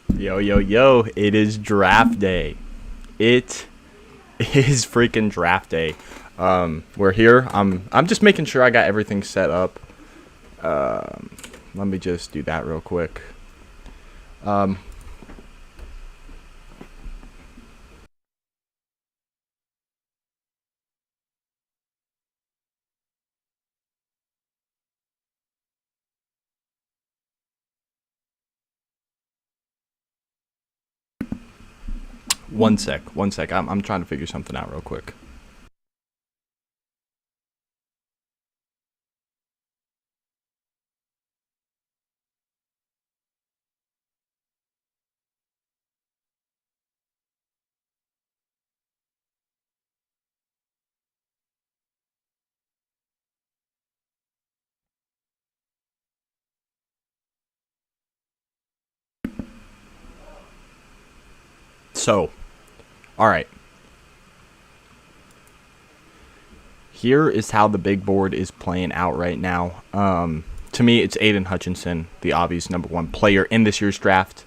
Yo, yo, yo, it is draft day. It is freaking draft day. We're here. I'm just making sure I got everything set up. Let me just do that real quick. Um, 1 sec. I'm trying to figure something out real quick. So, all right. Here is how the big board is playing out right now. To me, it's Aiden Hutchinson, the obvious number one player in this year's draft.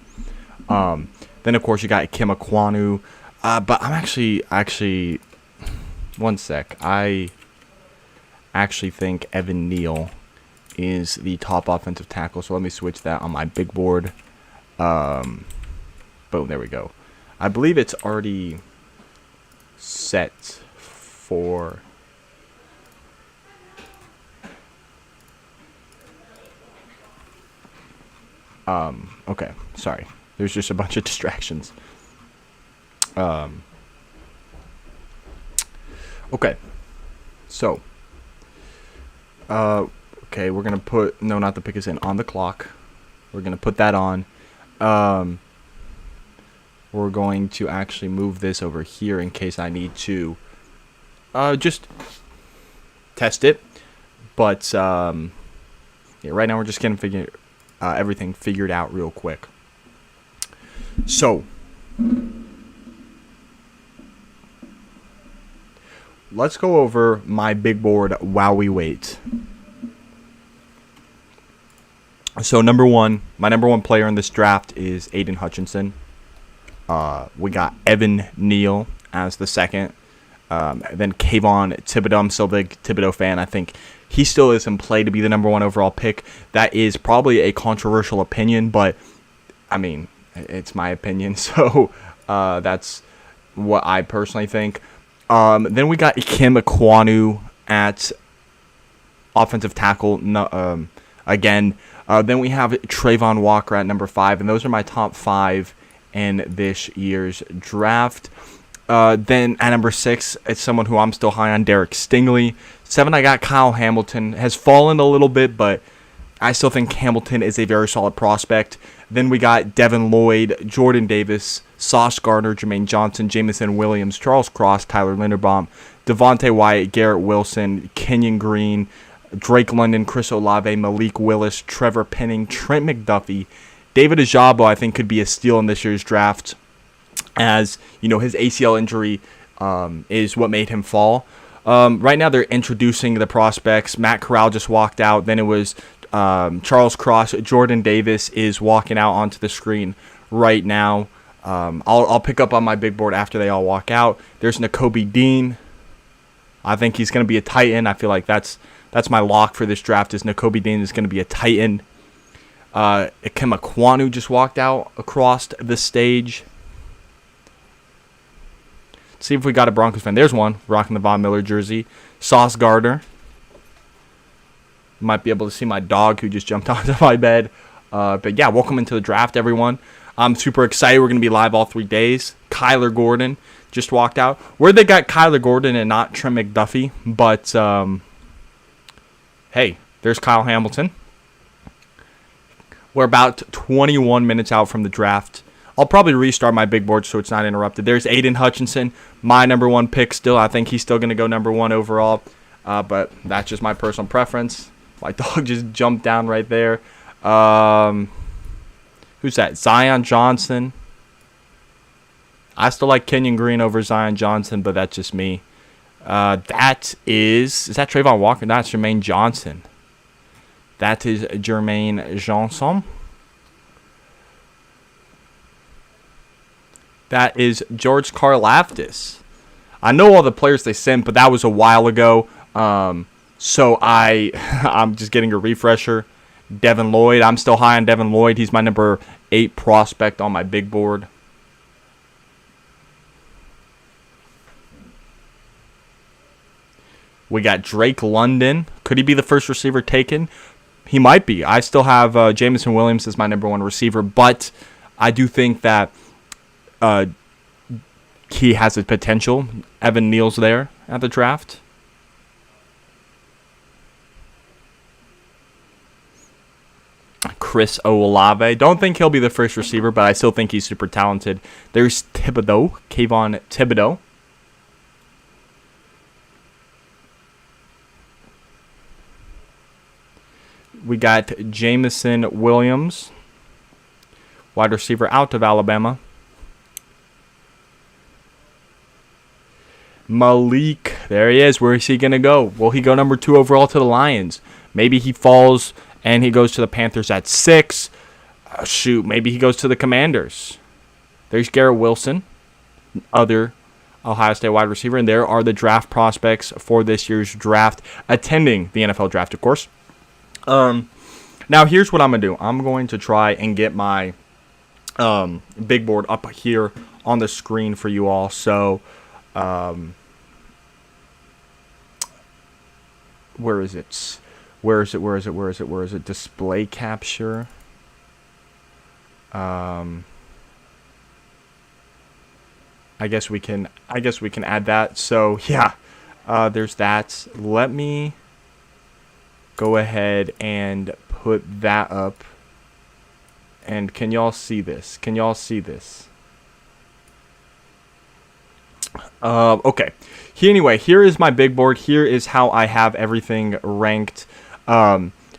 Then, of course, you got Kim Aquanu. But I'm actually, 1 sec. I actually think Evan Neal is the top offensive tackle. So let me switch that on my big board. Boom, there we go. I believe it's already set for... Okay, sorry. There's just a bunch of distractions. Okay. So, okay, we're gonna put, no, not the pick is in, on the clock. We're gonna put that on. We're going to actually move this over here in case I need to just test it. But yeah, right now we're just getting everything figured out real quick. So let's go over my big board while we wait. So my number one player in this draft is Aiden Hutchinson. We got Evan Neal as the second. Then Kayvon Thibodeau. I'm still a big Thibodeau fan. I think he still is in play to be the number one overall pick. That is probably a controversial opinion, but I mean, it's my opinion. So that's what I personally think. Then we got Kim Aquanu at offensive tackle. Again. Then we have Trayvon Walker at number 5, and those are my top 5 in this year's draft. Then at number 6, it's someone who I'm still high on, Derek Stingley. 7, I got Kyle Hamilton. Has fallen a little bit, but I still think Hamilton is a very solid prospect. Then we got Devin Lloyd, Jordan Davis, Sauce Gardner, Jermaine Johnson, Jamison Williams, Charles Cross, Tyler Linderbaum, Devontae Wyatt, Garrett Wilson, Kenyon Green, Drake London, Chris Olave, Malik Willis, Trevor Penning, Trent McDuffie. David Ajabo, I think, could be a steal in this year's draft, as you know, his ACL injury is what made him fall. Right now, they're introducing the prospects. Matt Corral just walked out. Then it was Charles Cross. Jordan Davis is walking out onto the screen right now. I'll pick up on my big board after they all walk out. There's Nakobe Dean. I think he's going to be a Titan. I feel like that's my lock for this draft, is Nakobe Dean is going to be a Titan. Kim Aquanu just walked out across the stage. Let's see if we got a Broncos fan. There's one rocking the Von Miller jersey. Sauce Gardner. You might be able to see my dog who just jumped onto my bed. But yeah, welcome into the draft, everyone. I'm super excited. We're going to be live all 3 days. Kyler Gordon just walked out. Where they got Kyler Gordon and not Trent McDuffie. But hey, there's Kyle Hamilton. We're about 21 minutes out from the draft. I'll probably restart my big board so it's not interrupted. There's Aiden Hutchinson, my number one pick still. I think he's still going to go number 1 overall. But that's just my personal preference. My dog just jumped down right there. Who's that? Zion Johnson. I still like Kenyon Green over Zion Johnson, but that's just me. That is that Trayvon Walker? That's Jermaine Johnson. That is Jermaine Johnson. That is George Karlaftis. I know all the players they sent, but that was a while ago. So I'm just getting a refresher. Devin Lloyd. I'm still high on Devin Lloyd. He's my number 8 prospect on my big board. We got Drake London. Could he be the first receiver taken? He might be. I still have Jameson Williams as my number 1 receiver, but I do think that he has his potential. Evan Neal's there at the draft. Chris Olave. Don't think he'll be the first receiver, but I still think he's super talented. There's Thibodeau, Kayvon Thibodeau. We got Jameson Williams, wide receiver out of Alabama. Malik, there he is. Where is he going to go? Will he go number 2 overall to the Lions? Maybe he falls and he goes to the Panthers at 6. Maybe he goes to the Commanders. There's Garrett Wilson, other Ohio State wide receiver. And there are the draft prospects for this year's draft, attending the NFL draft, of course. Now, here's what I'm going to do. I'm going to try and get my big board up here on the screen for you all. So, where is it? Where is it? Display capture. I guess we can add that. So, yeah, there's that. Let me go ahead and put that up. And can y'all see this? Okay. Here is my big board. Here is how I have everything ranked.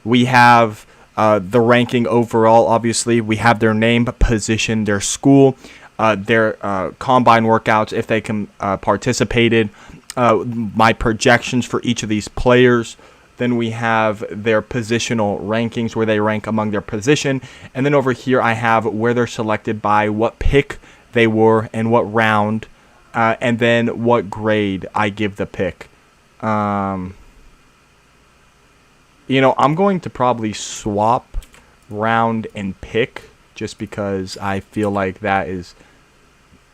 We have the ranking overall, obviously. We have their name, position, their school, their combine workouts, if they participated, my projections for each of these players. Then we have their positional rankings, where they rank among their position. And then over here I have where they're selected by, what pick they were, and what round. And then what grade I give the pick. I'm going to probably swap round and pick, just because I feel like that is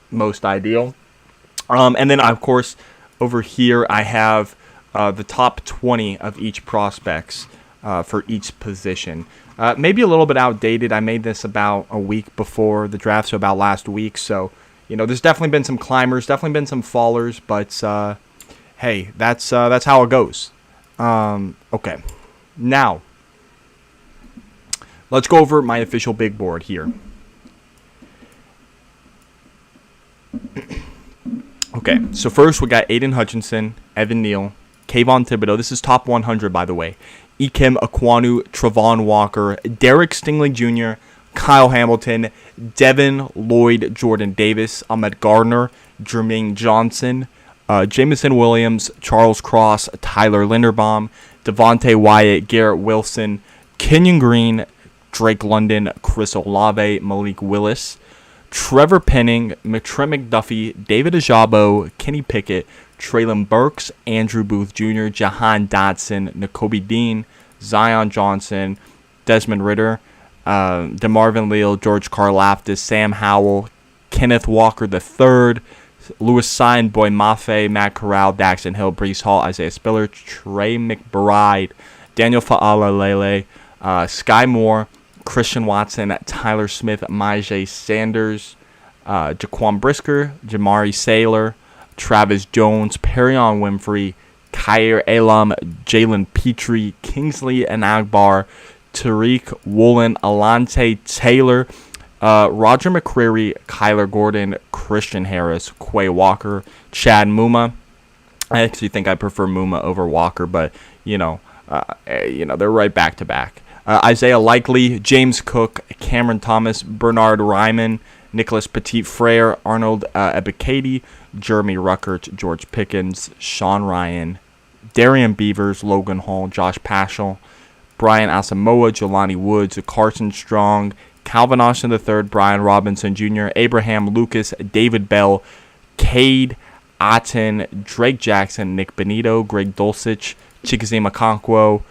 most ideal. And then, of course, over here I have the top 20 of each prospects for each position. Maybe a little bit outdated. I made this about a week before the draft, so about last week. So, there's definitely been some climbers, definitely been some fallers, but hey, that's how it goes. Okay, now let's go over my official big board here. Okay, so first we got Aiden Hutchinson, Evan Neal, Kayvon Thibodeau. This is top 100, by the way. Ikem Ekwonu, Travon Walker, Derek Stingley Jr., Kyle Hamilton, Devin Lloyd, Jordan Davis, Ahmed Gardner, Jermaine Johnson, Jameson Williams, Charles Cross, Tyler Linderbaum, Devontae Wyatt, Garrett Wilson, Kenyon Green, Drake London, Chris Olave, Malik Willis, Trevor Penning, Trent McDuffie, David Ajabo, Kenny Pickett, Treylon Burks, Andrew Booth Jr., Jahan Dotson, Nakobe Dean, Zion Johnson, Desmond Ridder, DeMarvin Leal, George Karlaftis, Sam Howell, Kenneth Walker III, Louis Sign, Boy Mafe, Matt Corral, Daxton Hill, Breece Hall, Isaiah Spiller, Trey McBride, Daniel Fa'alelele, Sky Moore, Christian Watson, Tyler Smith, Myjai Sanders, Jaquan Brisker, Jamari Saylor, Travis Jones, Perion Winfrey, Kyer Elam, Jalen Petrie, Kingsley Enagbar, Tariq Woolen, Alante Taylor, Roger McCreary, Kyler Gordon, Christian Harris, Quay Walker, Chad Muma. I actually think I prefer Muma over Walker, but they're right back to back. Isaiah Likely, James Cook, Cameron Thomas, Bernard Ryman, Nicholas Petit-Frere, Arnold Ebikadi, Jeremy Ruckert, George Pickens, Sean Ryan, Darian Beavers, Logan Hall, Josh Paschal, Brian Asamoah, Jelani Woods, Carson Strong, Calvin Austin III, Brian Robinson Jr., Abraham Lucas, David Bell, Cade Otton, Drake Jackson, Nick Benito, Greg Dulcich, Chikezema Okonkwo,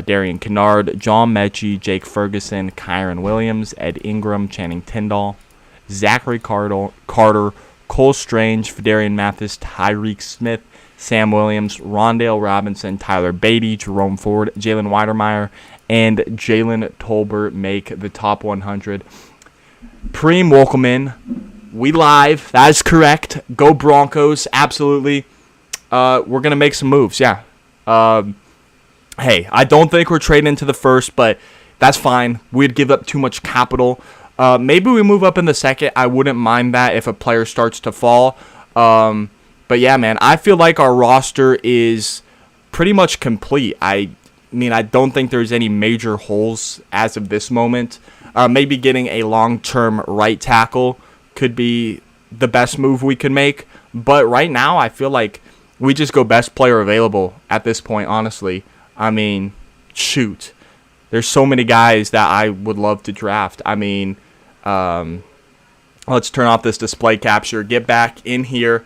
Darian Kennard, John Mechie, Jake Ferguson, Kyron Williams, Ed Ingram, Channing Tindall, Zachary Carter, Cole Strange, Fedarian Mathis, Tyreek Smith, Sam Williams, Rondale Robinson, Tyler Beatty, Jerome Ford, Jalen Weidermeyer, and Jalen Tolbert make the top 100. Preem, welcome in. We live. That is correct. Go Broncos. Absolutely. We're going to make some moves. Yeah. Hey, I don't think we're trading into the first, but that's fine. We'd give up too much capital. Maybe we move up in the second. I wouldn't mind that if a player starts to fall. But yeah, man, I feel like our roster is pretty much complete. I mean, I don't think there's any major holes as of this moment. Maybe getting a long-term right tackle could be the best move we could make. But right now, I feel like we just go best player available at this point, honestly. I mean, shoot. There's so many guys that I would love to draft. I mean, let's turn off this display capture. Get back in here.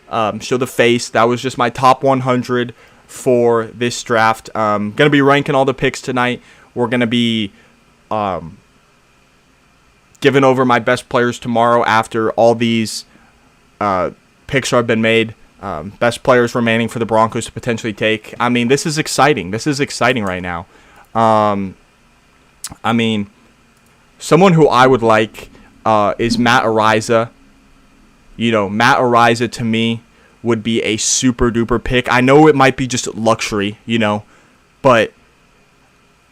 Show the face. That was just my top 100 for this draft. Going to be ranking all the picks tonight. We're going to be giving over my best players tomorrow after all these picks have been made. Best players remaining for the Broncos to potentially take. I mean, this is exciting. This is exciting right now. I mean, someone who I would like is Matt Araiza. You know, Matt Araiza to me would be a super duper pick. I know it might be just luxury, you know, but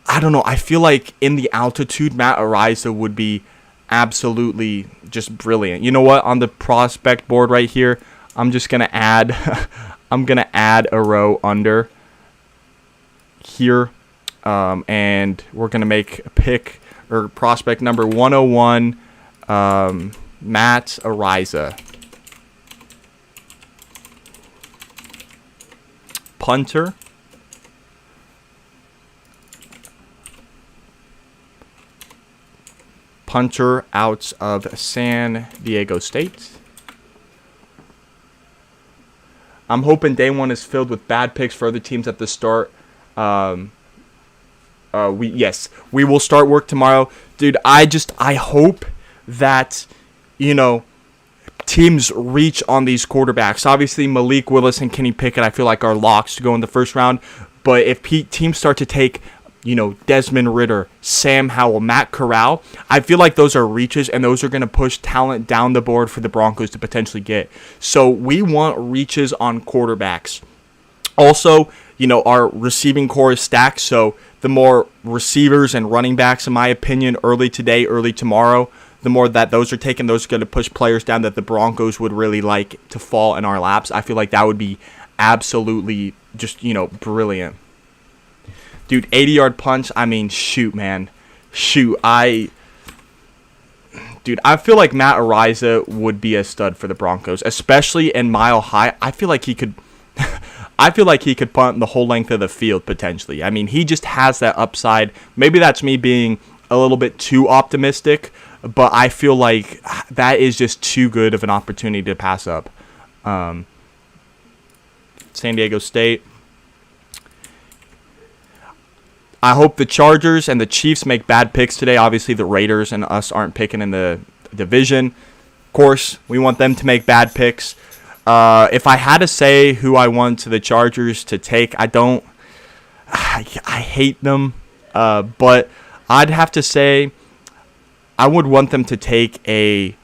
I don't know. I feel like in the altitude, Matt Araiza would be absolutely just brilliant. You know what? On the prospect board right here, I'm just gonna add a row under here, and we're gonna make a pick or prospect number 101, Matt Araiza. Punter. Punter out of San Diego State. I'm hoping day one is filled with bad picks for other teams at the start. We will start work tomorrow. Dude, I hope that, you know, teams reach on these quarterbacks. Obviously, Malik Willis and Kenny Pickett, I feel like, are locks to go in the first round. But if teams start to take, you know, Desmond Ridder, Sam Howell, Matt Corral, I feel like those are reaches, and those are going to push talent down the board for the Broncos to potentially get. So we want reaches on quarterbacks. Also, you know, our receiving core is stacked, so the more receivers and running backs, in my opinion, early today, early tomorrow, the more that those are taken, those are going to push players down that the Broncos would really like to fall in our laps. I feel like that would be absolutely just, you know, brilliant. Dude, 80-yard punch, I mean, shoot, man. Shoot, I feel like Matt Araiza would be a stud for the Broncos, especially in mile high. I feel like he could punt the whole length of the field, potentially. I mean, he just has that upside. Maybe that's me being a little bit too optimistic, but I feel like that is just too good of an opportunity to pass up. San Diego State. I hope the Chargers and the Chiefs make bad picks today. Obviously, the Raiders and us aren't picking in the division. Of course, we want them to make bad picks. If I had to say who I want to the Chargers to take, I hate them. But I'd have to say I would want them to take a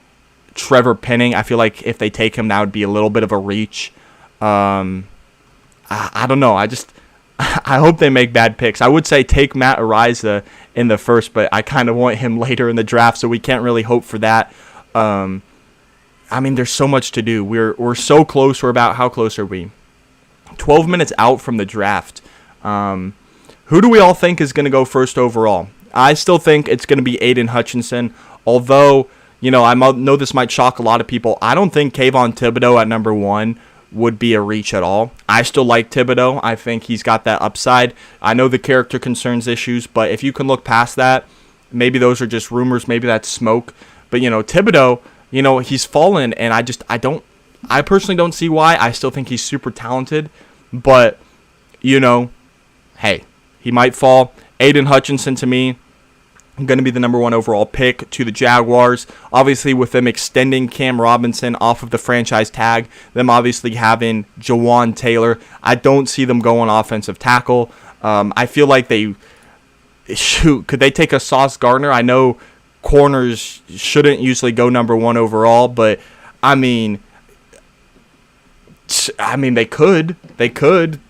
Trevor Penning. I feel like if they take him, that would be a little bit of a reach. I don't know. I hope they make bad picks. I would say take Matt Araiza in the first, but I kind of want him later in the draft, so we can't really hope for that. I mean, there's so much to do. We're so close. How close are we? 12 minutes out from the draft. Who do we all think is going to go first overall? I still think it's going to be Aiden Hutchinson, although, you know, I know this might shock a lot of people. I don't think Kayvon Thibodeau at number 1 would be a reach at all. I still like Thibodeau. I think he's got that upside. I know the character concerns issues, but if you can look past that, maybe those are just rumors. Maybe that's smoke. But, Thibodeau, he's fallen, and I personally don't see why. I still think he's super talented. But, hey, he might fall. Aiden Hutchinson, to me, going to be the number 1 overall pick to the Jaguars. Obviously, with them extending Cam Robinson off of the franchise tag, them obviously having Alante Taylor, I don't see them going offensive tackle. I feel like could they take a Sauce Gardner? I know corners shouldn't usually go number 1 overall, but I mean they could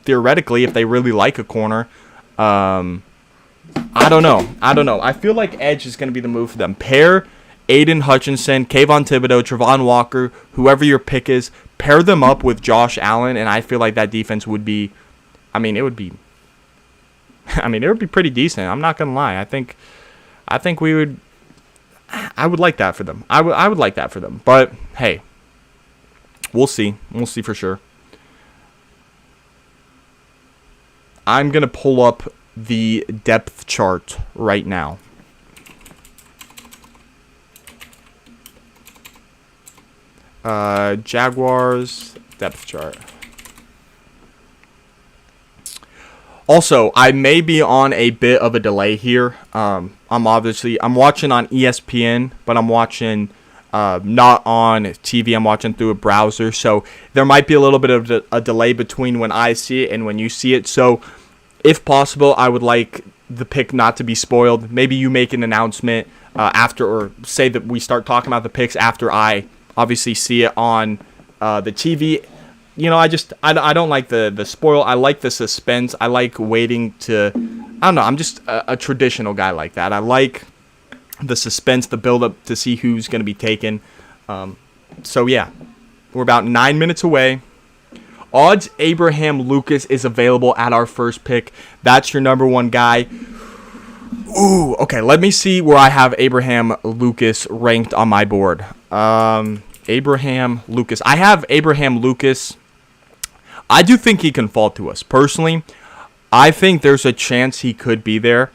theoretically if they really like a corner. I don't know. I feel like edge is going to be the move for them. Pair Aiden Hutchinson, Kayvon Thibodeau, Travon Walker, whoever your pick is, pair them up with Josh Allen, and I feel like that defense would be, it would be pretty decent. I'm not going to lie. I think I would like that for them. I would like that for them. But, hey, we'll see. We'll see for sure. I'm going to pull up the depth chart right now. Jaguars depth chart. Also, I may be on a bit of a delay here. I'm watching on ESPN, but I'm watching not on TV. I'm watching through a browser, so there might be a little bit of a delay between when I see it and when you see it. So, if possible, I would like the pick not to be spoiled. Maybe you make an announcement after, or say that we start talking about the picks after I obviously see it on the TV. I don't like the spoil. I like the suspense. I like waiting to, I don't know. I'm just a traditional guy like that. I like the suspense, the build up to see who's going to be taken. So yeah, we're about 9 minutes away. Odds Abraham Lucas is available at our first pick. That's your number 1 guy. Ooh, okay. Let me see where I have Abraham Lucas ranked on my board. Abraham Lucas. I have Abraham Lucas. I do think he can fall to us. Personally, I think there's a chance he could be there.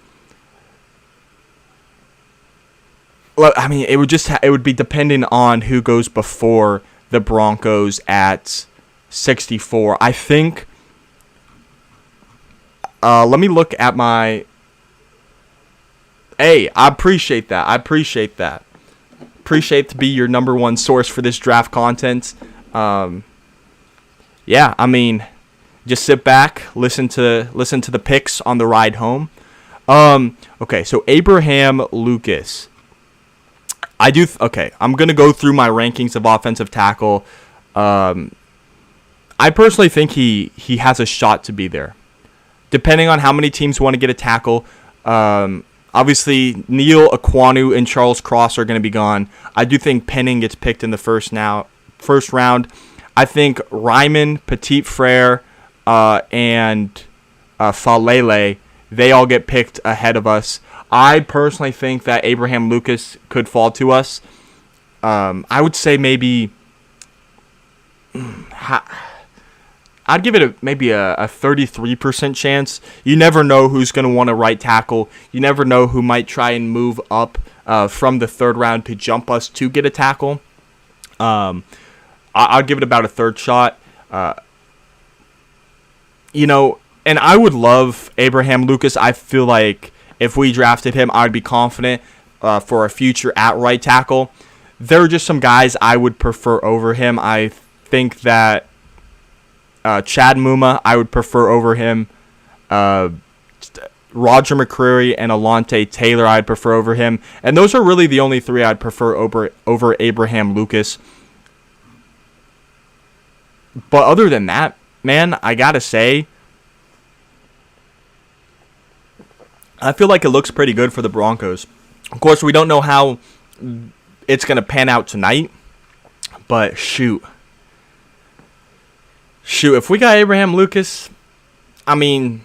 Well, it would be depending on who goes before the Broncos at 64. I think. Let me look at my. Hey, I appreciate that. Appreciate to be your number 1 source for this draft content. Yeah, just sit back, listen to the picks on the ride home. Okay, so Abraham Lucas. I'm gonna go through my rankings of offensive tackle. I personally think he has a shot to be there, depending on how many teams want to get a tackle. Obviously, Neil Aquanu and Charles Cross are going to be gone. I do think Penning gets picked in the first round. I think Ryman, Petit Frere, and Falele, they all get picked ahead of us. I personally think that Abraham Lucas could fall to us. I would say maybe. I'd give it maybe a 33% chance. You never know who's going to want a right tackle. You never know who might try and move up from the 3rd round to jump us to get a tackle. I'll give it about a 3rd shot. And I would love Abraham Lucas. I feel like if we drafted him, I'd be confident for a future at right tackle. There are just some guys I would prefer over him. I think that Chad Muma, I would prefer over him. Roger McCreary and Alante Taylor, I'd prefer over him. And those are really the only 3 I'd prefer over Abraham Lucas. But other than that, man, I gotta say, I feel like it looks pretty good for the Broncos. Of course, we don't know how it's going to pan out tonight. But shoot, if we got Abraham Lucas, they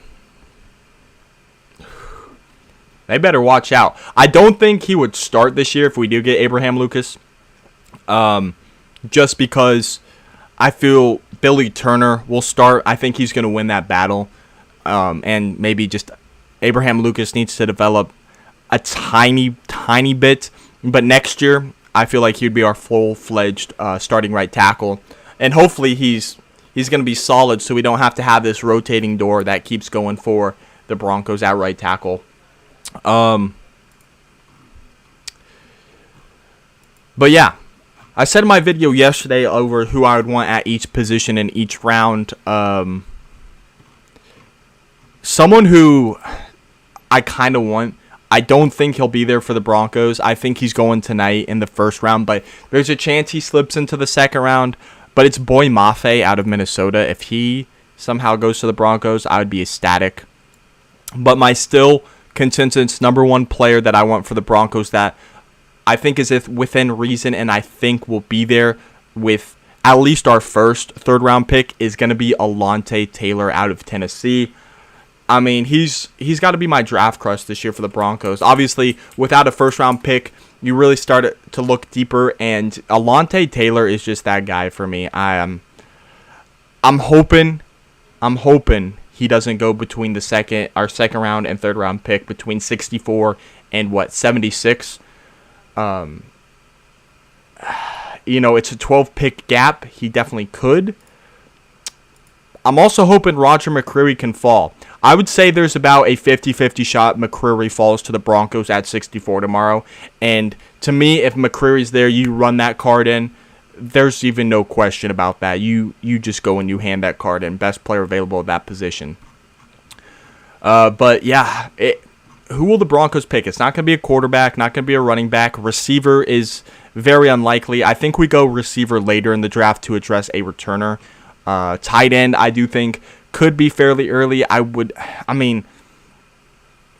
better watch out. I don't think he would start this year if we do get Abraham Lucas. Just because I feel Billy Turner will start. I think he's going to win that battle. And maybe just Abraham Lucas needs to develop a tiny, tiny bit. But next year, I feel like he'd be our full-fledged starting right tackle. And hopefully he's going to be solid so we don't have to have this rotating door that keeps going for the Broncos at right tackle. But yeah, I said in my video yesterday over who I would want at each position in each round. Someone who I kind of want. I don't think he'll be there for the Broncos. I think he's going tonight in the first round, but there's a chance he slips into the second round. But it's Boy Mafe out of Minnesota. If he somehow goes to the Broncos, I would be ecstatic. But my still consensus number one player that I want for the Broncos that I think is within reason and I think will be there with at least our third round pick is going to be Alante Taylor out of Tennessee. I mean, he's got to be my draft crush this year for the Broncos. Obviously, without a first-round pick, you really start to look deeper, and Alante Taylor is just that guy for me. I'm hoping he doesn't go between our second round and third round pick between 64 and 76. It's a 12-pick gap. He definitely could. I'm also hoping Roger McCreary can fall. I would say there's about a 50-50 shot McCreary falls to the Broncos at 64 tomorrow. And to me, if McCreary's there, you run that card in. There's even no question about that. You just go and you hand that card in. Best player available at that position. But yeah, who will the Broncos pick? It's not going to be a quarterback, not going to be a running back. Receiver is very unlikely. I think we go receiver later in the draft to address a returner. Tight end, I do think, could be fairly early.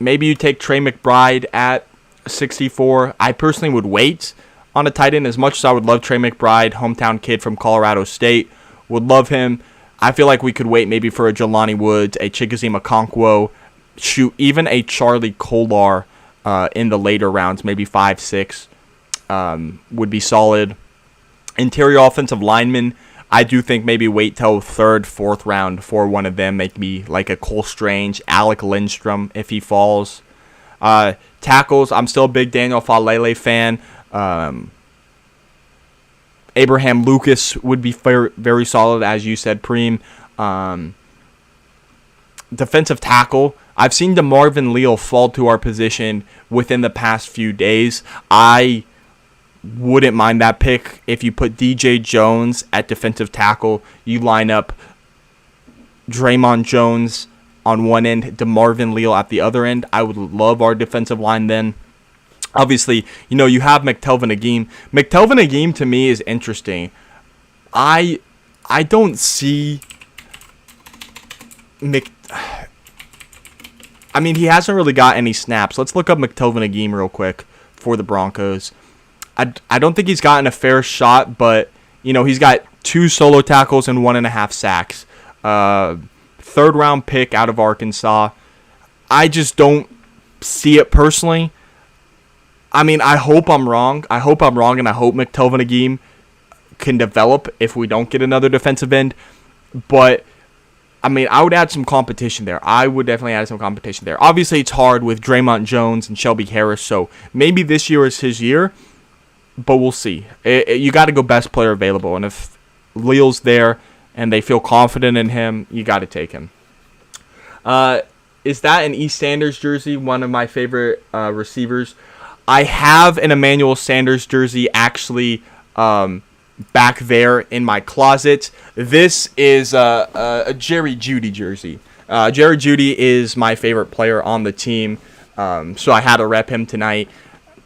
Maybe you take Trey McBride at 64. I personally would wait on a tight end as much as I would love Trey McBride, hometown kid from Colorado State. Would love him. I feel like we could wait maybe for a Jelani Woods, a Chickasee Okonkwo, even a Charlie Kolar in the later rounds, maybe 5, 6 would be solid. Interior offensive lineman, I do think maybe wait till third, fourth round for one of them. Make me like a Cole Strange, Alec Lindstrom if he falls. Tackles, I'm still a big Daniel Falele fan. Abraham Lucas would be very solid, as you said, Preem. Defensive tackle, I've seen DeMarvin Leal fall to our position within the past few days. I wouldn't mind that pick. If you put DJ Jones at defensive tackle, you line up Draymond Jones on one end, DeMarvin Leal at the other end. I would love our defensive line then. Obviously, you have McTelvin Agim. McTelvin Agim to me is interesting. I don't see he hasn't really got any snaps. Let's look up McTelvin Agim real quick for the Broncos. I don't think he's gotten a fair shot, but, he's got 2 solo tackles and 1.5 sacks. Third round pick out of Arkansas. I just don't see it personally. I hope I'm wrong. And I hope McTelvin Agim can develop if we don't get another defensive end. But, I would add some competition there. I would definitely add some competition there. Obviously, it's hard with Draymond Jones and Shelby Harris, so maybe this year is his year. But we'll see. You got to go best player available. And if Leal's there and they feel confident in him, you got to take him. Is that an East Sanders jersey? One of my favorite receivers. I have an Emmanuel Sanders jersey actually back there in my closet. This is a Jerry Jeudy jersey. Jerry Jeudy is my favorite player on the team, so I had to rep him tonight.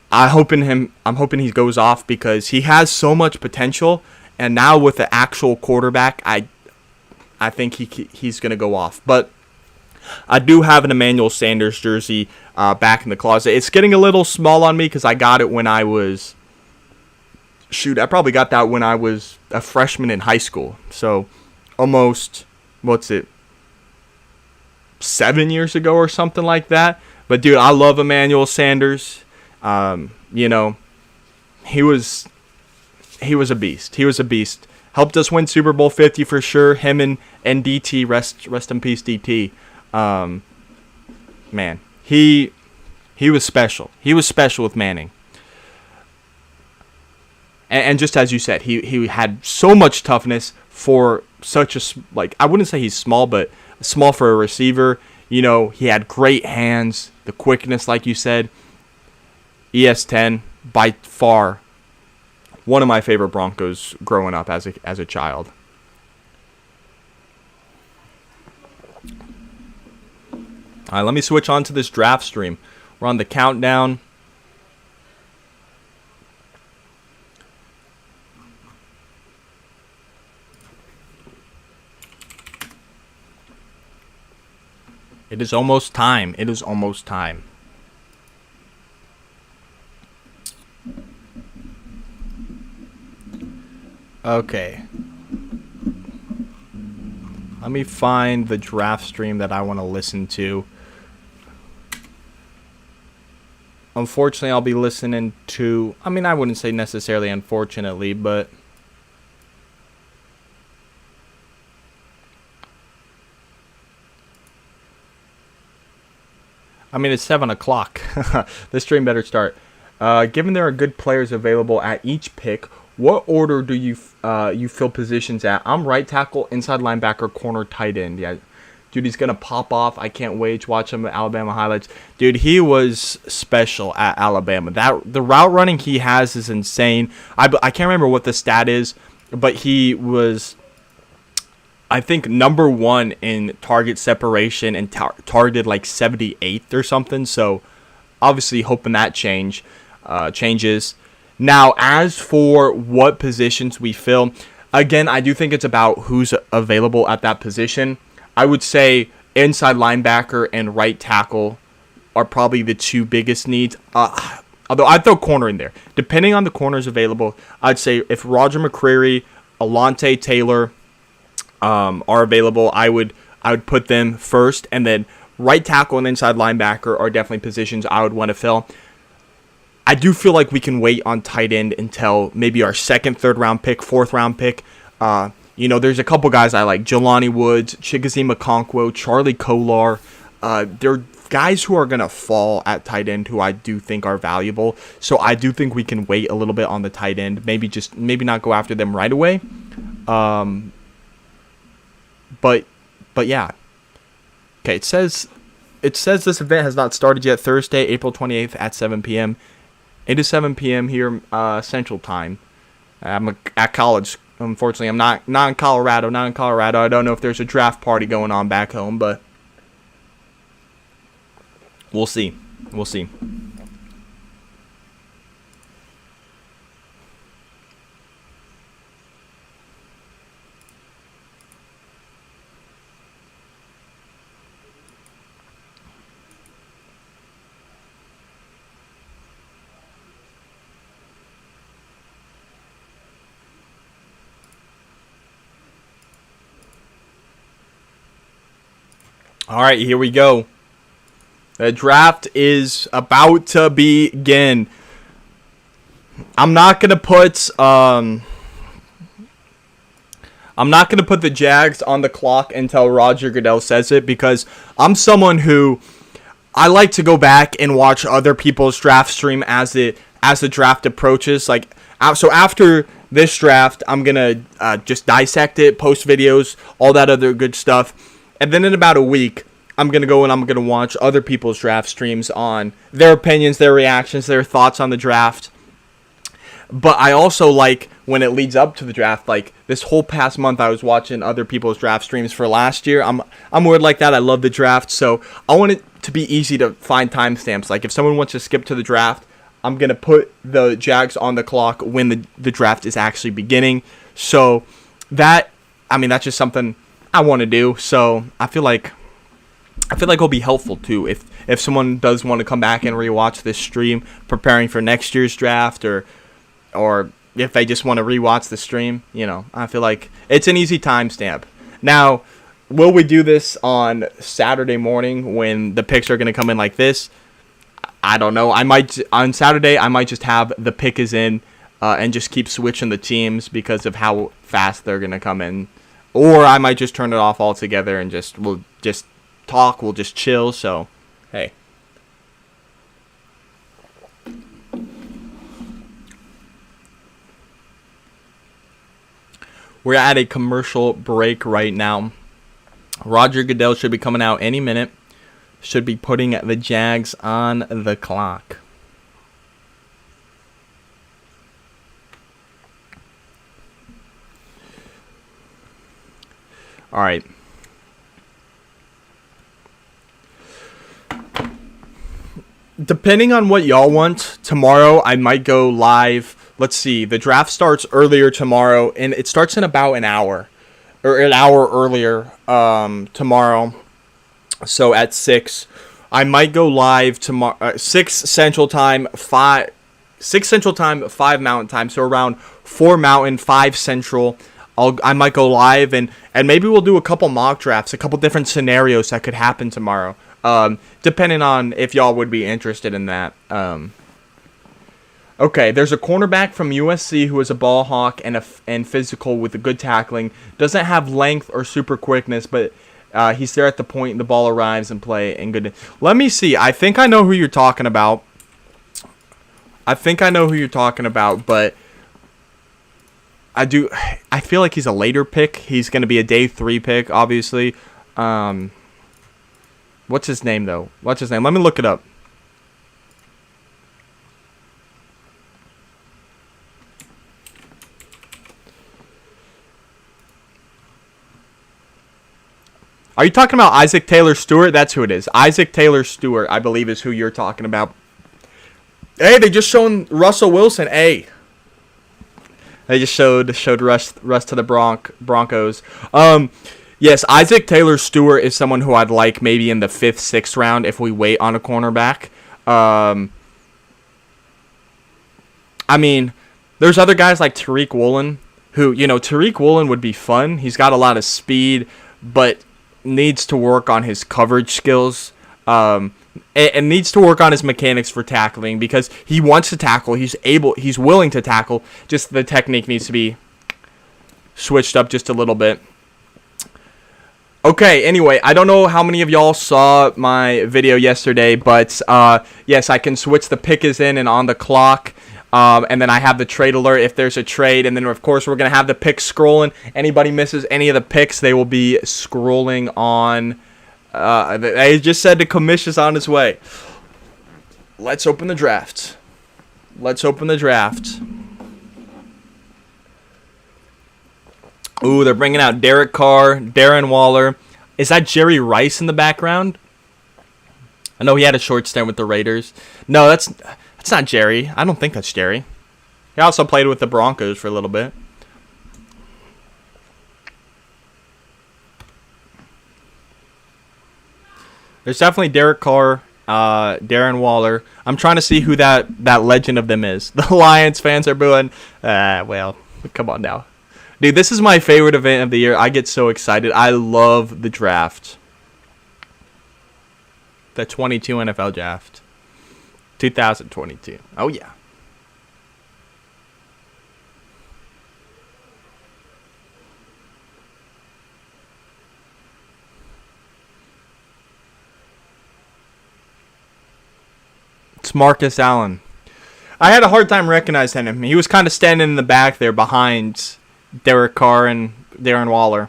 I'm hoping he goes off because he has so much potential, and now with the actual quarterback, I think he's going to go off. But I do have an Emmanuel Sanders jersey back in the closet. It's getting a little small on me because I got it when I was... I probably got that when I was a freshman in high school. So, almost, 7 years ago or something like that. But, dude, I love Emmanuel Sanders. He was a beast. Helped us win Super Bowl 50 for sure. Him and DT, rest in peace, DT. Man, he He was special. He was special with Manning. And just as you said, he had so much toughness for such a, like, I wouldn't say he's small, but small for a receiver. You know, he had great hands, the quickness, like you said. ES10, by far, one of my favorite Broncos growing up as a child. All right, let me switch on to this draft stream. We're on the countdown. It is almost time. It is almost time. Okay. Let me find the draft stream that I want to listen to. Unfortunately, I'll be listening to... I mean, I wouldn't say necessarily unfortunately, but... I mean, it's 7 o'clock. This stream better start. Given there are good players available at each pick, what order do you fill positions at? I'm right tackle, inside linebacker, corner, tight end. Yeah, dude, he's going to pop off. I can't wait to watch him at Alabama highlights. Dude, he was special at Alabama. The route running he has is insane. I can't remember what the stat is, but he was... I think number 1 in target separation and targeted like 78th or something. So obviously hoping that changes. Now, as for what positions we fill, again, I do think it's about who's available at that position. I would say inside linebacker and right tackle are probably the two biggest needs. Although I'd throw corner in there. Depending on the corners available, I'd say if Roger McCreary, Alante Taylor are available, I would put them first, and then right tackle and inside linebacker are definitely positions I would want to fill. I do feel like we can wait on tight end until maybe our second, third round pick, fourth round pick. You know, there's a couple guys I like: Jelani Woods, Chigozie Okonkwo, Charlie Kolar. They're guys who are gonna fall at tight end who I do think are valuable. So I do think we can wait a little bit on the tight end. Maybe not go after them right away. But yeah. Okay, it says this event has not started yet. Thursday, April 28th at 7 p.m. It is 7 p.m. here Central Time. I'm at college. Unfortunately, I'm not in Colorado. Not in Colorado. I don't know if there's a draft party going on back home, but we'll see. We'll see. All right, here we go. The draft is about to begin. I'm not gonna put the Jags on the clock until Roger Goodell says it, because I'm someone who I like to go back and watch other people's draft stream as the draft approaches. Like, so after this draft, I'm gonna just dissect it, post videos, all that other good stuff. And then in about a week, I'm going to go and I'm going to watch other people's draft streams on their opinions, their reactions, their thoughts on the draft. But I also like when it leads up to the draft, like this whole past month I was watching other people's draft streams for last year. I'm weird like that. I love the draft. So I want it to be easy to find timestamps. Like if someone wants to skip to the draft, I'm going to put the Jags on the clock when the draft is actually beginning. So that's just something I want to do. So I feel like it'll be helpful too if someone does want to come back and rewatch this stream preparing for next year's draft, or if they just want to rewatch the stream. You know, I feel like it's an easy timestamp. Now, will we do this on Saturday morning when the picks are going to come in like this? I don't know. On Saturday I might just have the pick is in and just keep switching the teams because of how fast they're going to come in. Or I might just turn it off altogether and we'll just talk, we'll just chill. So, hey. We're at a commercial break right now. Roger Goodell should be coming out any minute. Should be putting the Jags on the clock. All right. Depending on what y'all want, tomorrow I might go live. Let's see. The draft starts earlier tomorrow, and it starts in about an hour. Or an hour earlier tomorrow. So at 6. I might go live tomorrow. 6 Central Time, 5 Mountain Time. So around 4 Mountain, 5 Central. I might go live, and maybe we'll do a couple mock drafts, a couple different scenarios that could happen tomorrow. Depending on if y'all would be interested in that. Okay, there's a cornerback from USC who is a ball hawk and physical with a good tackling. Doesn't have length or super quickness, but he's there at the point the ball arrives and play and good. Let me see. I think I know who you're talking about. But I feel like he's a later pick. He's going to be a day 3 pick, obviously. What's his name, though? Let me look it up. Are you talking about Isaac Taylor Stewart? That's who it is. Isaac Taylor Stewart, I believe, is who you're talking about. Hey, they just shown Russell Wilson. Hey. They just showed Russ to the Broncos. Yes, Isaac Taylor Stewart is someone who I'd like maybe in the 5th, 6th round if we wait on a cornerback. I mean, there's other guys like Tariq Woolen who, Tariq Woolen would be fun. He's got a lot of speed, but needs to work on his coverage skills. And needs to work on his mechanics for tackling because he wants to tackle. He's willing to tackle. Just the technique needs to be switched up just a little bit. Okay, anyway, I don't know how many of y'all saw my video yesterday, but yes, I can switch the pick is in and on the clock. And then I have the trade alert if there's a trade. And then, of course, we're going to have the picks scrolling. Anybody misses any of the picks, they will be scrolling on. They just said the commission's on its way. Let's open the draft. Ooh, they're bringing out Derek Carr, Darren Waller. Is that Jerry Rice in the background? I know he had a short stint with the Raiders. No, that's not Jerry. I don't think that's Jerry. He also played with the Broncos for a little bit. There's definitely Derek Carr, Darren Waller. I'm trying to see who that legend of them is. The Lions fans are booing. Well, come on now. Dude, this is my favorite event of the year. I get so excited. I love the draft. The 22 NFL draft. 2022. Oh, yeah. It's Marcus Allen. I had a hard time recognizing him. He was kind of standing in the back there behind Derek Carr and Darren Waller.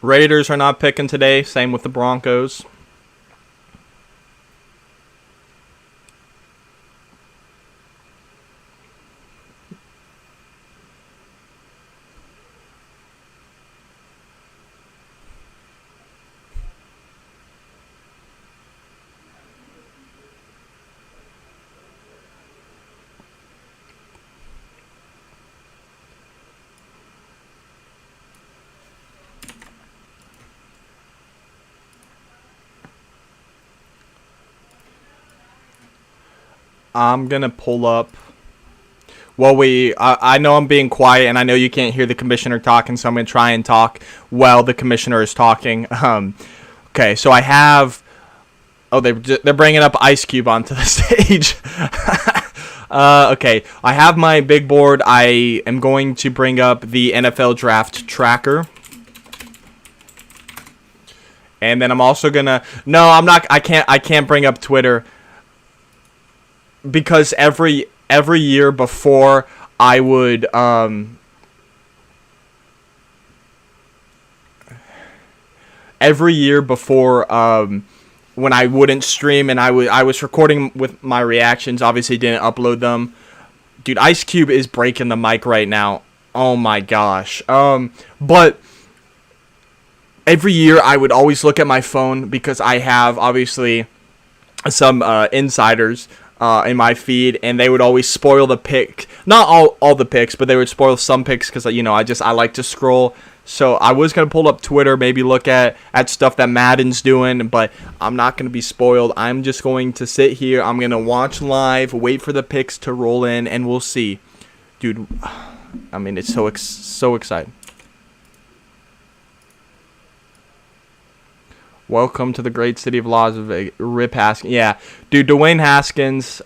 Raiders are not picking today. Same with the Broncos. I'm going to pull up. Well, I know I'm being quiet, and I know you can't hear the commissioner talking, so I'm going to try and talk while the commissioner is talking. Okay, so I have... Oh, they're bringing up Ice Cube onto the stage. Okay, I have my big board. I am going to bring up the NFL Draft Tracker. And then I'm also gonna no, I'm not. I can't bring up Twitter because every year before I would every year before when I wouldn't stream and I was recording with my reactions, obviously didn't upload them. Dude, Ice Cube is breaking the mic right now. Oh my gosh. But every year I would always look at my phone because I have obviously some insiders in my feed, and they would always spoil the pick. Not all the picks, but they would spoil some picks because I like to scroll. So I was going to pull up Twitter, maybe look at stuff that Madden's doing, but I'm not going to be spoiled. I'm just going to sit here. I'm going to watch live, wait for the picks to roll in, and we'll see. Dude, I mean, it's so exciting. Welcome to the great city of Las Vegas. Rip Haskins. Yeah, dude, Dwayne Haskins,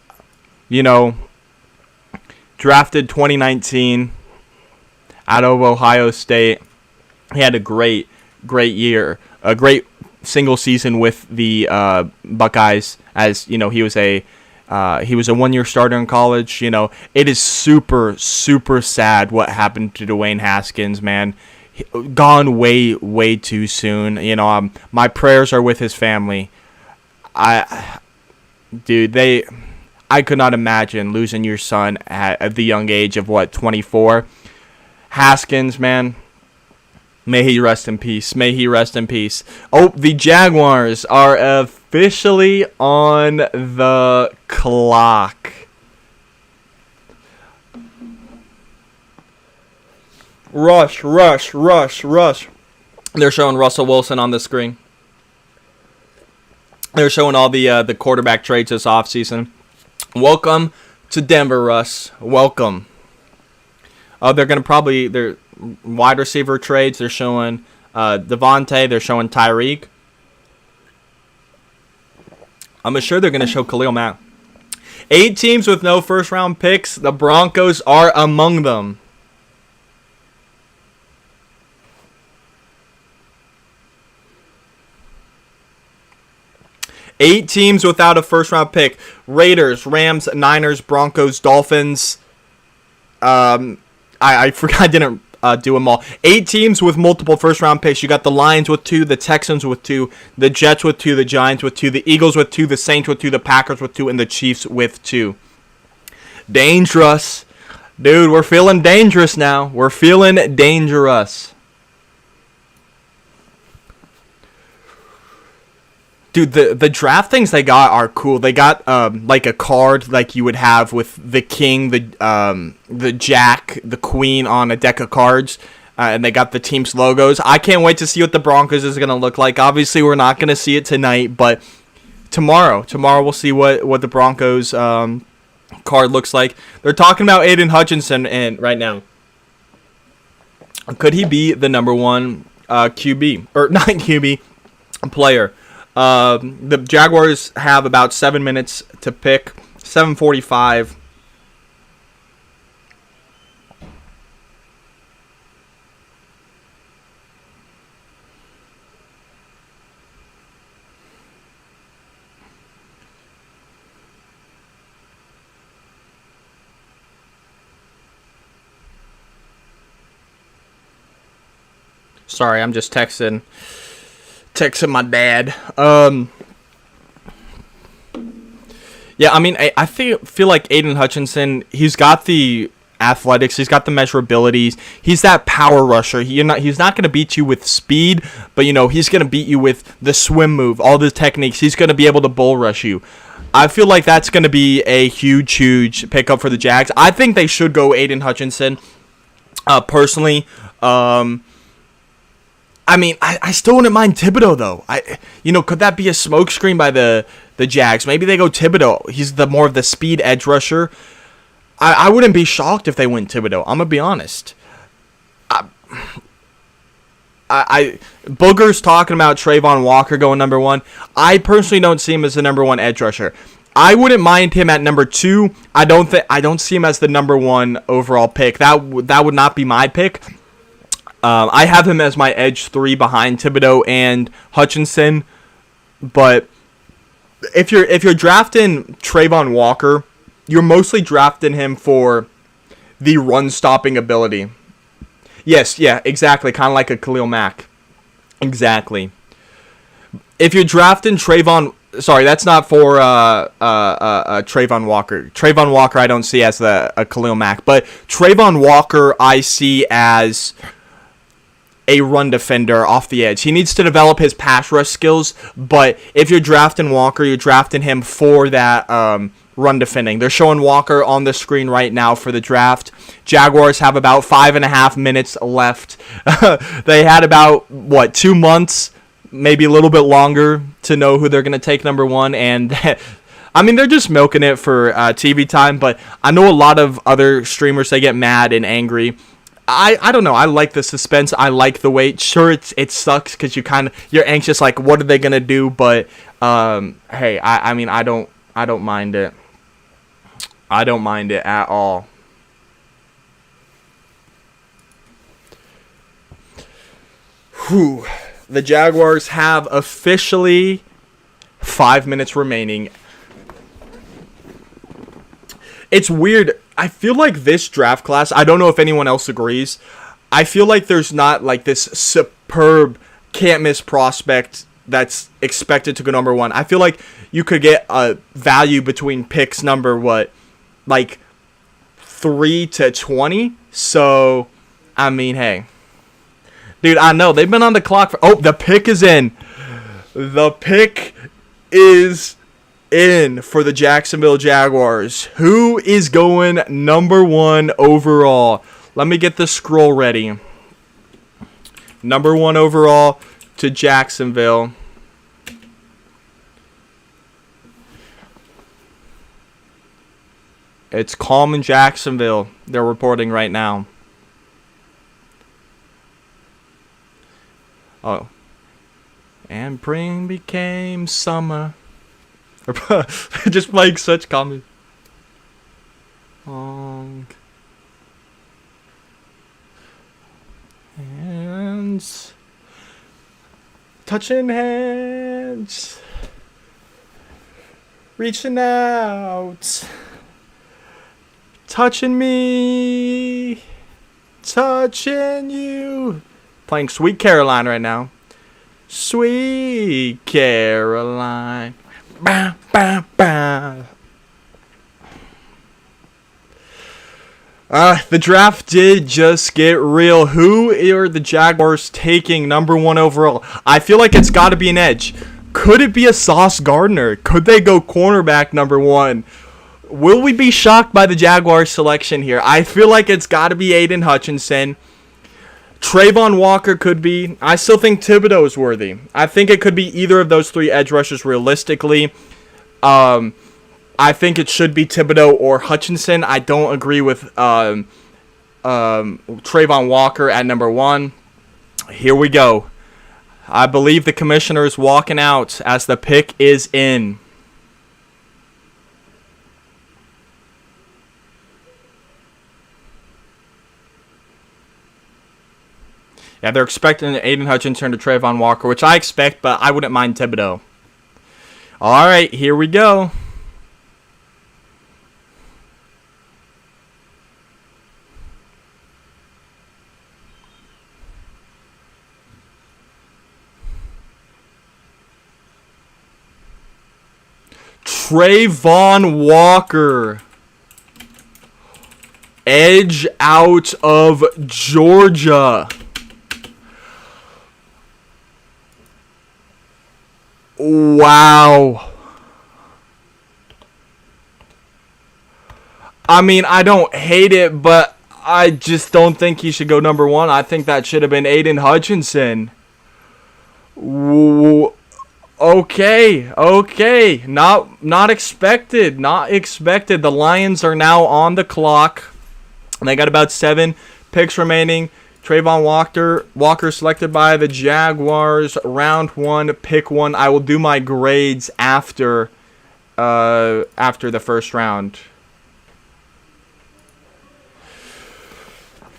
drafted 2019 out of Ohio State. He had a great year, a great single season with the Buckeyes. As he was a 1-year starter in college. It is super sad what happened to Dwayne Haskins, man. Gone way too soon. My prayers are with his family. I could not imagine losing your son at the young age of 24. Haskins, man. May he rest in peace. May he rest in peace. Oh, the Jaguars are officially on the clock. Rush. They're showing Russell Wilson on the screen. They're showing all the quarterback trades this offseason. Welcome to Denver, Russ. Welcome. They're going to their wide receiver trades. They're showing Devontae. They're showing Tyreek. I'm sure they're going to show Khalil Mack. 8 teams with no first-round picks. The Broncos are among them. Eight teams without a first-round pick. Raiders, Rams, Niners, Broncos, Dolphins. I forgot I didn't do them all. 8 teams with multiple first-round picks. You got the Lions with 2, the Texans with 2, the Jets with 2, the Giants with 2, the Eagles with 2, the Saints with 2, the Packers with 2, and the Chiefs with 2. Dangerous. Dude, we're feeling dangerous now. We're feeling dangerous. Dude, the draft things they got are cool. They got like a card like you would have with the king, the jack, the queen on a deck of cards, and they got the team's logos. I can't wait to see what the Broncos is going to look like. Obviously, we're not going to see it tonight, but tomorrow we'll see what the Broncos card looks like. They're talking about Aiden Hutchinson and right now. Could he be the number 1 QB or not QB player? The Jaguars have about 7 minutes to pick. 7:45. Sorry, I'm just texting my dad. Yeah, I mean, I feel like Aiden Hutchinson, he's got the athletics, he's got the measurabilities, he's that power rusher. He's not going to beat you with speed, but he's going to beat you with the swim move, all the techniques. He's going to be able to bull rush you. I feel like that's going to be a huge pickup for the Jags. I think they should go Aiden Hutchinson. Personally, I mean, I still wouldn't mind Thibodeau, though. Could that be a smokescreen by the Jags? Maybe they go Thibodeau. He's more of the speed edge rusher. I wouldn't be shocked if they went Thibodeau. I'm going to be honest. Booger's talking about Trayvon Walker going number 1. I personally don't see him as the number 1 edge rusher. I wouldn't mind him at number 2. I don't see him as the number 1 overall pick. That would not be my pick. I have him as my edge 3 behind Thibodeau and Hutchinson. But if you're drafting Trayvon Walker, you're mostly drafting him for the run-stopping ability. Yes, yeah, exactly. Kind of like a Khalil Mack. Exactly. If you're drafting Trayvon... Sorry, that's not for Trayvon Walker. Trayvon Walker I don't see as a Khalil Mack. But Trayvon Walker I see as a run defender off the edge. He needs to develop his pass rush skills, but if you're drafting Walker, you're drafting him for that run defending. They're showing Walker on the screen right now for the draft. Jaguars have about 5.5 minutes left. They had about, 2 months, maybe a little bit longer to know who they're going to take number 1, and I mean, they're just milking it for TV time, but I know a lot of other streamers, they get mad and angry. I don't know. I like the suspense. I like the wait. Sure, it sucks because you're anxious. Like, what are they gonna do? But hey, I mean, I don't mind it. I don't mind it at all. Whew. The Jaguars have officially 5 minutes remaining. It's weird. I feel like this draft class, I don't know if anyone else agrees, I feel like there's not like this superb can't-miss prospect that's expected to go number 1. I feel like you could get a value between picks number, 3 to 20? So, I mean, hey. Dude, I know, they've been on the clock for... Oh, the pick is in. The pick is in for the Jacksonville Jaguars. Who is going number 1 overall? Let me get the scroll ready. Number 1 overall to Jacksonville. It's calm in Jacksonville. They're reporting right now. Oh. And spring became summer. Just playing such comedy. Hands. Touching hands. Reaching out. Touching me. Touching you. Playing Sweet Caroline right now. Sweet Caroline. Bah, bah, bah. The draft did just get real. Who are the Jaguars taking number 1 overall? I feel like it's got to be an edge. Could it be a Sauce Gardner? Could they go cornerback number 1? Will we be shocked by the Jaguars selection here? I feel like it's got to be Aiden Hutchinson. Trayvon Walker could be. I still think Thibodeau is worthy. I think it could be either of those 3 edge rushers realistically. I think it should be Thibodeau or Hutchinson. I don't agree with Trayvon Walker at number 1. Here we go. I believe the commissioner is walking out as the pick is in. Yeah, they're expecting Aiden Hutchinson to Trayvon Walker, which I expect, but I wouldn't mind Thibodeau. All right, here we go. Trayvon Walker. Edge out of Georgia. Wow. I mean, I don't hate it, but I just don't think he should go number 1. I think that should have been Aiden Hutchinson. Okay. Not expected. The Lions are now on the clock. And they got about 7 picks remaining. Trayvon Walker selected by the Jaguars. Round 1, pick 1. I will do my grades after the first round.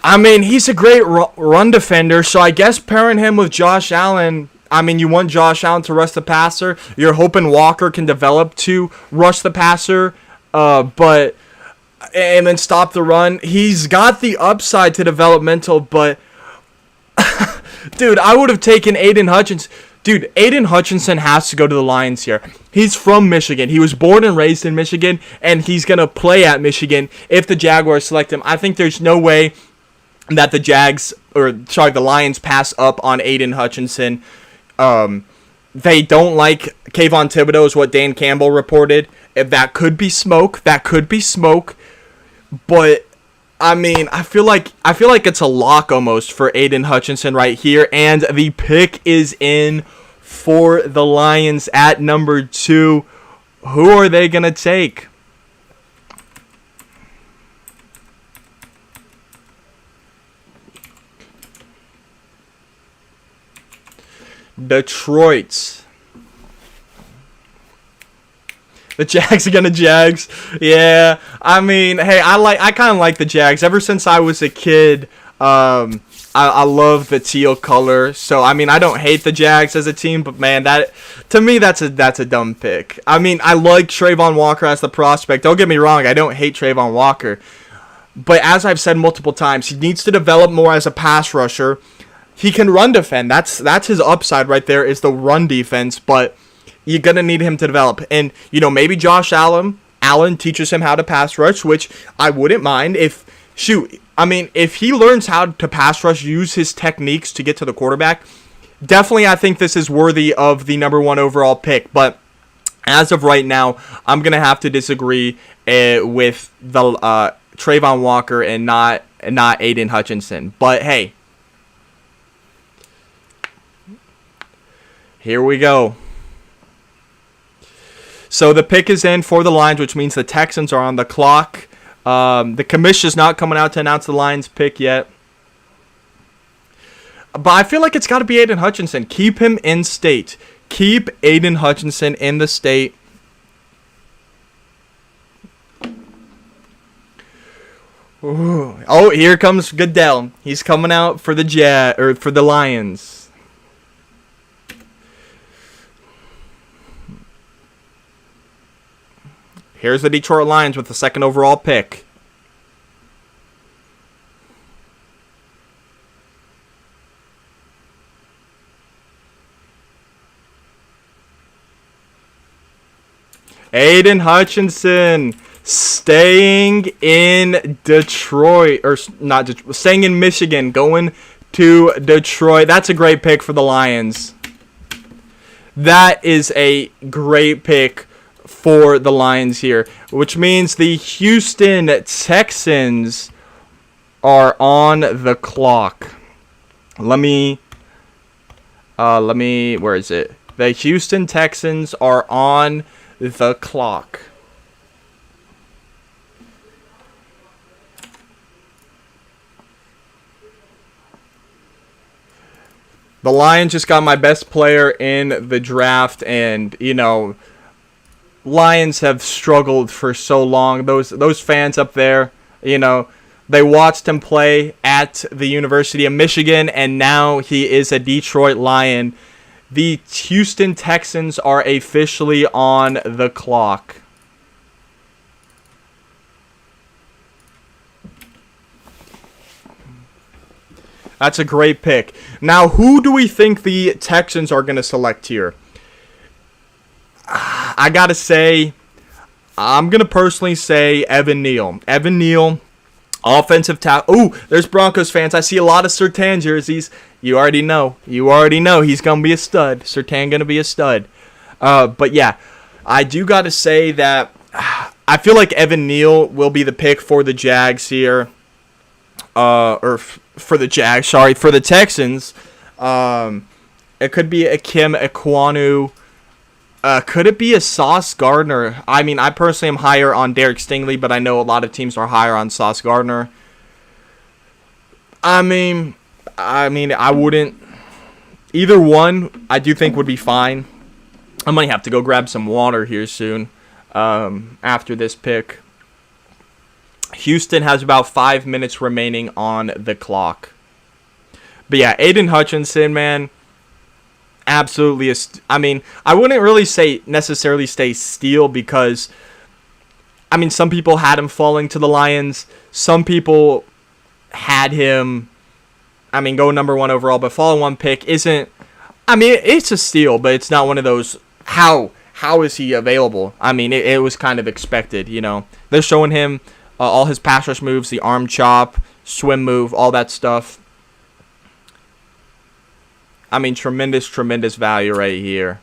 I mean, he's a great run defender, so I guess pairing him with Josh Allen, I mean, you want Josh Allen to rush the passer. You're hoping Walker can develop to rush the passer, but and then stop the run. He's got the upside to developmental, but dude, I would have taken Aiden Hutchinson. Dude, Aiden Hutchinson has to go to the Lions here. He's from Michigan. He was born and raised in Michigan, and he's going to play at Michigan if the Jaguars select him. I think there's no way that the Lions pass up on Aiden Hutchinson. They don't like Kayvon Thibodeau is what Dan Campbell reported. If that could be smoke. But I mean, I feel like it's a lock almost for Aiden Hutchinson right here, and the pick is in for the Lions at number 2. Who are they gonna take? Detroit. The Jags are gonna Jags. Yeah, I mean, hey, I kind of like the Jags. Ever since I was a kid, I love the teal color. So I mean, I don't hate the Jags as a team, but man, to me that's a dumb pick. I mean, I like Trayvon Walker as the prospect. Don't get me wrong, I don't hate Trayvon Walker, but as I've said multiple times, he needs to develop more as a pass rusher. He can run defend. That's his upside right there, is the run defense, but you're going to need him to develop. And, maybe Josh Allen teaches him how to pass rush, which I wouldn't mind if he learns how to pass rush, use his techniques to get to the quarterback, definitely I think this is worthy of the number 1 overall pick. But as of right now, I'm going to have to disagree with the Trayvon Walker and not Aiden Hutchinson. But, hey, here we go. So the pick is in for the Lions, which means the Texans are on the clock. The commissioner's not coming out to announce the Lions pick yet. But I feel like it's got to be Aiden Hutchinson. Keep him in state. Keep Aiden Hutchinson in the state. Ooh. Oh, here comes Goodell. He's coming out for the Lions. Here's the Detroit Lions with the 2nd overall pick. Aiden Hutchinson staying in Detroit, or not Detroit, staying in Michigan, going to Detroit. That's a great pick for the Lions. That is a great pick for the Lions here, which means the Houston Texans are on the clock. Let me, where is it? The Houston Texans are on the clock. The Lions just got my best player in the draft, and, Lions have struggled for so long. Those fans up there, they watched him play at the University of Michigan, and now he is a Detroit Lion. The Houston Texans are officially on the clock. That's a great pick. Now, who do we think the Texans are going to select here? I got to say, I'm going to personally say Evan Neal. Evan Neal, offensive tackle. Ooh, there's Broncos fans. I see a lot of Surtain jerseys. You already know. He's going to be a stud. Surtain going to be a stud. But yeah, I do got to say that I feel like Evan Neal will be the pick for the Jags here. For the Texans. It could be Akim Ekwonu. Could it be a Sauce Gardner? I mean, I personally am higher on Derek Stingley, but I know a lot of teams are higher on Sauce Gardner. I mean, I wouldn't. Either one, I do think would be fine. I might have to go grab some water here soon. After this pick. Houston has about 5 minutes remaining on the clock. But yeah, Aiden Hutchinson, man, absolutely. I mean, I wouldn't really necessarily say steal because, I mean, some people had him falling to the Lions. Some people had him, I mean, go number 1 overall, but falling 1 pick isn't, I mean, it's a steal, but it's not one of those, how is he available? I mean, it was kind of expected, you know. They're showing him all his pass rush moves, the arm chop, swim move, all that stuff. I mean, tremendous value right here.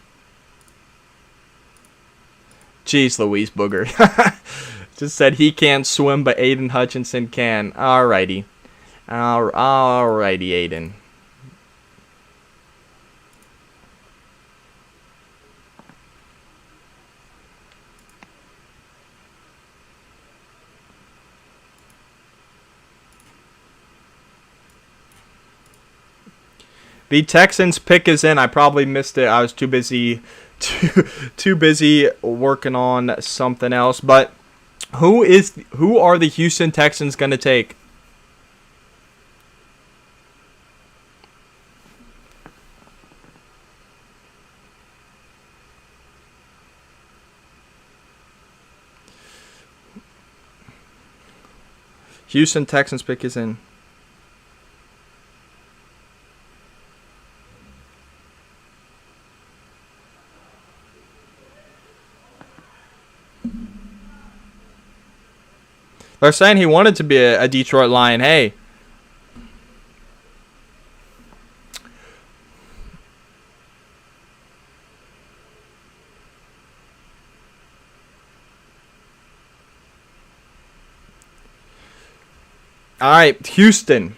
Jeez Louise Booger. Just said he can't swim, but Aiden Hutchinson can. Alrighty. Alrighty, Aiden. The Texans pick is in. I probably missed it. I was too busy working on something else. But who are the Houston Texans going to take? Houston Texans pick is in. They're saying he wanted to be a Detroit Lion. Hey. All right, Houston.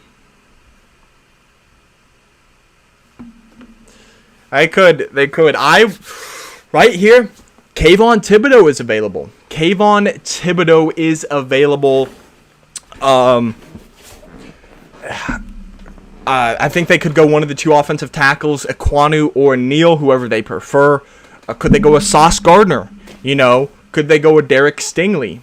They could. Right here, Kayvon Thibodeau is available. Kayvon Thibodeau is available. I think they could go one of the 2 offensive tackles, Ekwonu or Neal, whoever they prefer. Could they go with Sauce Gardner? You know, could they go with Derek Stingley?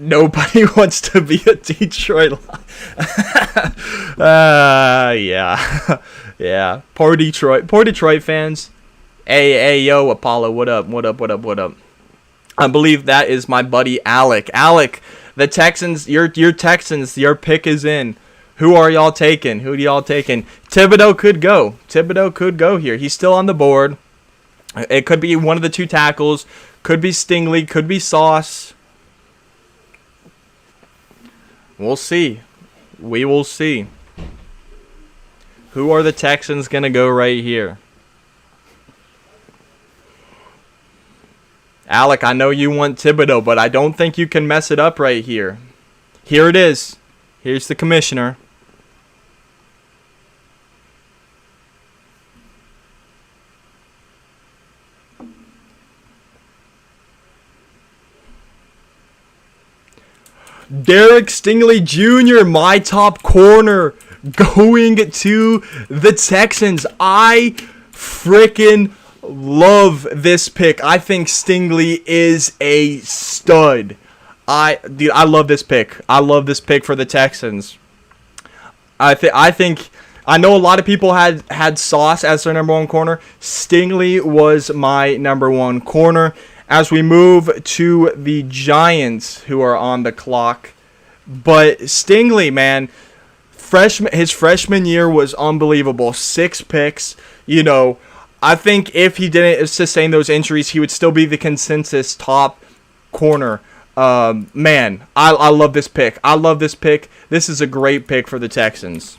Nobody wants to be a Detroit Lion. Yeah. Yeah. Poor Detroit fans. Hey, yo, Apollo, what up? I believe that is my buddy Alec. Alec, the Texans, your Texans, your pick is in. Who are y'all taking? Who do y'all taking? Thibodeau could go here. He's still on the board. It could be one of the 2 tackles. Could be Stingley. Could be Sauce. We'll see. We will see. Who are the Texans going to go right here? Alec, I know you want Thibodeau, but I don't think you can mess it up right here. Here it is. Here's the commissioner. Derek Stingley Jr., my top corner, going to the Texans. I freaking love this pick. I think Stingley is a stud. I love this pick. I love this pick for the Texans. I think I know a lot of people had Sauce as their number 1 corner. Stingley was my number 1 corner. As we move to the Giants, who are on the clock. But Stingley, man, his freshman year was unbelievable. 6 picks. You know, I think if he didn't sustain those injuries, he would still be the consensus top corner. Man, I love this pick. This is a great pick for the Texans.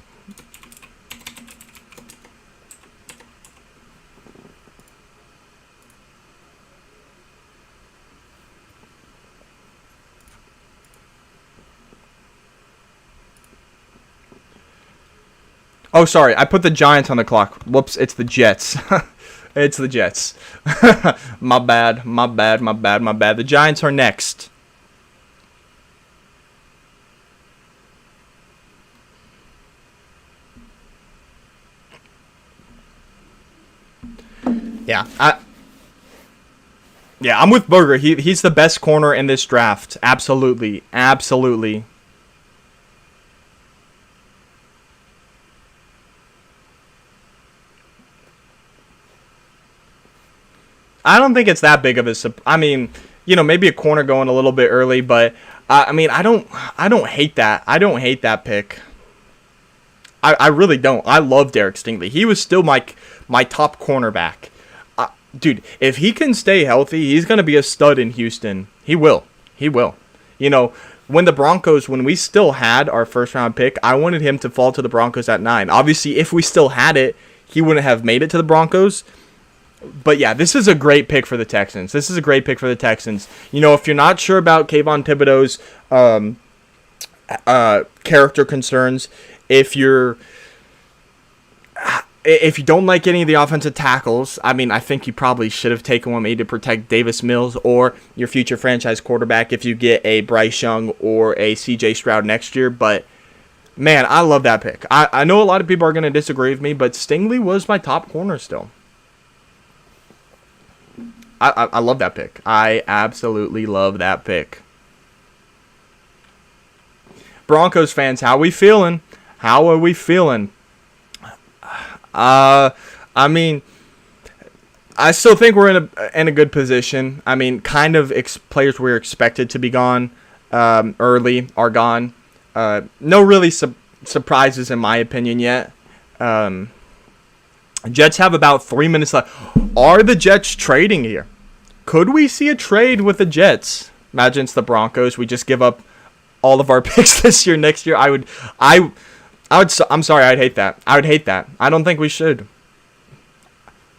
Oh, sorry. I put the Giants on the clock. Whoops, it's the Jets. It's the Jets. My bad. The Giants are next. Yeah, I'm with Berger. He's the best corner in this draft. Absolutely. Absolutely. I don't think it's that big of a I mean, maybe a corner going a little bit early, but I mean, I don't hate that. I don't hate that pick. I really don't. I love Derek Stingley. He was still my top cornerback. Dude, if he can stay healthy, he's going to be a stud in Houston. He will. He will. When we still had our first round pick, I wanted him to fall to the Broncos at 9. Obviously, if we still had it, he wouldn't have made it to the Broncos. But yeah, this is a great pick for the Texans. If you're not sure about Kayvon Thibodeau's character concerns, if you don't like any of the offensive tackles, I mean, I think you probably should have taken one maybe to protect Davis Mills or your future franchise quarterback if you get a Bryce Young or a CJ Stroud next year. But, man, I love that pick. I know a lot of people are going to disagree with me, but Stingley was my top corner still. I love that pick. I absolutely love that pick. Broncos fans, how we feeling? How are we feeling? I mean, I still think we're in a good position. I mean, kind of players we were expected to be gone early are gone. No really surprises in my opinion yet. Jets have about 3 minutes left. Are the Jets trading here? Could we see a trade with the Jets? Imagine it's the Broncos. We just give up all of our picks this year, next year. I'm sorry, I'd hate that. I would hate that. I don't think we should.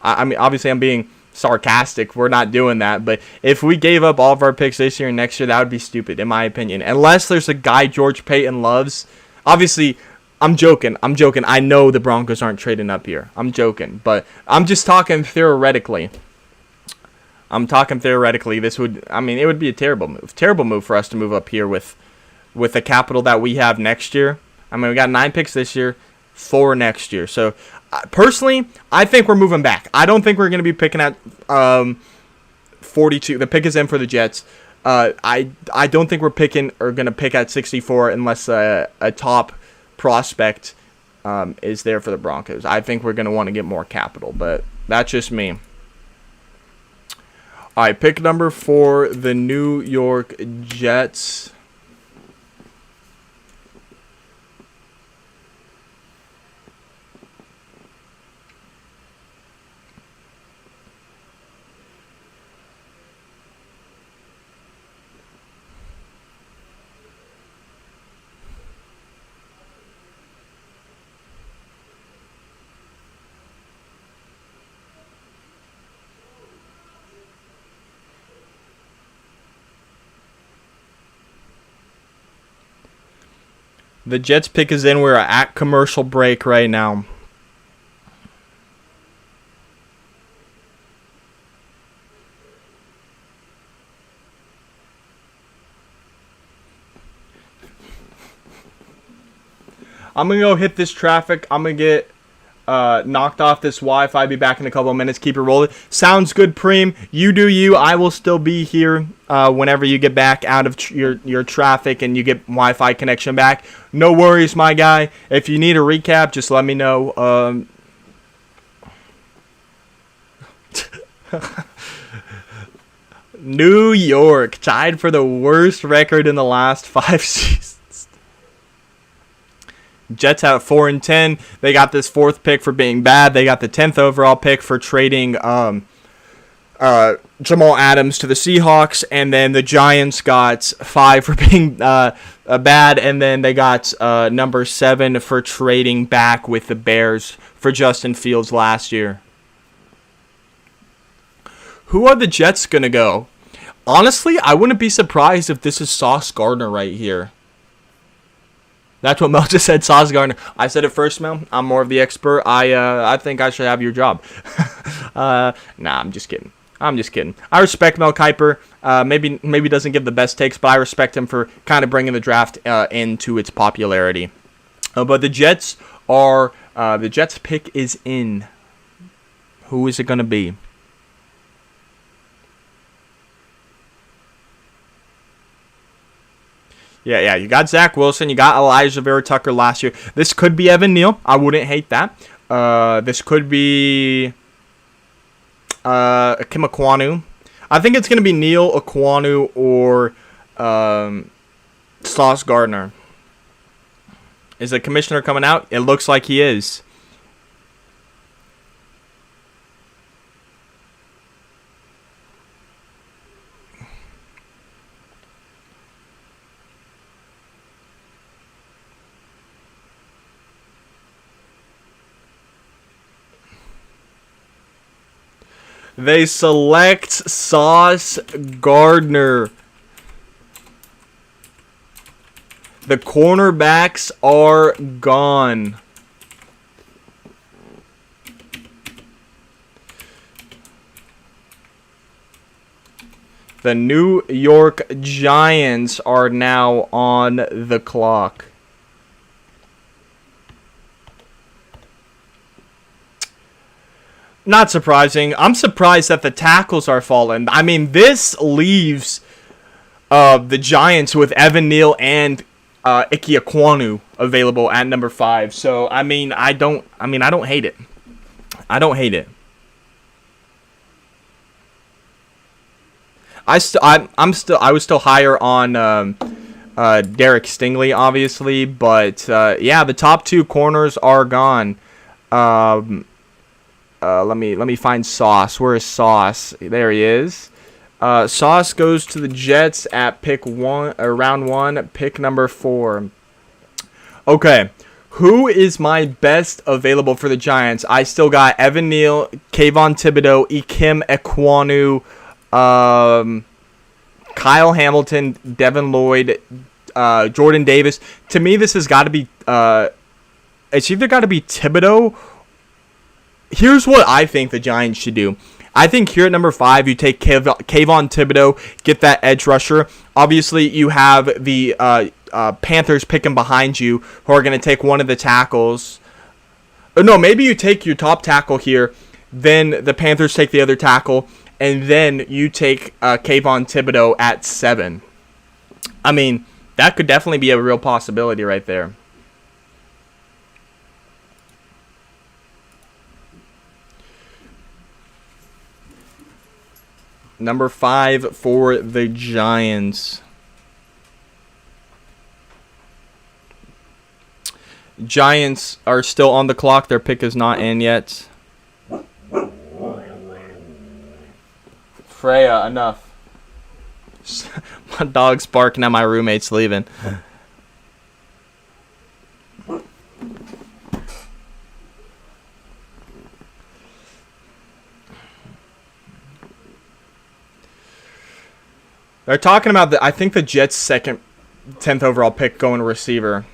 I mean, obviously I'm being sarcastic. We're not doing that. But if we gave up all of our picks this year and next year, that would be stupid, in my opinion. Unless there's a guy George Payton loves. Obviously, I'm joking. I know the Broncos aren't trading up here. I'm joking. But I'm just talking theoretically. It would be a terrible move. Terrible move for us to move up here with the capital that we have next year. I mean, we got 9 picks this year, 4 next year. So, personally, I think we're moving back. I don't think we're going to be picking at 42. The pick is in for the Jets. I don't think we're going to pick at 64 unless a top prospect is there for the Broncos. I think we're going to want to get more capital, but that's just me. All right, pick number 4, the New York Jets. The Jets pick is in. We're at commercial break right now. I'm going to go hit this traffic. I'm going to get knocked off this Wi-Fi. Be back in a couple of minutes. Keep it rolling. Sounds good, Preem. You do you. I will still be here whenever you get back out of your traffic and you get Wi-Fi connection back. No worries, my guy. If you need a recap, just let me know. New York tied for the worst record in the last 5 seasons. Jets have 4-10. They got this 4th pick for being bad. They got the 10th overall pick for trading Jamal Adams to the Seahawks, and then the Giants got 5 for being bad, and then they got number 7 for trading back with the Bears for Justin Fields last year. Who are the Jets going to go? Honestly, I wouldn't be surprised if this is Sauce Gardner right here. That's what Mel just said, Sauce Gardner. I said it first, Mel. I'm more of the expert. I think I should have your job. Nah, I'm just kidding. I respect Mel Kiper. Maybe doesn't give the best takes, but I respect him for kind of bringing the draft into its popularity. But the Jets pick is in. Who is it going to be? Yeah. You got Zach Wilson. You got Elijah Vera Tucker last year. This could be Evan Neal. I wouldn't hate that. This could be Kim Ekwonu. I think it's going to be Neal, Ekwonu, or Sauce Gardner. Is the commissioner coming out? It looks like he is. They select Sauce Gardner. The cornerbacks are gone. The New York Giants are now on the clock. Not surprising. I'm surprised that the tackles are falling. I mean, this leaves the Giants with Evan Neal and Ike Ekwonu available at number 5. So I don't hate it. I don't hate it. I was still higher on Derek Stingley, obviously, but yeah, the top 2 corners are gone. Let me find Sauce. Where is Sauce? There he is. Sauce goes to the Jets at round 1, pick number 4. Okay, who is my best available for the Giants? I still got Evan Neal, Kayvon Thibodeau, Ikem Ekwonu, Kyle Hamilton, Devin Lloyd, Jordan Davis. To me, this has got to be it's either got to be Thibodeau. Here's what I think the Giants should do. I think here at number 5, you take Kayvon Thibodeau, get that edge rusher. Obviously, you have the Panthers picking behind you, who are going to take one of the tackles. No, maybe you take your top tackle here, then the Panthers take the other tackle, and then you take Kayvon Thibodeau at 7. I mean, that could definitely be a real possibility right there. Number 5 for the Giants. Giants are still on the clock. Their pick is not in yet. Freya, enough. My dog's barking at my roommate's leaving. They're talking about I think the Jets' 10th overall pick going to receiver.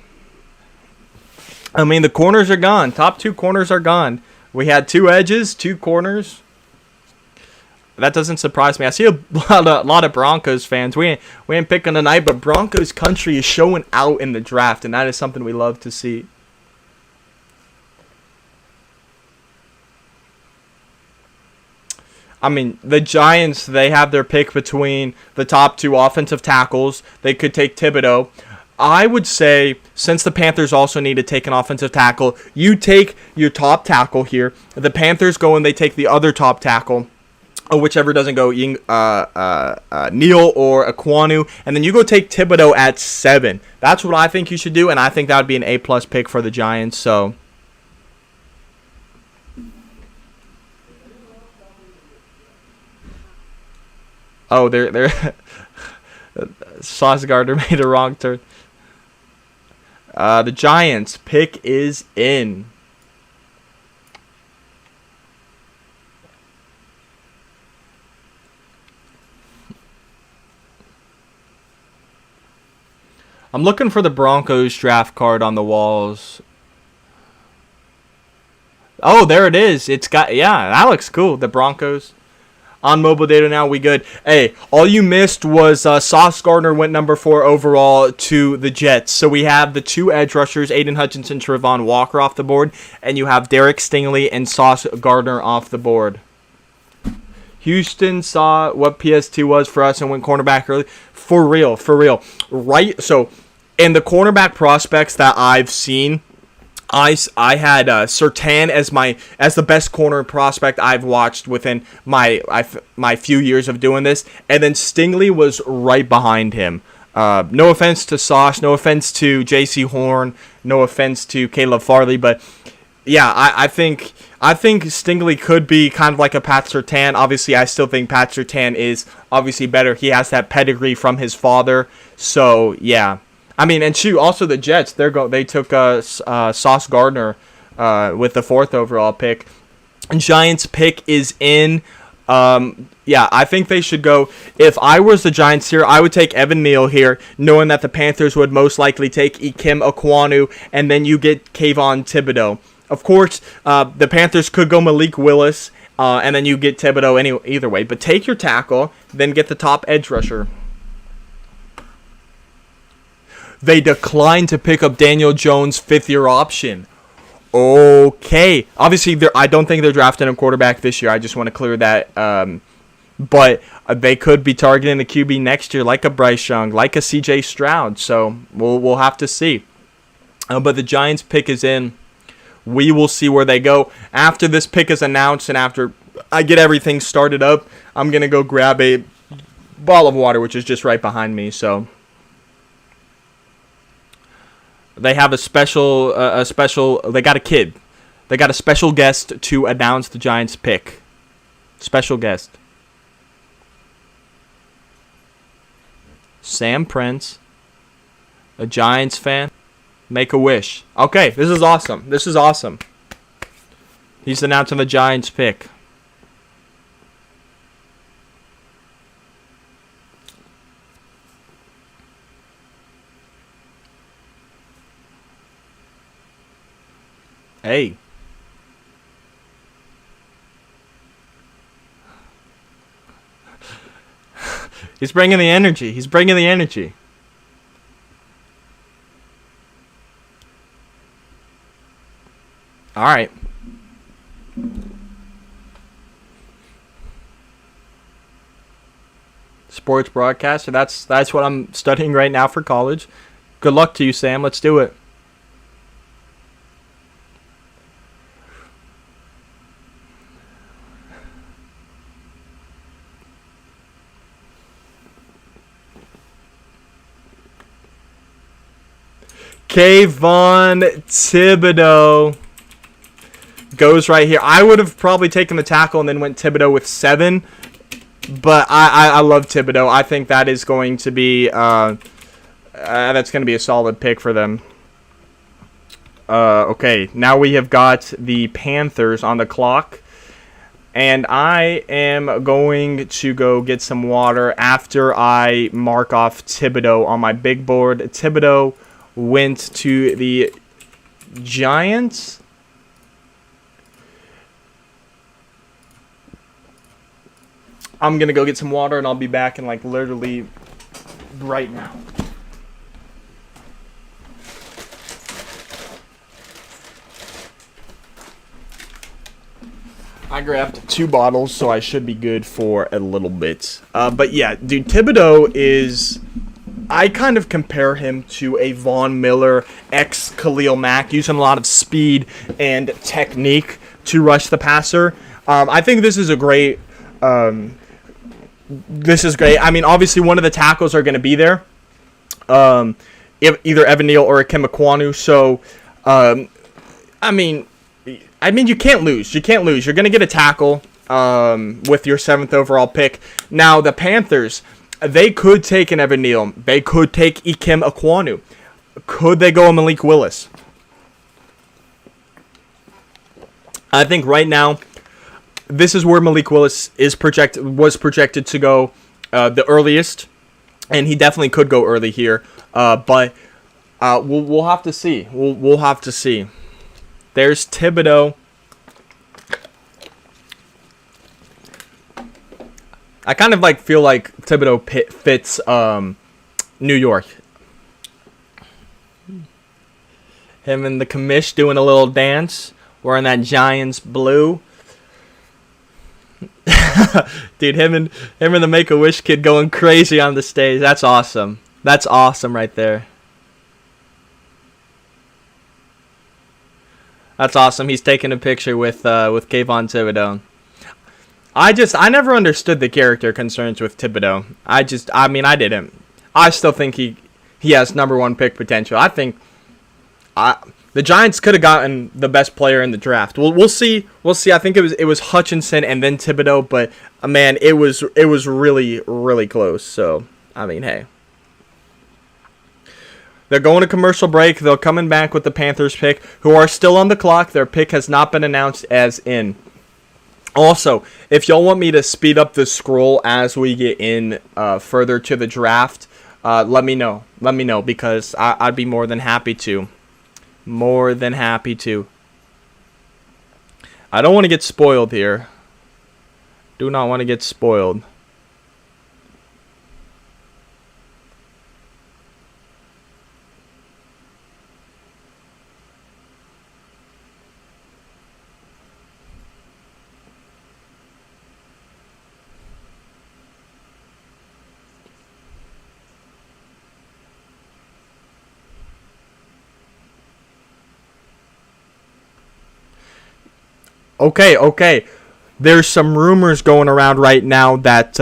I mean, the corners are gone. Top 2 corners are gone. We had 2 edges, 2 corners. That doesn't surprise me. I see a lot of Broncos fans. We ain't picking tonight, but Broncos country is showing out in the draft, and that is something we love to see. I mean, the Giants, they have their pick between the top 2 offensive tackles. They could take Thibodeau. I would say, since the Panthers also need to take an offensive tackle, you take your top tackle here. The Panthers go and they take the other top tackle, or whichever doesn't go, Neal or Ekwonu, and then you go take Thibodeau at 7. That's what I think you should do, and I think that would be an A+ pick for the Giants. So oh, they're Sauce Gardner made a wrong turn. The Giants' pick is in. I'm looking for the Broncos draft card on the walls. Oh, there it is. It's got, yeah, that looks cool. The Broncos. On mobile data now, we good. Hey, all you missed was Sauce Gardner went number 4 overall to the Jets. So we have the 2 edge rushers, Aiden Hutchinson, Trevon Walker off the board, and you have Derek Stingley and Sauce Gardner off the board. Houston saw what PS2 was for us and went cornerback early. For real. Right. So, in the cornerback prospects that I've seen, I had Surtain as the best corner prospect I've watched within my few years of doing this, and then Stingley was right behind him. No offense to Sauce, no offense to J.C. Horn, no offense to Caleb Farley, but yeah, I think Stingley could be kind of like a Pat Surtain. Obviously, I still think Pat Surtain is obviously better. He has that pedigree from his father, so yeah. I mean, and shoot, also the Jets, they took Sauce Gardner with the 4th overall pick. Giants pick is in. Yeah, I think they should go. If I was the Giants here, I would take Evan Neal here, knowing that the Panthers would most likely take Ikem Ekwonu, and then you get Kayvon Thibodeau. Of course, the Panthers could go Malik Willis, and then you get Thibodeau either way. But take your tackle, then get the top edge rusher. They declined to pick up Daniel Jones' 5th-year option. Okay. Obviously, I don't think they're drafting a quarterback this year. I just want to clear that. But they could be targeting the QB next year, like a Bryce Young, like a C.J. Stroud. So we'll have to see. But the Giants pick is in. We will see where they go. After this pick is announced and after I get everything started up, I'm going to go grab a bottle of water, which is just right behind me. So they have a special, they got a kid. They got a special guest to announce the Giants pick. Special guest. Sam Prince, a Giants fan. Make a wish. Okay, this is awesome. He's announcing the Giants pick. Hey. He's bringing the energy. All right. Sports broadcaster. That's what I'm studying right now for college. Good luck to you, Sam. Let's do it. Kayvon Thibodeau goes right here. I would have probably taken the tackle and then went Thibodeau with 7, but I love Thibodeau. I think that is going to be a solid pick for them. Okay, now we have got the Panthers on the clock, and I am going to go get some water after I mark off Thibodeau on my big board. Thibodeau went to the Giants. I'm going to go get some water, and I'll be back in, literally right now. I grabbed 2 bottles, so I should be good for a little bit. But, yeah, dude, Thibodeau is... I kind of compare him to a Von Miller ex-Khalil Mack, using a lot of speed and technique to rush the passer. I think this is a great... This is great. I mean, obviously, one of the tackles are going to be there. Either Evan Neal or Ikem Ekwonu. So, I mean, you can't lose. You're going to get a tackle with your 7th overall pick. Now, the Panthers, they could take an Evan Neal. They could take Ikem Ekwonu. Could they go a Malik Willis? I think right now, this is where Malik Willis was projected to go the earliest, and he definitely could go early here. But we'll have to see. We'll have to see. There's Thibodeau. I kind of feel like Thibodeau fits New York. Him and the commish doing a little dance, wearing that Giants blue. Dude, him and the Make-A-Wish kid going crazy on the stage. That's awesome. That's awesome right there. That's awesome. He's taking a picture with Kayvon Thibodeau. I never understood the character concerns with Thibodeau. I didn't. I still think he has number 1 pick potential. I think the Giants could have gotten the best player in the draft. We'll see. We'll see. I think it was Hutchinson and then Thibodeau, but man, it was really, really close. So, I mean, hey. They're going to commercial break. They're coming back with the Panthers pick, who are still on the clock. Their pick has not been announced as in. Also, if y'all want me to speed up the scroll as we get in further to the draft, let me know. Let me know, because I'd be more than happy to. More than happy to. I don't want to get spoiled here. Do not want to get spoiled. Okay. There's some rumors going around right now that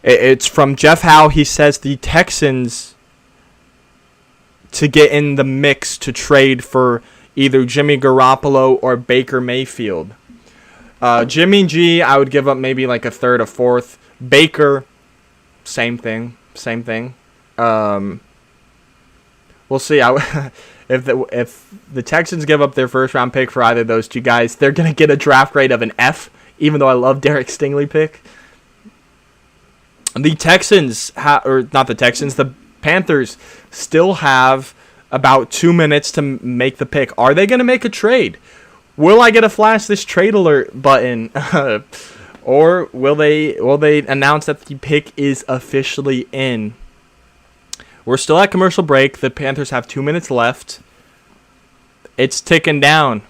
it's from Jeff Howe. He says the Texans to get in the mix to trade for either Jimmy Garoppolo or Baker Mayfield. Jimmy G, I would give up maybe like a third or fourth. Baker, same thing. We'll see. If the Texans give up their first round pick for either of those two guys, they're going to get a draft grade of an F, even though I love Derek Stingley pick. The Panthers still have about 2 minutes to make the pick. Are they going to make a trade? Will I get a flash this trade alert button? Or will they announce that the pick is officially in? We're still at commercial break. The Panthers have 2 minutes left. It's ticking down.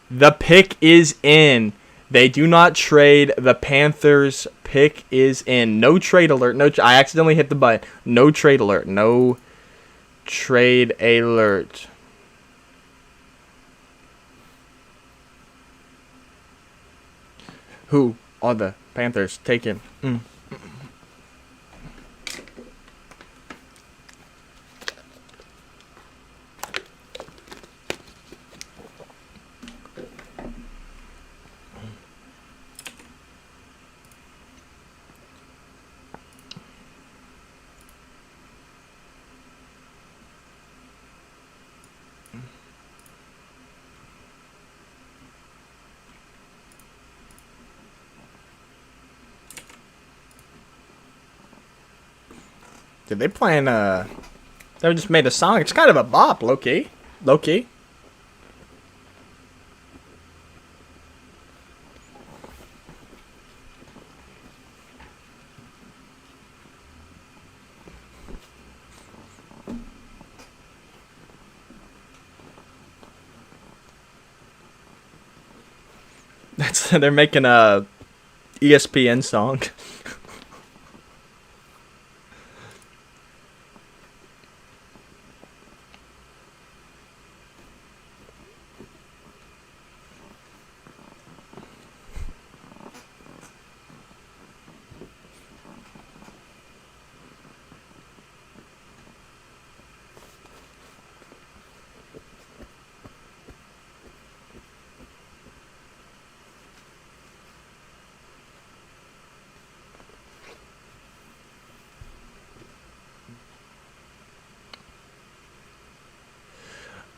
The pick is in. They do not trade. The Panthers pick is in. No trade alert. I accidentally hit the button. No trade alert. No trade alert. Who are the Panthers taking? Did they playing they just made a song. It's kind of a bop, low-key. Low-key. They're making a ESPN song.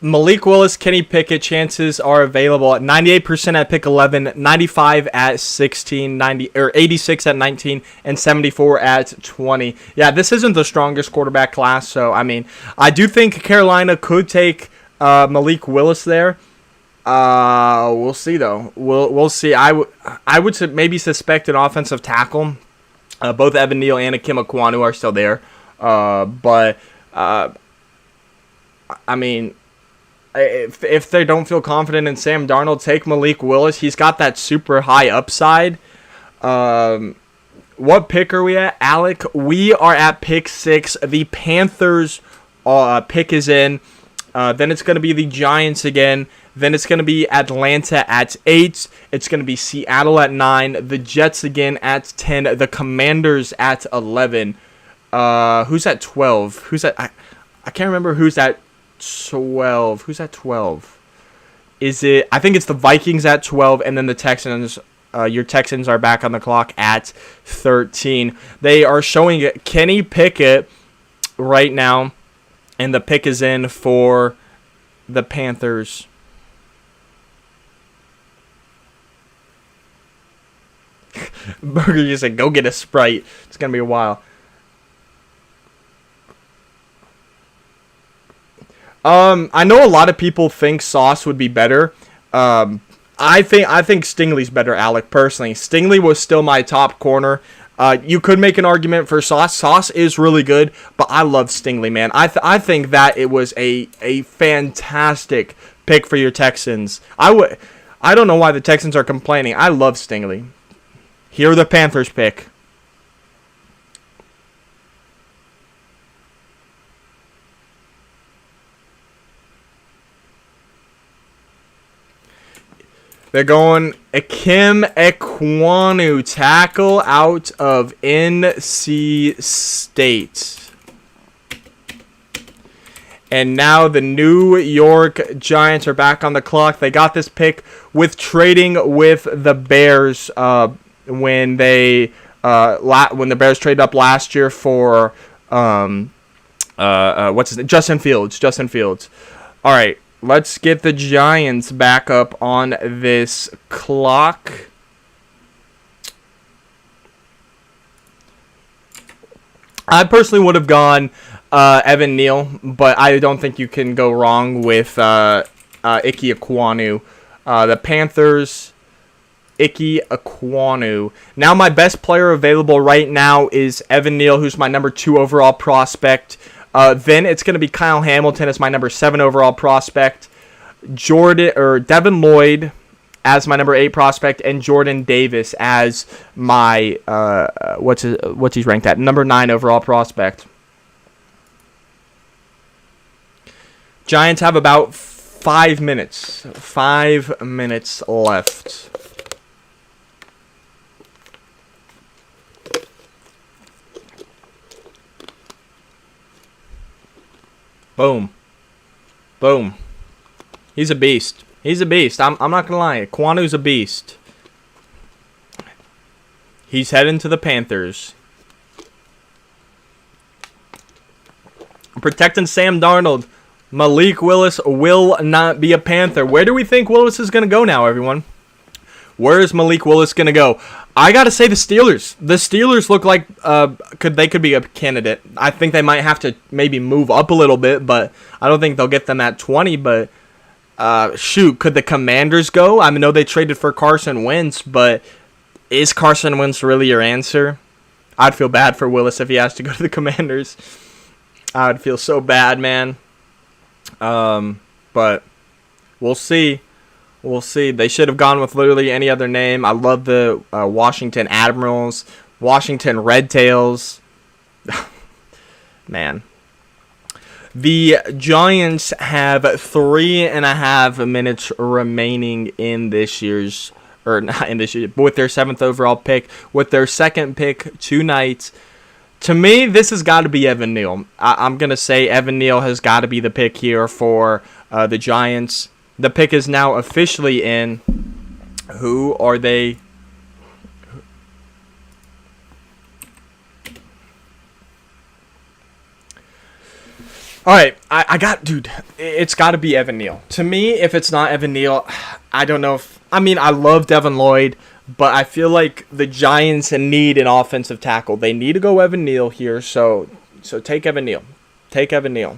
Malik Willis, Kenny Pickett, chances are available at 98% at pick 11, 95 at 16, 86 at 19, and 74 at 20. Yeah, this isn't the strongest quarterback class, so, I mean, I do think Carolina could take Malik Willis there. We'll see, though. We'll see. I would maybe suspect an offensive tackle. Both Evan Neal and Akim Ekwonu are still there. But, I mean, if they don't feel confident in Sam Darnold, take Malik Willis. He's got that super high upside. What pick are we at, Alec? We are at pick 6. The Panthers pick is in. Then it's going to be the Giants again. Then it's going to be Atlanta at 8. It's going to be Seattle at 9. The Jets again at 10. The Commanders at 11. Who's at 12? I can't remember who's at 12. Who's at 12? I think it's the Vikings at 12, and then the Texans. Your Texans are back on the clock at 13. They are showing Kenny Pickett right now, and the pick is in for the Panthers. Burger just said, go get a Sprite. It's going to be a while. I know a lot of people think Sauce would be better. I think Stingley's better, Alec, personally. Stingley was still my top corner. You could make an argument for Sauce. Sauce is really good, but I love Stingley, man. I think that it was a fantastic pick for your Texans. I don't know why the Texans are complaining. I love Stingley. Here are the Panthers pick. They're going Ikem Ekwonu, tackle out of NC State. And now the New York Giants are back on the clock. They got this pick with trading with the Bears when the Bears traded up last year for what's his name? Justin Fields. All right. Let's get the Giants back up on this clock. I personally would have gone Evan Neal, but I don't think you can go wrong with Ike Ekwonu. The Panthers, Ike Ekwonu. Now my best player available right now is Evan Neal, who's my number 2 overall prospect. Then it's going to be Kyle Hamilton as my number 7 overall prospect, Devin Lloyd as my number 8 prospect, and Jordan Davis as my what's he's ranked at, number 9 overall prospect. Giants have about 5 minutes. 5 minutes left. Boom. He's a beast. I'm not gonna lie. Kwanu's a beast. He's heading to the Panthers. Protecting Sam Darnold. Malik Willis will not be a Panther. Where do we think Willis is gonna go now, everyone? Where is Malik Willis going to go? I got to say the Steelers. The Steelers look like they could be a candidate. I think they might have to maybe move up a little bit, but I don't think they'll get them at 20. But, could the Commanders go? I know they traded for Carson Wentz, but is Carson Wentz really your answer? I'd feel bad for Willis if he has to go to the Commanders. I would feel so bad, man. But we'll see. We'll see. They should have gone with literally any other name. I love the Washington Admirals, Washington Red Tails. Man. The Giants have 3.5 minutes remaining in this year's, or not in this year, but with their 7th overall pick, with their 2nd pick tonight. To me, this has got to be Evan Neal. I'm going to say Evan Neal has got to be the pick here for the Giants. The pick is now officially in. Who are they? All right, I got, dude, it's got to be Evan Neal. To me, if it's not Evan Neal, I don't know if, I love Devin Lloyd, but I feel like the Giants need an offensive tackle. They need to go Evan Neal here, so take Evan Neal. Take Evan Neal.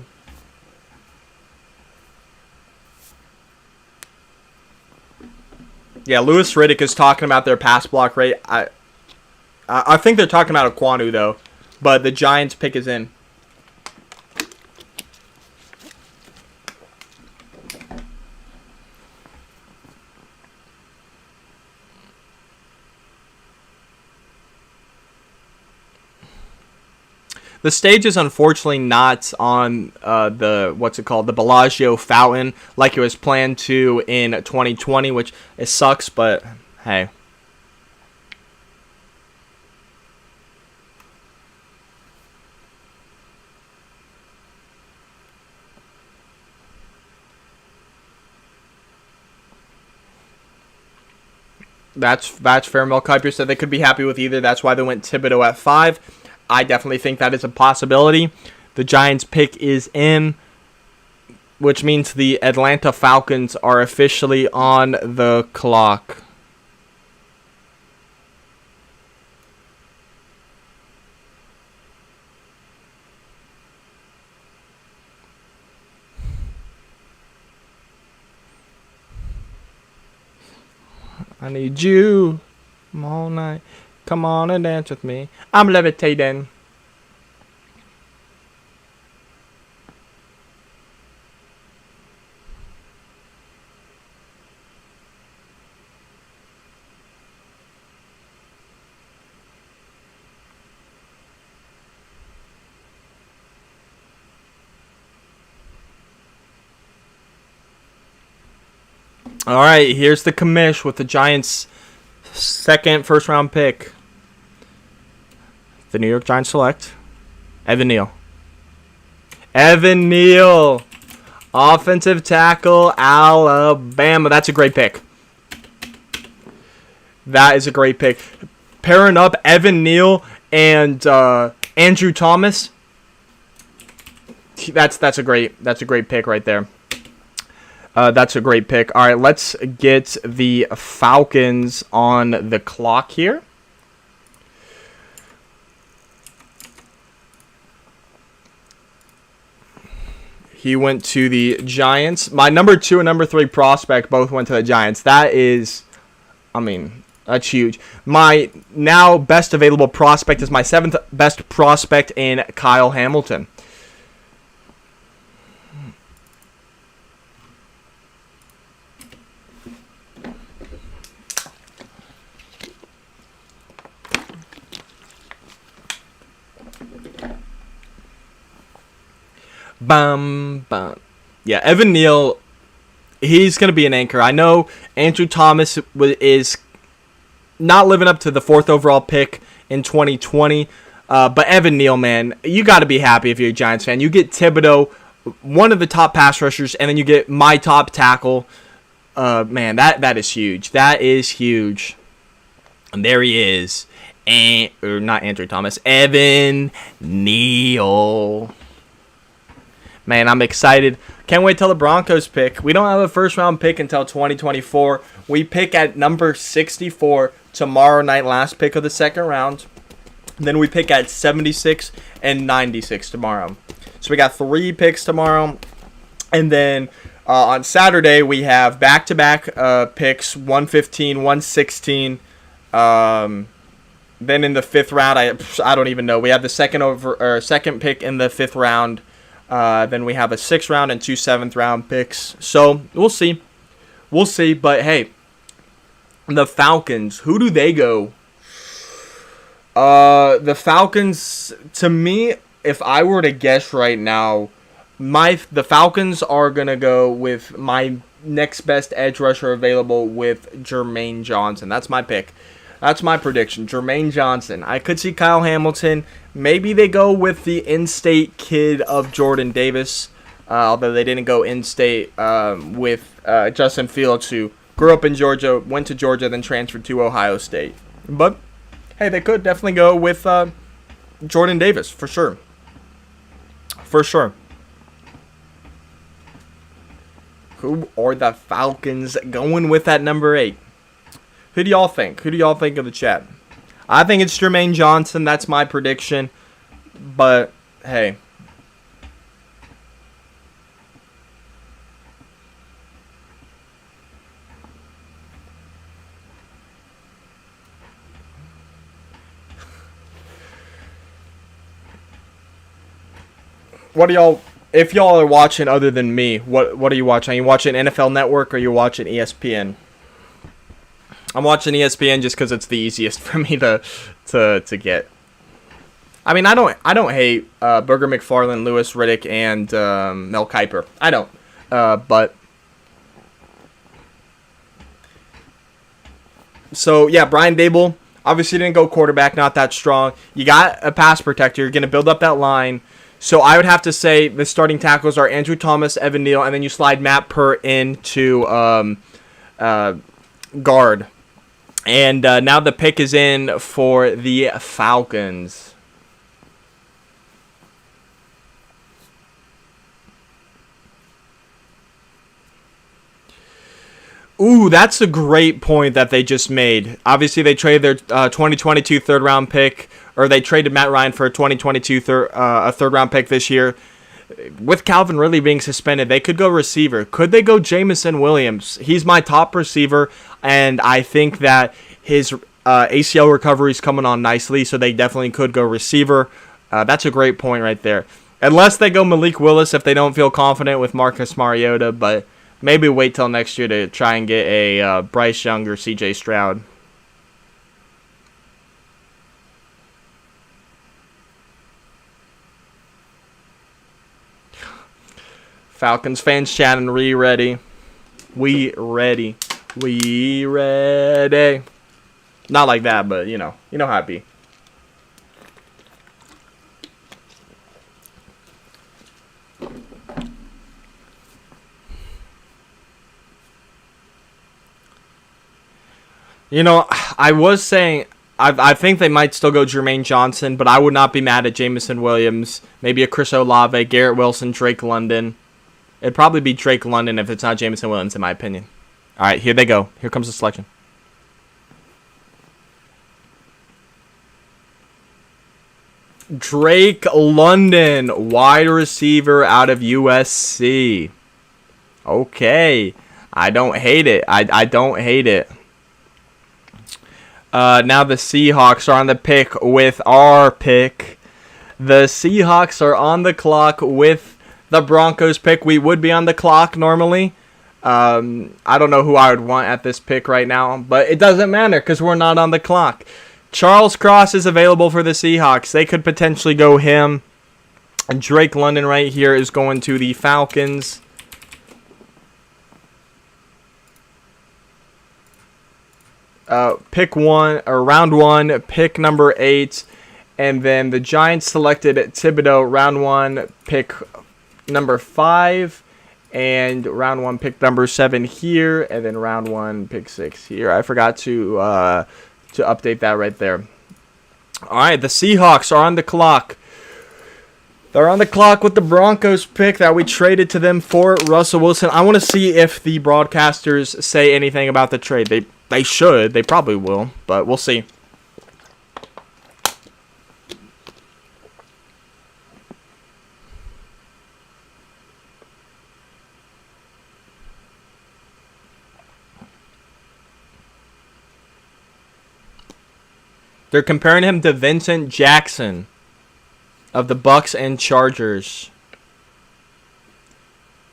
Yeah, Louis Riddick is talking about their pass block rate. I think they're talking about Ekwonu, though. But the Giants pick is in. The stage is unfortunately not on the Bellagio Fountain like it was planned to in 2020, which it sucks, but hey. That's fair. Mel Kiper said they could be happy with either. That's why they went Thibodeau at 5. I definitely think that is a possibility. The Giants pick is in, which means the Atlanta Falcons are officially on the clock. I need you all night. Come on and dance with me. I'm levitating. All right, here's the commish with the Giants' second first-round pick. The New York Giants select Evan Neal. Evan Neal, offensive tackle, Alabama. That's a great pick. That is a great pick. Pairing up Evan Neal and Andrew Thomas. That's a great pick right there. That's a great pick. All right, let's get the Falcons on the clock here. He went to the Giants. My number 2 and number 3 prospect both went to the Giants. That is, that's huge. My now best available prospect is my 7th best prospect in Kyle Hamilton. Bum. Yeah, Evan Neal, he's going to be an anchor. I know Andrew Thomas is not living up to the 4th overall pick in 2020, but Evan Neal, man, you got to be happy if you're a Giants fan. You get Thibodeau, one of the top pass rushers, and then you get my top tackle. Man, that is huge. That is huge. And there he is. Or not Andrew Thomas, Evan Neal. Man, I'm excited. Can't wait till the Broncos pick. We don't have a first-round pick until 2024. We pick at number 64 tomorrow night, last pick of the second round. Then we pick at 76 and 96 tomorrow. So we got 3 picks tomorrow. And then on Saturday, we have back-to-back picks, 115, 116. Then in the 5th round, I don't even know. We have the second pick in the 5th round. Then we have a 6th round and 2 7th round picks. So we'll see. But hey, the Falcons, who do they go? The Falcons, to me, if I were to guess right now, the Falcons are going to go with my next best edge rusher available with Jermaine Johnson. That's my pick. That's my prediction. Jermaine Johnson. I could see Kyle Hamilton. Maybe they go with the in-state kid of Jordan Davis, although they didn't go in-state with Justin Fields, who grew up in Georgia, went to Georgia, then transferred to Ohio State. But, hey, they could definitely go with Jordan Davis, for sure. For sure. Who are the Falcons going with at number 8? Who do y'all think? Who do y'all think of the chat? I think it's Jermaine Johnson. That's my prediction. But, hey. What do y'all... If y'all are watching other than me, what are you watching? Are you watching NFL Network or are you watching ESPN? I'm watching ESPN just because it's the easiest for me to get. I mean, I don't hate Burger McFarland, Lewis Riddick, and Mel Kiper. I don't. But so yeah, Brian Dable obviously didn't go quarterback, not that strong. You got a pass protector. You're gonna build up that line. So I would have to say the starting tackles are Andrew Thomas, Evan Neal, and then you slide Matt Pert into guard. And now the pick is in for the Falcons. Ooh, that's a great point that they just made. Obviously, they traded their 2022 third-round pick, or they traded Matt Ryan for a 2022 third-round pick this year. With Calvin Ridley being suspended, they could go receiver. Could they go Jameson Williams? He's my top receiver, and I think that his ACL recovery is coming on nicely, so they definitely could go receiver. That's a great point right there. Unless they go Malik Willis if they don't feel confident with Marcus Mariota, but maybe wait till next year to try and get a Bryce Young or CJ Stroud. Falcons fans chatting, we ready. We ready. We ready. Not like that, but you know how it be. I was saying I think they might still go Jermaine Johnson, but I would not be mad at Jameson Williams, maybe a Chris Olave, Garrett Wilson, Drake London. It'd probably be Drake London if it's not Jameson Williams, in my opinion. All right, here they go. Here comes the selection. Drake London, wide receiver out of USC. Okay. I don't hate it. I don't hate it. Now the Seahawks are on the pick with our pick. The Seahawks are on the clock with the Broncos pick. We would be on the clock normally. I don't know who I would want at this pick right now, but it doesn't matter because we're not on the clock. Charles Cross is available for the Seahawks. They could potentially go him. And Drake London right here is going to the Falcons. Pick one, or round one, pick number 8. And then the Giants selected Thibodeau, round 1, pick number 5. And round 1, pick number 7 here. And then round 1, pick 6 here. I forgot to update that right there. All right, the Seahawks are on the clock. They're on the clock with the Broncos pick that we traded to them for Russell Wilson. I want to see if the broadcasters say anything about the trade. They should. They probably will, but we'll see. They're comparing him to Vincent Jackson of the Bucks and Chargers.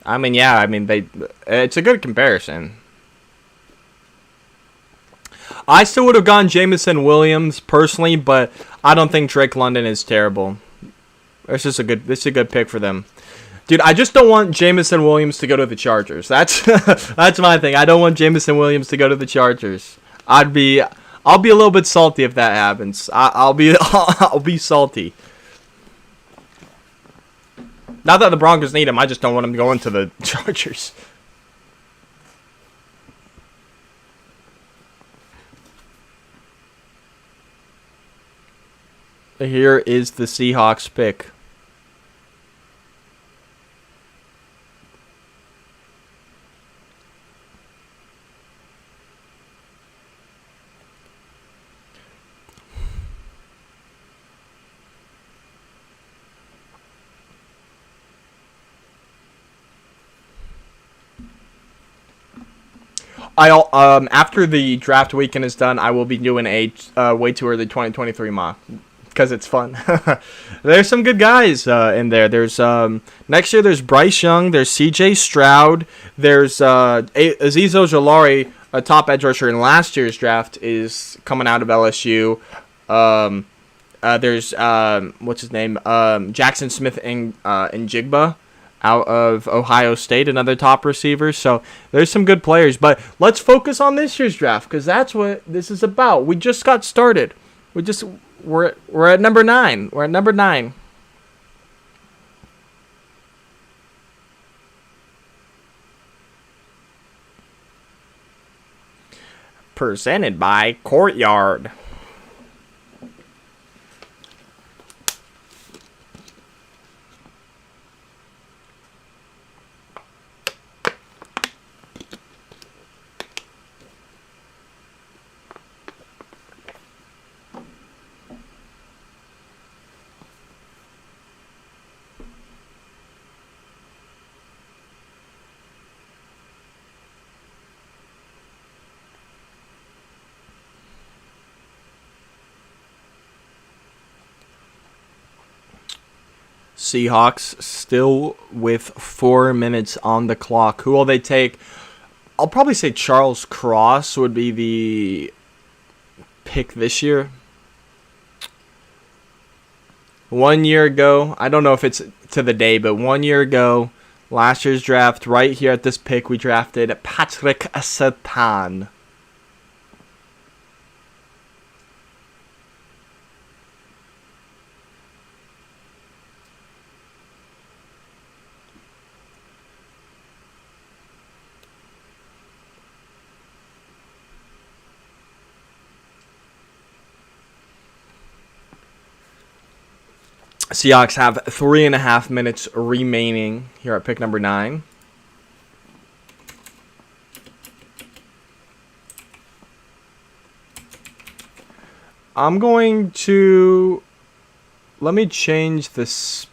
It's a good comparison. I still would have gone Jameson Williams personally, but I don't think Drake London is terrible. This is a good pick for them. Dude, I just don't want Jameson Williams to go to the Chargers. That's my thing. I don't want Jameson Williams to go to the Chargers. I'll be a little bit salty if that happens. I'll be salty. Not that the Broncos need him. I just don't want him going to the Chargers. Here is the Seahawks pick. After the draft weekend is done, I will be doing a way too early 2023 mock because it's fun. There's some good guys in there. There's next year. There's Bryce Young. There's C.J. Stroud. There's Azeez Ojulari, a top edge rusher in last year's draft, is coming out of LSU. There's what's his name? Jackson Smith and Jigba out of Ohio State, another top receiver. So there's some good players. But let's focus on this year's draft because that's what this is about. We just got started. We're at number 9. We're at number 9. Presented by Courtyard. Seahawks still with 4 minutes on the clock. Who will they take? I'll probably say Charles Cross would be the pick this year. 1 year ago, I don't know if it's to the day, but 1 year ago, last year's draft, right here at this pick, we drafted Patrick Surtain. Seahawks have 3.5 minutes remaining here at pick number 9. I'm going to... Let me change this.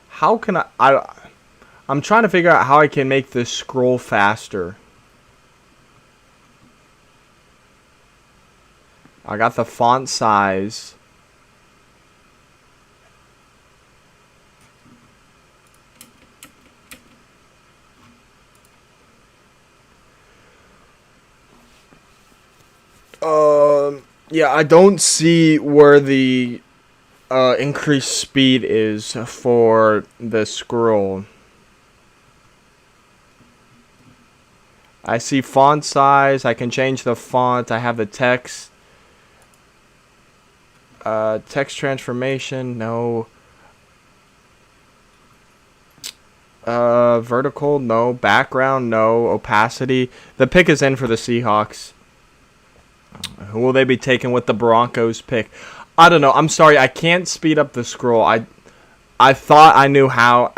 How can I'm trying to figure out how I can make this scroll faster. I got the font size. Yeah, I don't see where the increased speed is for the scroll. I see font size. I can change the font. I have the text. Text transformation, no. Vertical, no. Background, no. Opacity. The pick is in for the Seahawks. Who will they be taking with the Broncos pick? I don't know. I'm sorry. I can't speed up the scroll. I thought I knew how.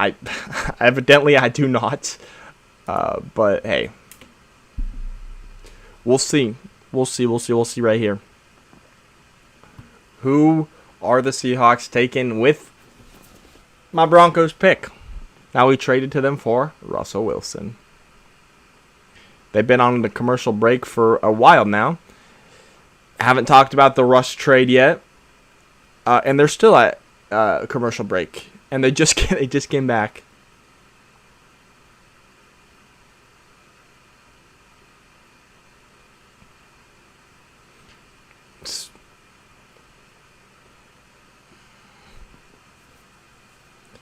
Evidently I do not. But hey. We'll see. We'll see right here. Who are the Seahawks taking with my Broncos pick? Now we traded to them for Russell Wilson. They've been on the commercial break for a while now. Haven't talked about the Russ trade yet. And they're still at commercial break. And they just came back.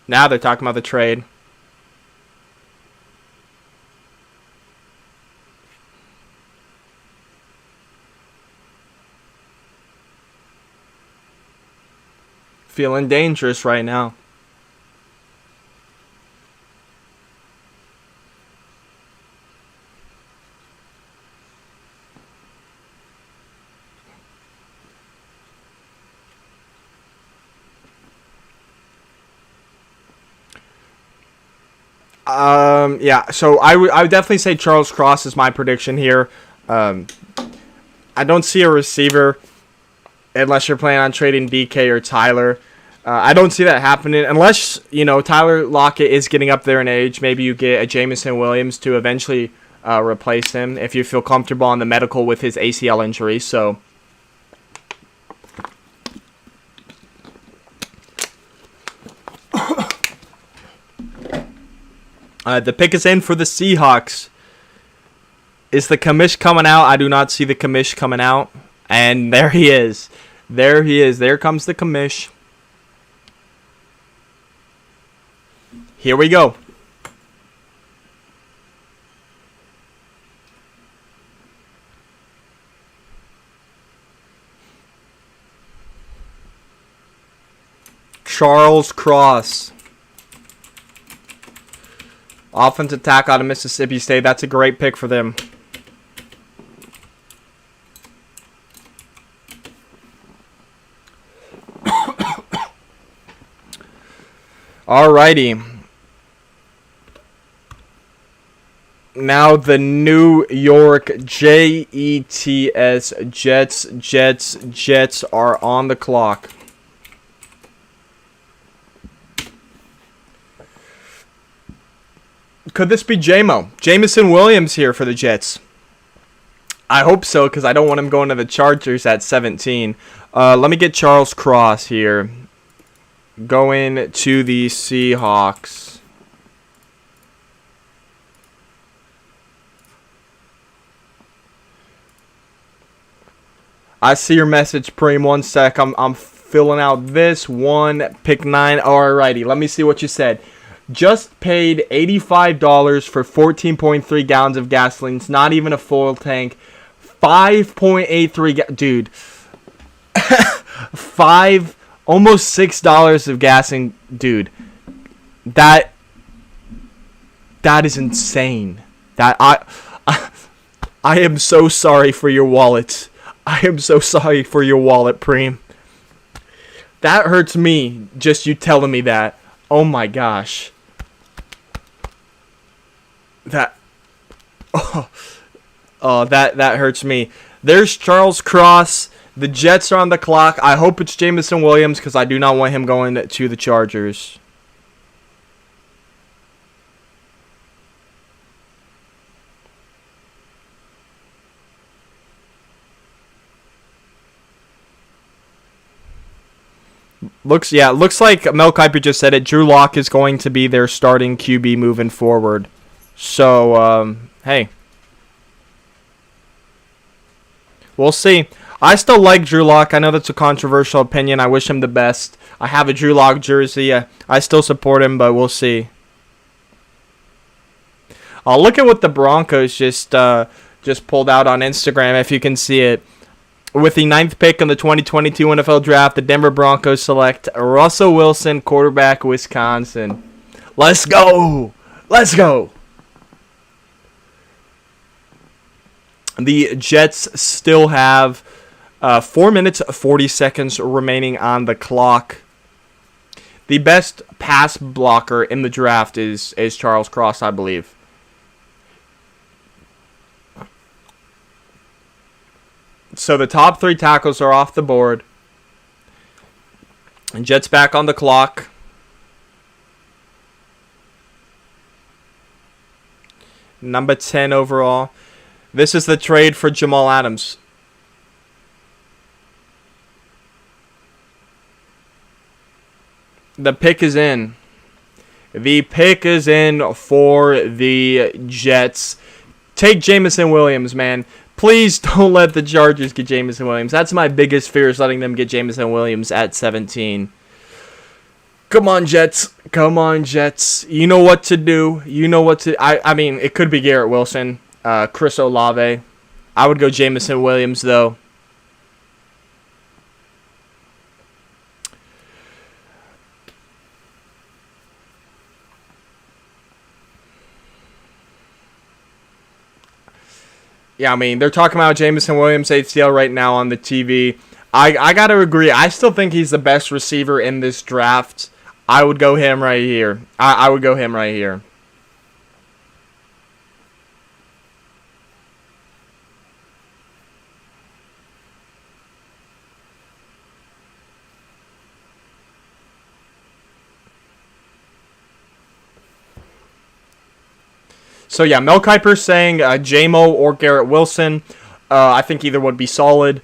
Now they're talking about the trade. Feeling dangerous right now. Yeah, so I would definitely say Charles Cross is my prediction here. I don't see a receiver unless you're planning on trading DK or Tyler. I don't see that happening unless, Tyler Lockett is getting up there in age. Maybe you get a Jameson Williams to eventually replace him if you feel comfortable on the medical with his ACL injury. So the pick is in for the Seahawks. Is the commish coming out? I do not see the commish coming out And there he is. There he is. There comes the commish. Here we go. Charles Cross. Offensive tackle out of Mississippi State. That's a great pick for them. Alrighty. Now the New York Jets are on the clock. Could this be Jameson Williams here for the Jets? I hope so, because I don't want him going to the Chargers at 17. Let me get Charles Cross here. Going to the Seahawks. I see your message, Preem. One sec. I'm filling out this one. Pick 9. Alrighty. Let me see what you said. Just paid $85 for 14.3 gallons of gasoline. It's not even a full tank. 5.83 dude. Almost $6 of gassing, dude. That is insane. I am so sorry for your wallet. I am so sorry for your wallet, Preem. That hurts me, just you telling me that. Oh my gosh. That hurts me. There's Charles Cross. The Jets are on the clock. I hope it's Jameson Williams because I do not want him going to the Chargers. Looks like Mel Kiper just said it. Drew Lock is going to be their starting QB moving forward. So, hey. We'll see. I still like Drew Lock. I know that's a controversial opinion. I wish him the best. I have a Drew Lock jersey. I still support him, but we'll see. I'll look at what the Broncos just pulled out on Instagram, if you can see it. With the 9th pick in the 2022 NFL Draft, the Denver Broncos select Russell Wilson, quarterback, Wisconsin. Let's go! Let's go! The Jets still have 4 minutes, 40 seconds remaining on the clock. The best pass blocker in the draft is Charles Cross, I believe. So the top 3 tackles are off the board. And Jets back on the clock. Number 10 overall. This is the trade for Jamal Adams. The pick is in. The pick is in for the Jets. Take Jameson Williams, man. Please don't let the Chargers get Jameson Williams. That's my biggest fear, is letting them get Jameson Williams at 17. Come on, Jets. Come on, Jets. You know what to do. You know what to... I mean, it could be Garrett Wilson, Chris Olave. I would go Jameson Williams, though. Yeah, I mean, they're talking about Jameson Williams ACL right now on the TV. I got to agree. I still think he's the best receiver in this draft. I would go him right here. I would go him right here. So, yeah, Mel Kiper's saying J-Mo or Garrett Wilson. I think either would be solid.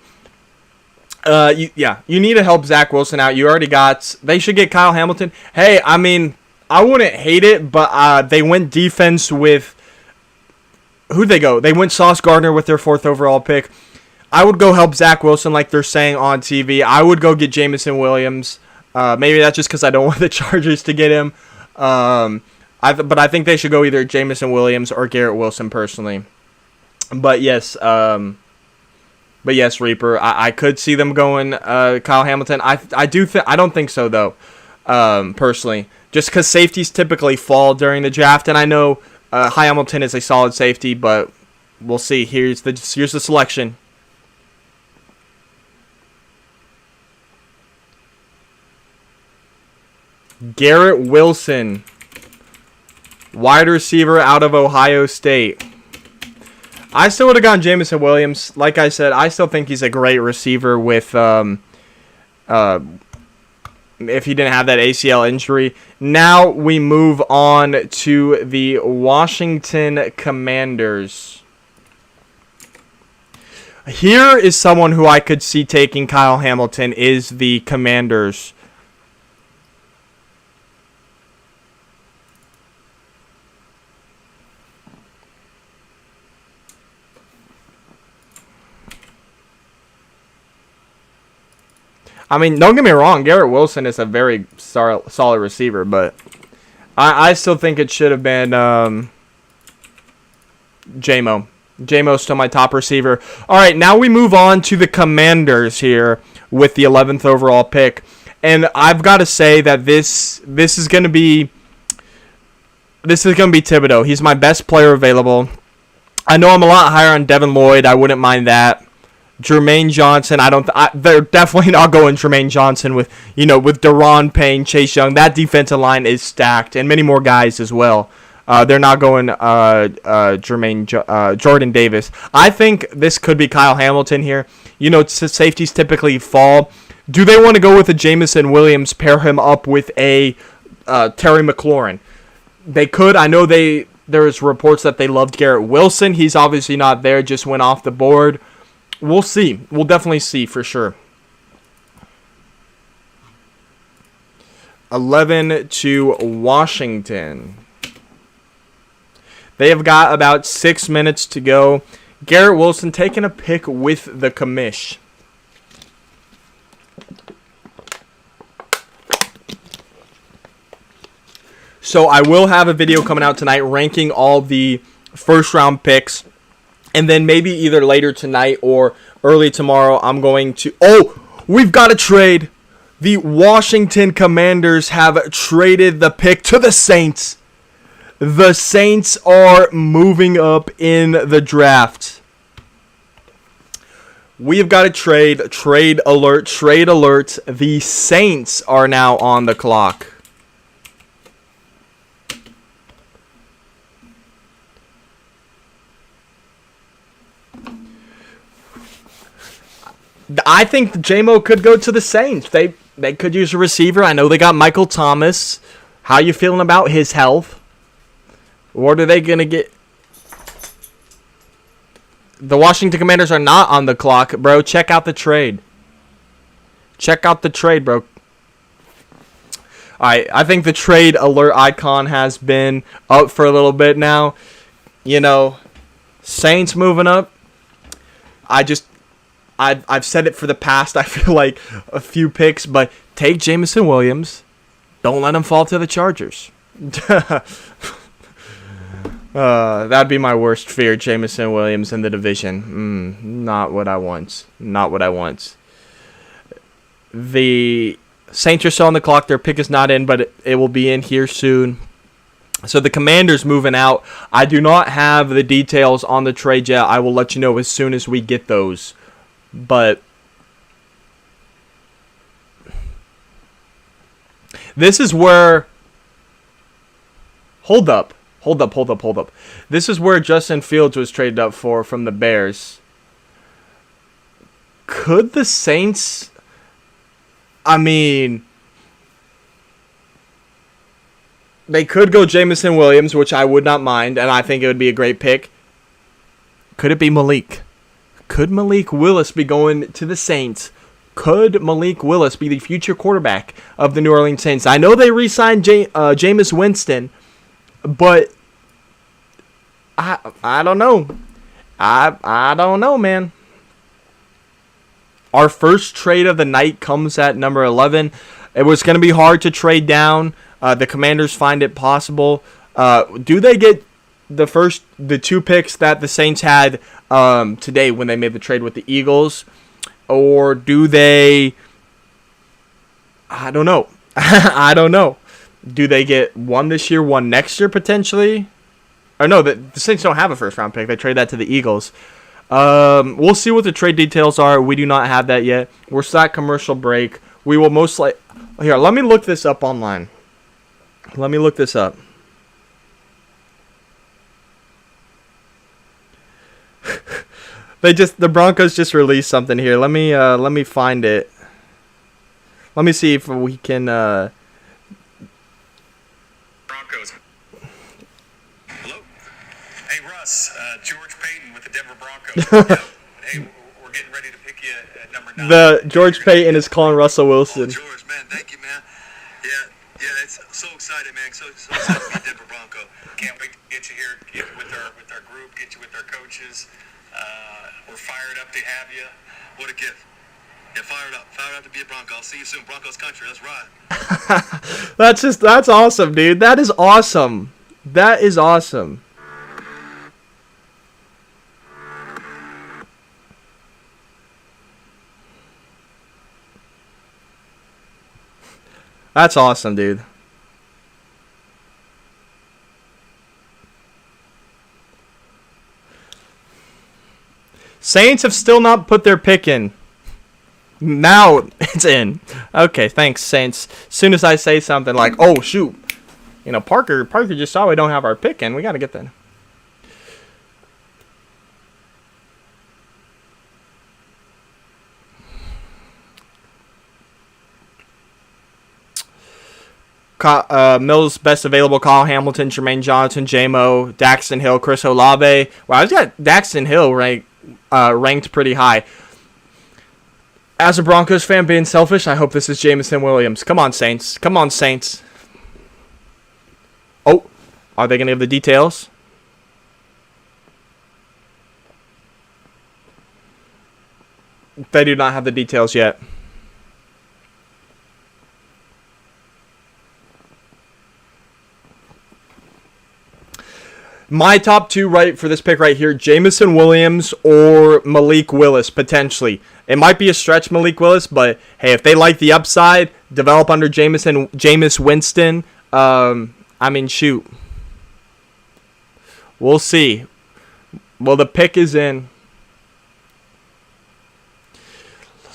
You need to help Zach Wilson out. You already got... They should get Kyle Hamilton. Hey, I mean, I wouldn't hate it, but they went defense with... Who'd they go? They went Sauce Gardner with their 4th overall pick. I would go help Zach Wilson like they're saying on TV. I would go get Jameson Williams. Maybe that's just because I don't want the Chargers to get him. But I think they should go either Jameson Williams or Garrett Wilson personally. But yes, Reaper. I could see them going Kyle Hamilton. I don't think so though. Personally, just because safeties typically fall during the draft, and I know Hamilton is a solid safety, but we'll see. Here's the selection. Garrett Wilson, wide receiver out of Ohio State. I still would have gone Jameson Williams. Like I said, I still think he's a great receiver with if he didn't have that ACL injury. Now we move on to the Washington Commanders. Here is someone who I could see taking Kyle Hamilton is the Commanders. I mean, don't get me wrong, Garrett Wilson is a very solid receiver, but I still think it should have been J-Mo. J-Mo's still my top receiver. All right, now we move on to the Commanders here with the 11th overall pick. And I've got to say that this is going to be Thibodeau. He's my best player available. I know I'm a lot higher on Devin Lloyd. I wouldn't mind that. Jermaine Johnson, they're definitely not going Jermaine Johnson with Deron Payne, Chase Young. That defensive line is stacked, and many more guys as well. They're not going Jordan Davis. I think this could be Kyle Hamilton here. Safeties typically fall. Do they want to go with a Jameson Williams, pair him up with a Terry McLaurin? They could. I know there's reports that they loved Garrett Wilson. He's obviously not there, just went off the board. We'll see. We'll definitely see for sure. 11 to Washington. They have got about 6 minutes to go. Garrett Wilson taking a pick with the commish. So I will have a video coming out tonight ranking all the first round picks. And then maybe either later tonight or early tomorrow, I'm going to... Oh, we've got a trade. The Washington Commanders have traded the pick to the Saints. The Saints are moving up in the draft. We've got a trade. Trade alert. Trade alert. The Saints are now on the clock. I think J-Mo could go to the Saints. They could use a receiver. I know they got Michael Thomas. How you feeling about his health? What are they going to get? The Washington Commanders are not on the clock, bro. Check out the trade. Check out the trade, bro. All right, I think the trade alert icon has been up for a little bit now. Saints moving up. I've said it for the past, I feel like, a few picks, but take Jameson Williams. Don't let him fall to the Chargers. That'd be my worst fear, Jameson Williams in the division. Not what I want. Not what I want. The Saints are still on the clock. Their pick is not in, but it will be in here soon. So the Commanders moving out. I do not have the details on the trade yet. I will let you know as soon as we get those. But this is where... Hold up. This is where Justin Fields was traded up from the Bears. Could the Saints... I mean... They could go Jameson Williams, which I would not mind, and I think it would be a great pick. Could it be Malik? Could Malik Willis be going to the Saints? Could Malik Willis be the future quarterback of the New Orleans Saints? I know they re-signed Jameis Winston, but I don't know. I don't know, man. Our first trade of the night comes at number 11. It was going to be hard to trade down. The Commanders find it possible. Do they get the 2 picks that the Saints had today when they made the trade with the Eagles? Or do they... I don't know. I don't know. Do they get 1 this year, 1 next year potentially? Or no, the Saints don't have a first-round pick. They trade that to the Eagles. We'll see what the trade details are. We do not have that yet. We're still at commercial break. We will most likely... Here, let me look this up online. Let me look this up. The Broncos just released something here. Let me find it. Let me see if we can Broncos. Hello? Hey Russ, George Payton with the Denver Broncos. Hey, we're getting ready to pick you at number 9. The George Payton is calling Russell Wilson. Oh, George, man, thank you, man. Yeah, it's so excited, man. So excited to be a Denver Bronco. Can't wait to get you here, get you with our group, get you with our coaches. We're fired up to have you. What a gift. Yeah, fired up to be a Bronco. I'll see you soon, Broncos country. Let's ride. That's awesome, dude. That is awesome. That is awesome. That's awesome, dude. Saints have still not put their pick in. Now it's in. Okay, thanks, Saints. As soon as I say something like, oh, shoot. Parker just saw we don't have our pick in. We got to get that. Mills, best available, Kyle Hamilton, Jermaine Johnson, J-Mo, Daxton Hill, Chris Olave. Wow, I've got Daxton Hill ranked pretty high. As a Broncos fan, being selfish, I hope this is Jameson Williams. Come on, Saints. Come on, Saints. Oh, are they going to give the details? They do not have the details yet. My top 2 right for this pick right here, Jameson Williams or Malik Willis, potentially. It might be a stretch, Malik Willis, but hey, if they like the upside, develop under Jameis Winston, shoot. We'll see. Well, the pick is in.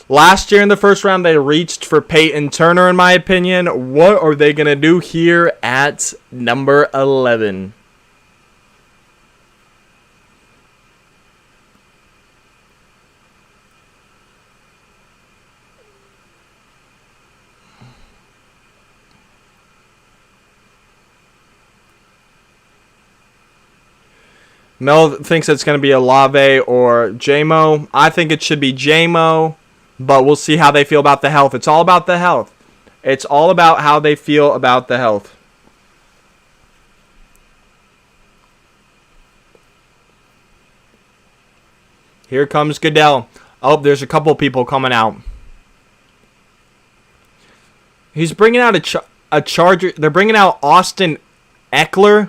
Last year in the first round, they reached for Peyton Turner, in my opinion. What are they going to do here at number 11? Mel thinks it's going to be Olave or J-Mo. I think it should be J-Mo, but we'll see how they feel about the health. It's all about the health. It's all about how they feel about the health. Here comes Goodell. Oh, there's a couple people coming out. He's bringing out a Charger. They're bringing out Austin Eckler.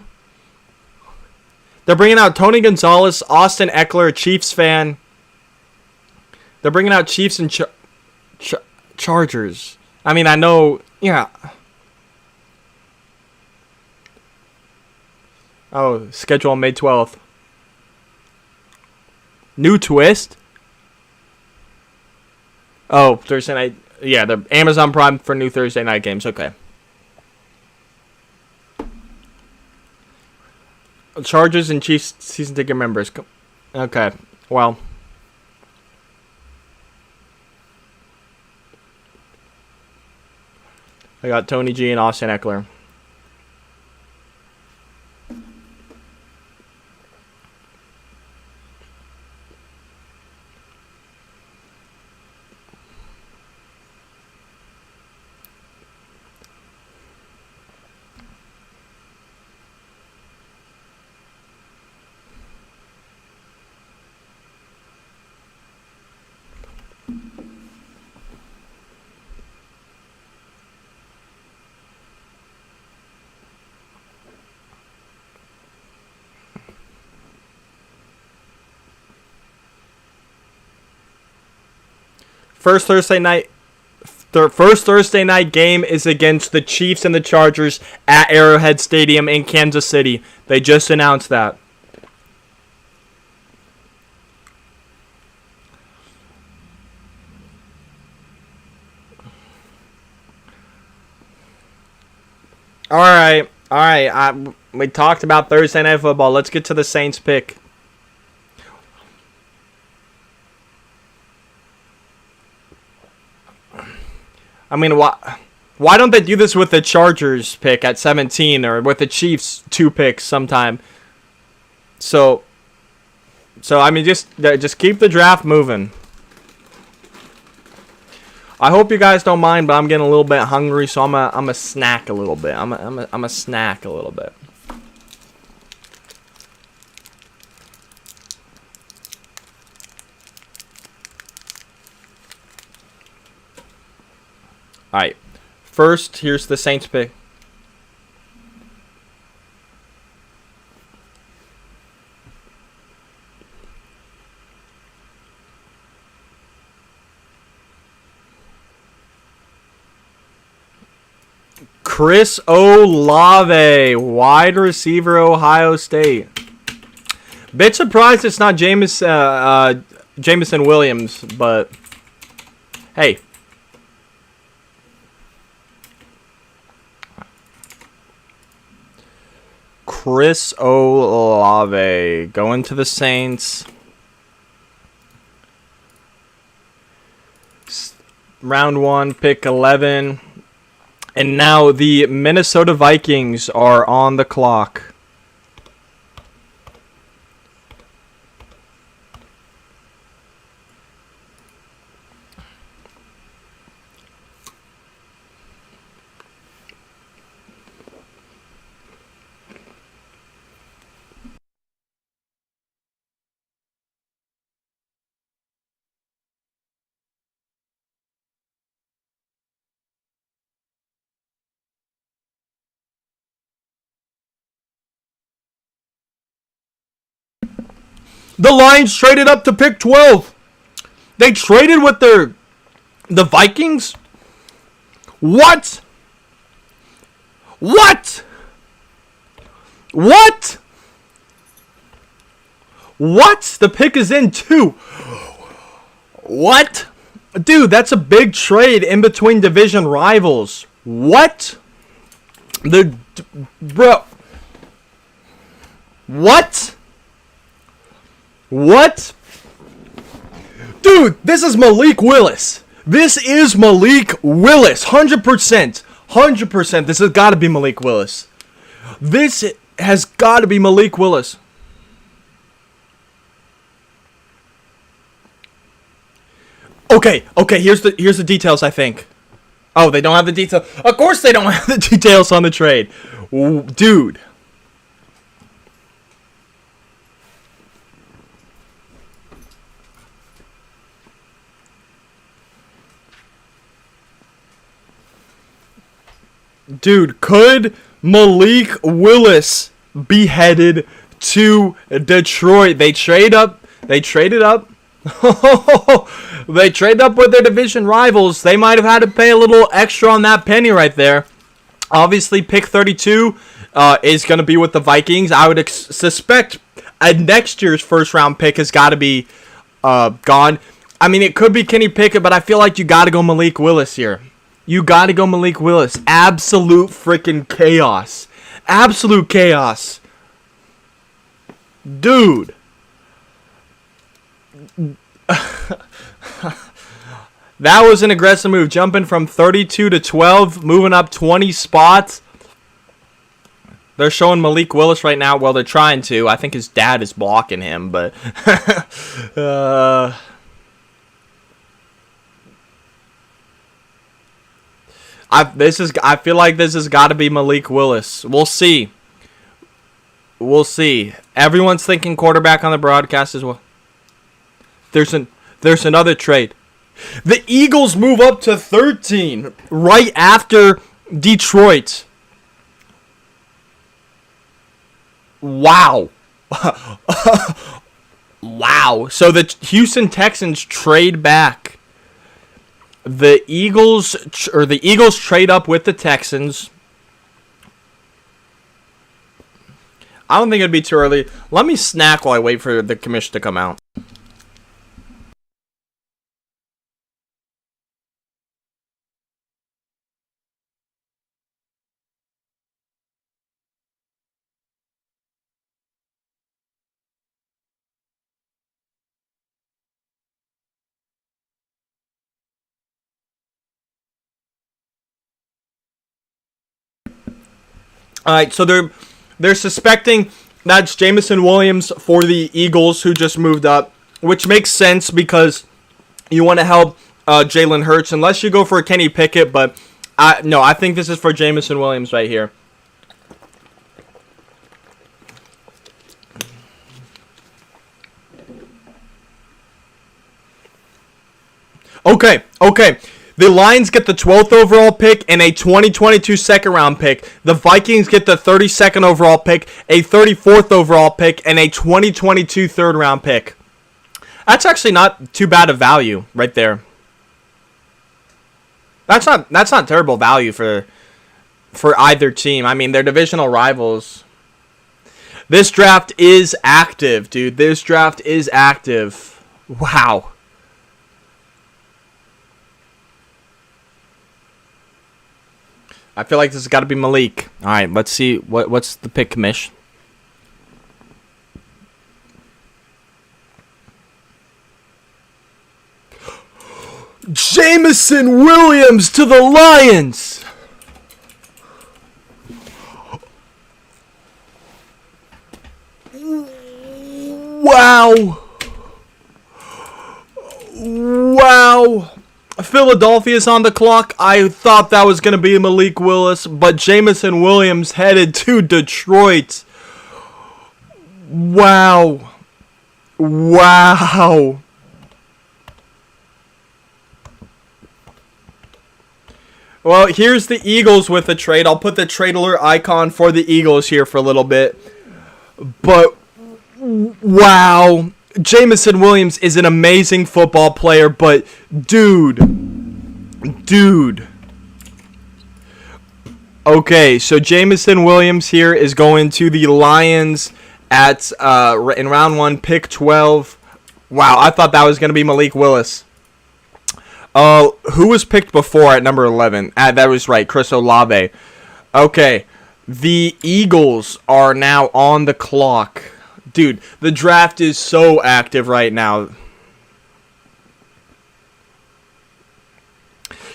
They're bringing out Tony Gonzalez, Austin Eckler, Chiefs fan. They're bringing out Chiefs and Chargers. I mean, I know, yeah. Oh, schedule on May 12th. New twist? Oh, Thursday night. Yeah, the Amazon Prime for new Thursday night games. Okay. Chargers and Chiefs season ticket members. Okay, well. I got Tony G and Austin Eckler. First Thursday night. Their first Thursday night game is against the Chiefs and the Chargers at Arrowhead Stadium in Kansas City. They just announced that. All right. We talked about Thursday Night Football. Let's get to the Saints pick. I mean, why don't they do this with the Chargers pick at 17 or with the Chiefs 2 picks sometime? So I mean, just keep the draft moving. I hope you guys don't mind, but I'm getting a little bit hungry, so I'm a snack a little bit. I'm a snack a little bit. All right. First, here's the Saints pick. Chris Olave, wide receiver, Ohio State. Bit surprised it's not Jameson Williams, but hey. Chris Olave going to the Saints. Round 1, pick 11. And now the Minnesota Vikings are on the clock. The Lions traded up to pick 12. They traded with the Vikings? What? What? What? What? The pick is in too. What? Dude, that's a big trade in between division rivals. What? Bro. What? What? Dude, this is Malik Willis. This is Malik Willis. 100%. 100%. This has got to be Malik Willis. This has got to be Malik Willis. Okay, here's the details, I think. Oh, they don't have the details. Of course they don't have the details on the trade. Dude. Dude, could Malik Willis be headed to Detroit? They traded up. They traded up with their division rivals. They might have had to pay a little extra on that penny right there. Obviously, pick 32 is going to be with the Vikings. I would suspect next year's first round pick has got to be gone. I mean, it could be Kenny Pickett, but I feel like you got to go Malik Willis here. You got to go Malik Willis. Absolute freaking chaos. Absolute chaos. Dude. That was an aggressive move. Jumping from 32 to 12. Moving up 20 spots. They're showing Malik Willis right now. Well, they're trying to. I think his dad is blocking him, but... I feel like this has got to be Malik Willis. We'll see. We'll see. Everyone's thinking quarterback on the broadcast as well. There's another trade. The Eagles move up to 13 right after Detroit. Wow. Wow. So the Houston Texans trade back. the Eagles trade up with the Texans. I don't think it'd be too early. Let me snack while I wait for the commission to come out. All right, so they're suspecting that's Jameson Williams for the Eagles, who just moved up, which makes sense because you want to help Jalen Hurts, unless you go for a Kenny Pickett. But I think this is for Jameson Williams right here. Okay. The Lions get the 12th overall pick and a 2022 second round pick. The Vikings get the 32nd overall pick, a 34th overall pick, and a 2022 third round pick. That's actually not too bad of value right there. That's not terrible value for either team. I mean, they're divisional rivals. This draft is active, dude. This draft is active. Wow. I feel like this has got to be Malik. All right, let's see what's the pick, commish. Jameson Williams to the Lions. Wow. Philadelphia's on the clock. I thought that was going to be Malik Willis, but Jameson Williams headed to Detroit. Wow. Well, here's the Eagles with the trade. I'll put the trade alert icon for the Eagles here for a little bit. But, wow. Jameson Williams is an amazing football player, but dude. Okay, so Jameson Williams here is going to the Lions at in round 1, pick 12. Wow, I thought that was going to be Malik Willis. Who was picked before at number 11? That was right, Chris Olave. Okay, the Eagles are now on the clock. Dude, the draft is so active right now.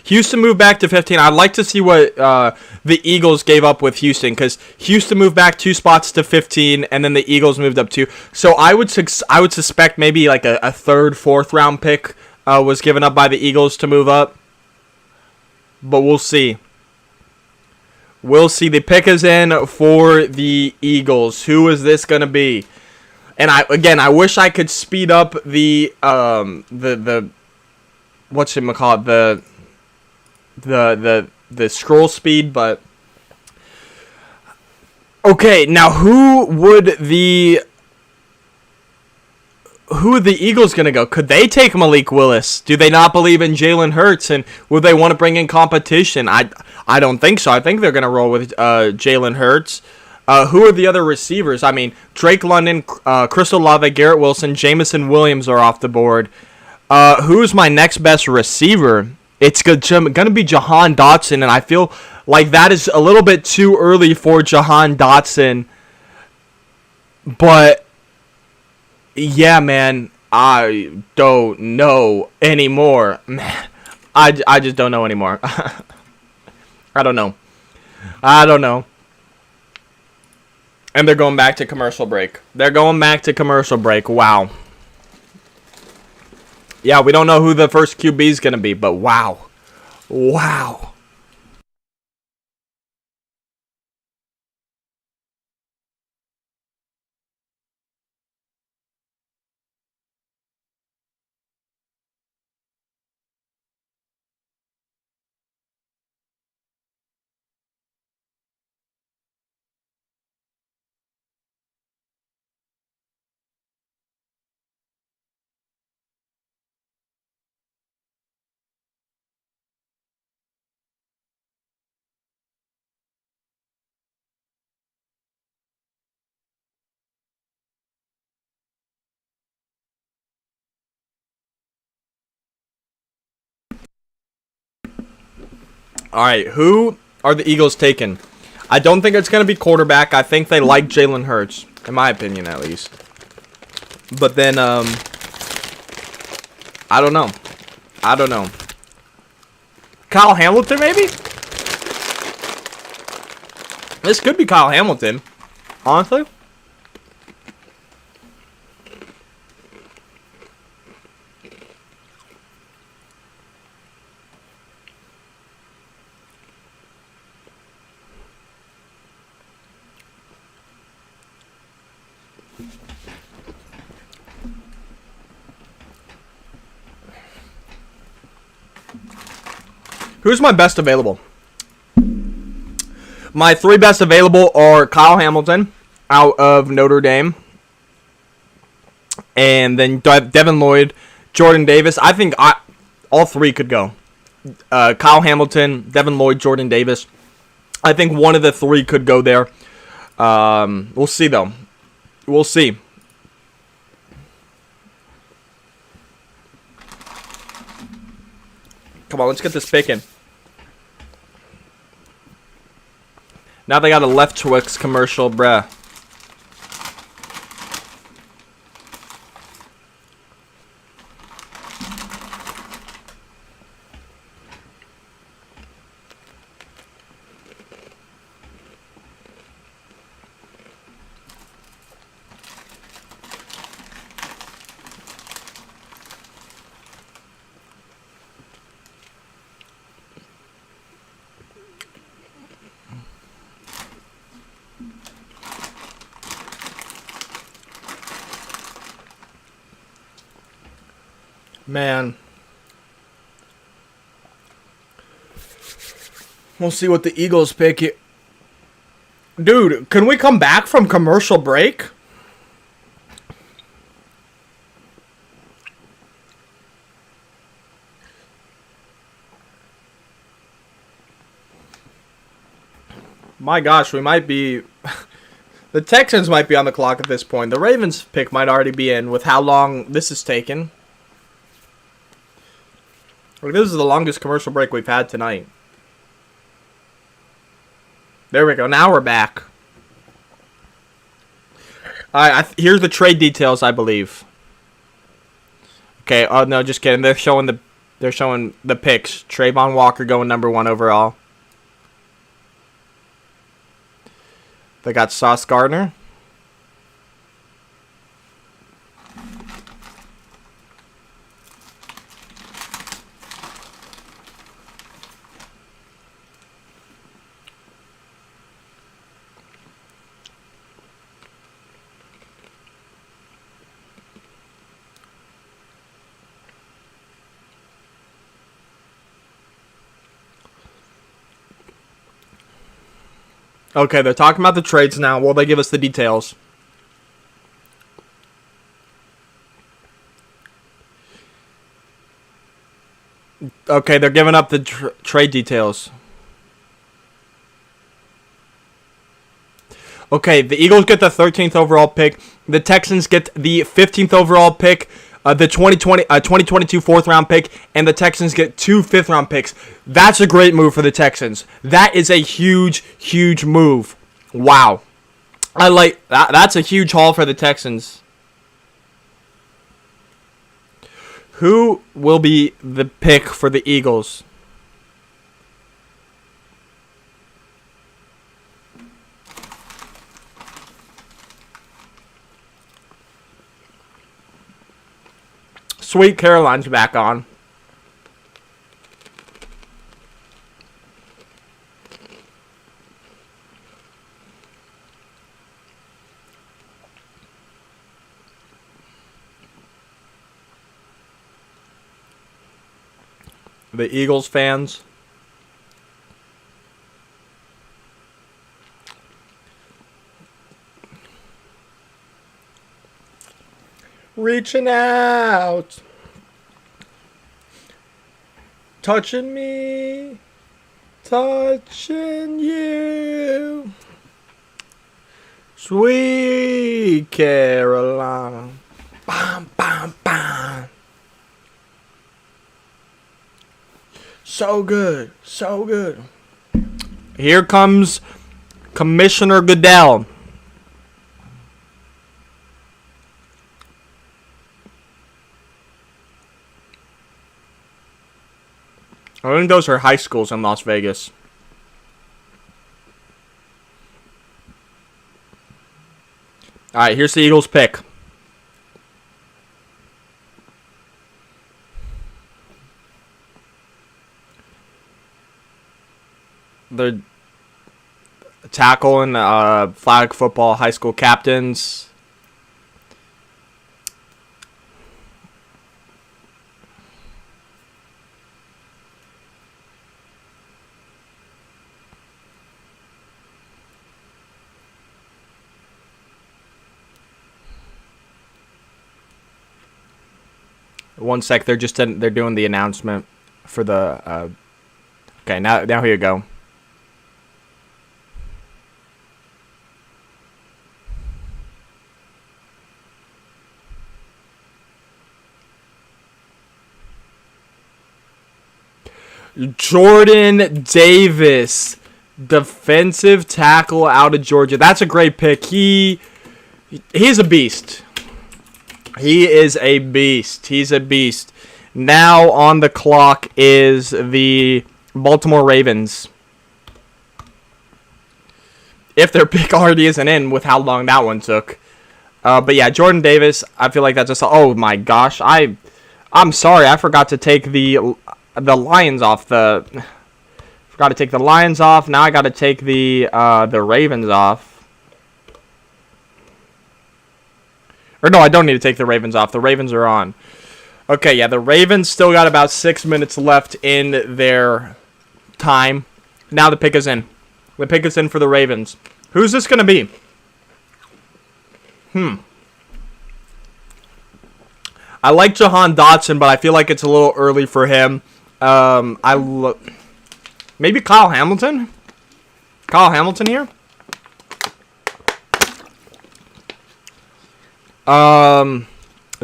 Houston moved back to 15. I'd like to see what the Eagles gave up with Houston, because Houston moved back 2 spots to 15, and then the Eagles moved up 2. So I would suspect maybe like a 3rd, 4th round pick was given up by the Eagles to move up. But we'll see. We'll see. The pick is in for the Eagles. Who is this going to be? And I wish I could speed up the whatchamacallit, the scroll speed, but okay, now who would the Eagles gonna go? Could they take Malik Willis? Do they not believe in Jalen Hurts, and would they want to bring in competition? I don't think so. I think they're gonna roll with Jalen Hurts. Who are the other receivers? I mean, Drake London, Chris Olave, Garrett Wilson, Jameson Williams are off the board. Who's my next best receiver? It's going to be Jahan Dotson, and I feel like that is a little bit too early for Jahan Dotson. But, yeah, man, I don't know anymore. Man, I just don't know anymore. I don't know. And they're going back to commercial break. Wow. Yeah, we don't know who the first QB is going to be, but wow. All right, who are the Eagles taking? I don't think it's going to be quarterback. I think they like Jalen Hurts, in my opinion at least. But then, I don't know. Kyle Hamilton, maybe? This could be Kyle Hamilton, honestly. Who's my best available? My 3 best available are Kyle Hamilton out of Notre Dame. And then Devin Lloyd, Jordan Davis. I think all 3 could go. Kyle Hamilton, Devin Lloyd, Jordan Davis. I think one of the 3 could go there. We'll see, though. We'll see. Come on, let's get this pick in. Now they got a Left Twix commercial, bruh. Man. We'll see what the Eagles pick. Dude, can we come back from commercial break? My gosh, we might be... The Texans might be on the clock at this point. The Ravens pick might already be in with how long this is taken. This is the longest commercial break we've had tonight. There we go. Now we're back. Here's the trade details, I believe. Okay. Oh no, just kidding. They're showing the picks. Trayvon Walker going number 1 overall. They got Sauce Gardner. Okay, they're talking about the trades now. Will they give us the details? Okay, they're giving up the trade details. Okay, the Eagles get the 13th overall pick. The Texans get the 15th overall pick. The 2022 4th-round pick, and the Texans get 2 5th-round picks. That's a great move for the Texans. That is a huge, huge move. Wow. I like that. That's a huge haul for the Texans. Who will be the pick for the Eagles? Sweet Caroline's back on. The Eagles fans. Reaching out. Touching me. Touching you. Sweet Carolina. Bam, bam, bam. So good. So good. Here comes Commissioner Goodell. I think those are high schools in Las Vegas. All right, here's the Eagles' pick. The tackle and flag football high school captains. One sec, they're doing the announcement for the. Okay, now here you go. Jordan Davis, defensive tackle out of Georgia. That's a great pick. He's a beast. He is a beast. He's a beast. Now on the clock is the Baltimore Ravens. If their pick already isn't in with how long that one took. But yeah, Jordan Davis, I feel like that's just... Oh my gosh. I'm sorry. I forgot to take the Lions off. Forgot to take the Lions off. Now I got to take the Ravens off. Or no, I don't need to take the Ravens off. The Ravens are on. Okay, yeah, the Ravens still got about 6 minutes left in their time. Now the pick is in. The pick is in for the Ravens. Who's this going to be? I like Jahan Dotson, but I feel like it's a little early for him. Maybe Kyle Hamilton? Kyle Hamilton here?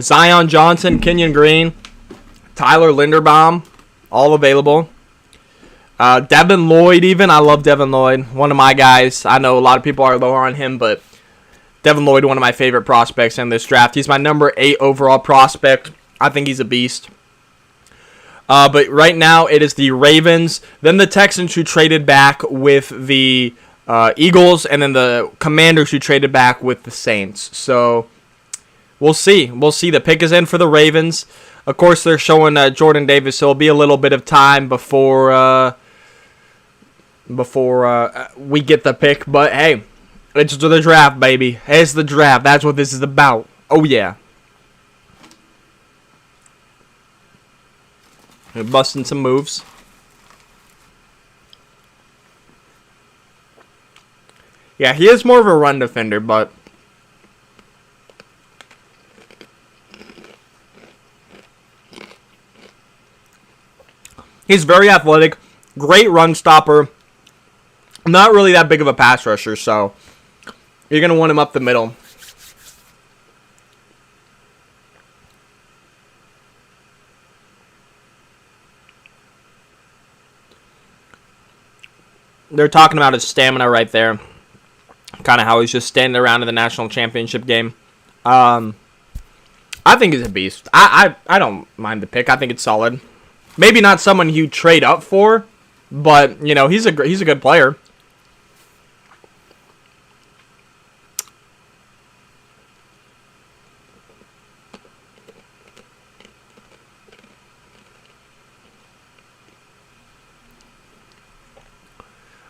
Zion Johnson, Kenyon Green, Tyler Linderbaum, all available. Devin Lloyd even. I love Devin Lloyd. One of my guys. I know a lot of people are lower on him, but Devin Lloyd, one of my favorite prospects in this draft. He's my number 8 overall prospect. I think he's a beast. But right now, it is the Ravens, then the Texans who traded back with the Eagles, and then the Commanders who traded back with the Saints. So we'll see. We'll see. The pick is in for the Ravens. Of course, they're showing Jordan Davis, so it'll be a little bit of time before we get the pick. But hey, it's the draft, baby. It's the draft. That's what this is about. Oh, yeah. They're busting some moves. Yeah, he is more of a run defender, but he's very athletic, great run stopper, not really that big of a pass rusher, so you're going to want him up the middle. They're talking about his stamina right there. Kind of how he's just standing around in the national championship game. I think he's a beast. I don't mind the pick. I think it's solid. Maybe not someone you trade up for, but you know he's a good player.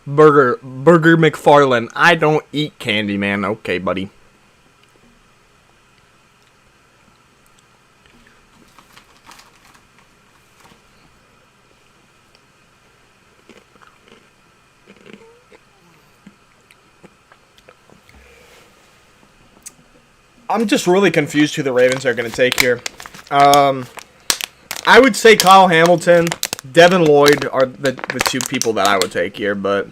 Burger McFarlane. I don't eat candy, man. Okay, buddy. I'm just really confused who the Ravens are going to take here. I would say Kyle Hamilton, Devin Lloyd are the two people that I would take here, but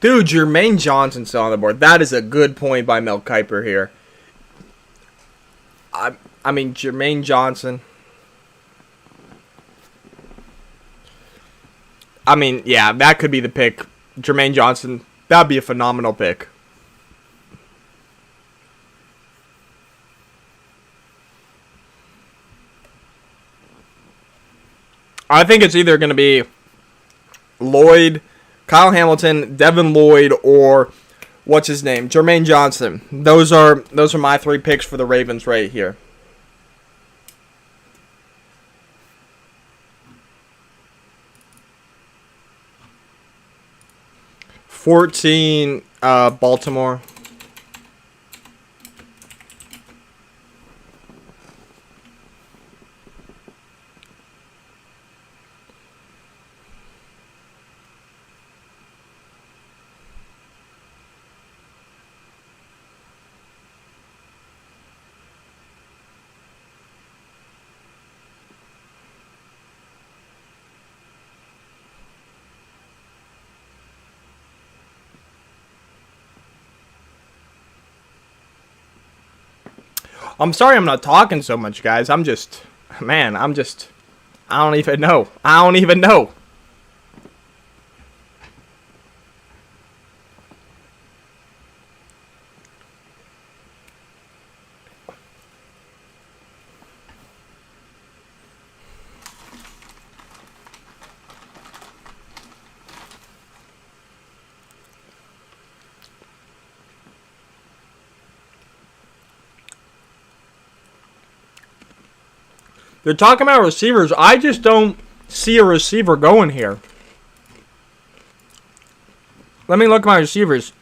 Dude, Jermaine Johnson's still on the board. That is a good point by Mel Kiper here. I mean, Jermaine Johnson. I mean, yeah, that could be the pick. Jermaine Johnson, that'd be a phenomenal pick. I think it's either going to be Lloyd, Kyle Hamilton, Devin Lloyd, or what's his name? Jermaine Johnson. Those are my 3 picks for the Ravens right here. $14, Baltimore. I'm sorry I'm not talking so much, guys. I don't even know. I don't even know. They're talking about receivers. I just don't see a receiver going here. Let me look at my receivers.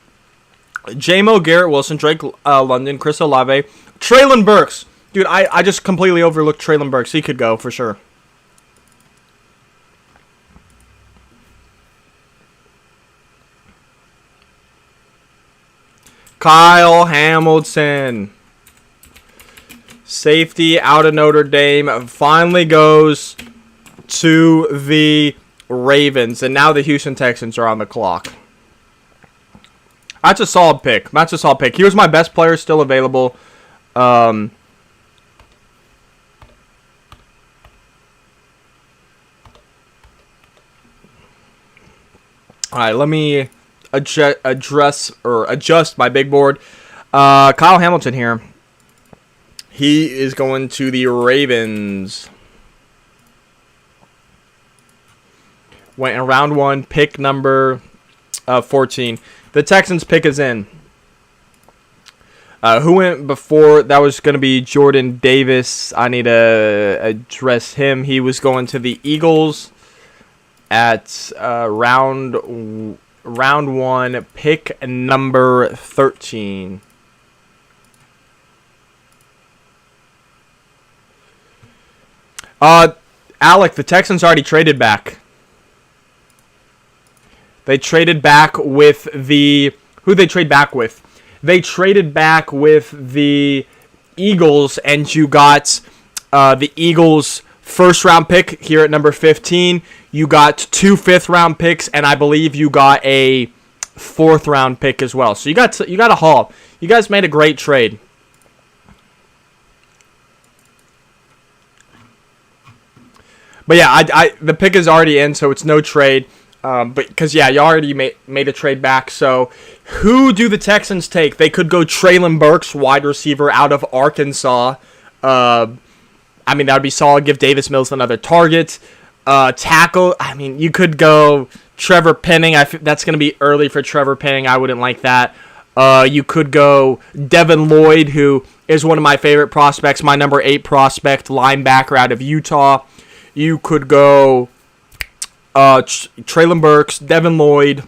J-Mo, Garrett Wilson, Drake London, Chris Olave, Treylon Burks. Dude, I just completely overlooked Treylon Burks. He could go for sure. Kyle Hamilton. Safety out of Notre Dame finally goes to the Ravens. And now the Houston Texans are on the clock. That's a solid pick. He was my best player still available. All right, let me adjust my big board. Kyle Hamilton here. He is going to the Ravens. Went in round 1, pick number 14. The Texans pick is in. Who went before? That was going to be Jordan Davis. I need to address him. He was going to the Eagles at round 1, pick number 13. Alec, the Texans already traded back. They traded back with the... Who they trade back with? They traded back with the Eagles, and you got the Eagles' first-round pick here at number 15. You got 2 fifth-round picks, and I believe you got a 4th-round pick as well. So you got a haul. You guys made a great trade. But yeah, the pick is already in, so it's no trade. But because you already made a trade back. So who do the Texans take? They could go Treylon Burks, wide receiver out of Arkansas. I mean, that would be solid. Give Davis Mills another target. Tackle. I mean, you could go Trevor Penning. That's going to be early for Trevor Penning. I wouldn't like that. You could go Devin Lloyd, who is one of my favorite prospects, my number 8 prospect, linebacker out of Utah. You could go Treylon Burks, Devin Lloyd,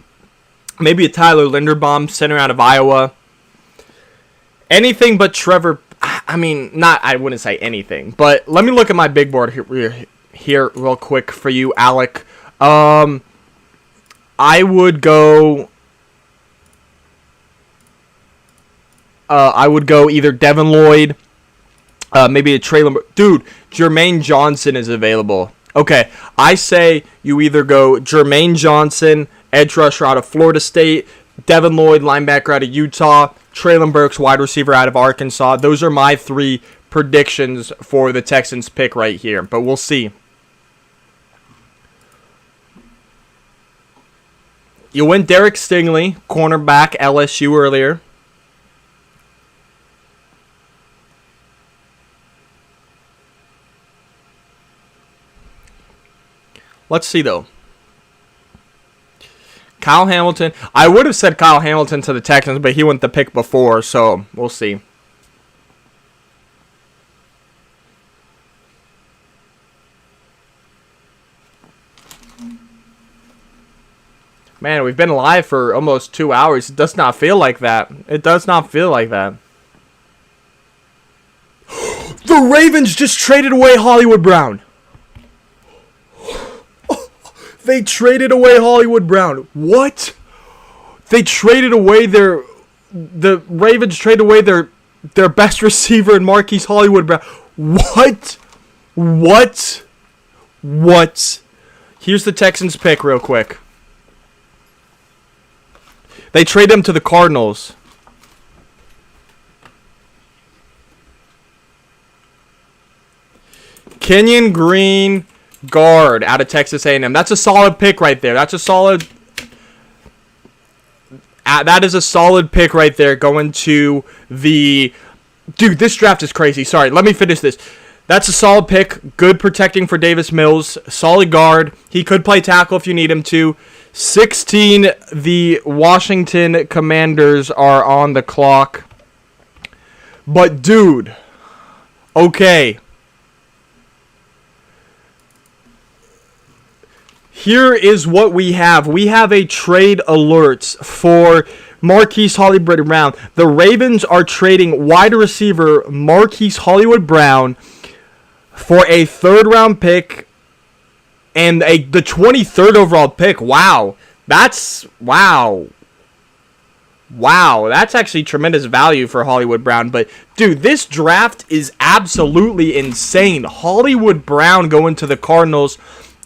maybe a Tyler Linderbaum, center out of Iowa. Anything but Trevor. I mean, I wouldn't say anything, but let me look at my big board here real quick for you, Alec. I would go either Devin Lloyd, maybe a Treylon. Dude, Jermaine Johnson is available. Okay, I say you either go Jermaine Johnson, edge rusher out of Florida State, Devin Lloyd, linebacker out of Utah. Traylon Burks, wide receiver out of Arkansas. Those are my 3 predictions for the Texans pick right here, but we'll see. You went Derek Stingley, cornerback, LSU earlier. Let's see, though. Kyle Hamilton. I would have said Kyle Hamilton to the Texans, but he went the pick before, so we'll see. Man, we've been live for almost 2 hours. It does not feel like that. It does not feel like that. The Ravens just traded away Hollywood Brown. They traded away Hollywood Brown. What? They traded away the Ravens traded away their best receiver in Marquise Hollywood Brown. What? Here's the Texans pick real quick. They trade him to the Cardinals. Kenyon Green, guard out of Texas A&M. That's a solid pick right there. That is a solid pick right there going to the... Dude, this draft is crazy. Sorry, let me finish this. That's a solid pick. Good protecting for Davis Mills. Solid guard. He could play tackle if you need him to. 16, the Washington Commanders are on the clock. But, dude, okay. Here is what we have. We have a trade alerts for Marquise Hollywood Brown. The Ravens are trading wide receiver Marquise Hollywood Brown for a third-round pick and the 23rd overall pick. Wow. That's actually tremendous value for Hollywood Brown. But, dude, this draft is absolutely insane. Hollywood Brown going to the Cardinals.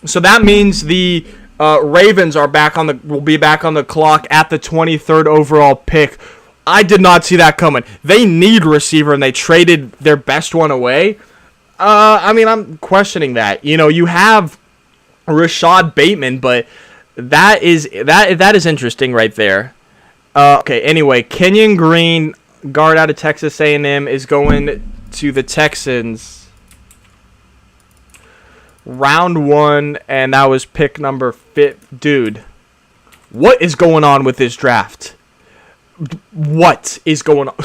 So that means the Ravens will be back on the clock at the 23rd overall pick. I did not see that coming. They need receiver, and they traded their best one away. I'm questioning that. You know, you have Rashad Bateman, but that is interesting right there. Okay, anyway, Kenyon Green, guard out of Texas A&M, is going to the Texans. Round 1, and that was pick number 5. Dude, what is going on with this draft? What is going on?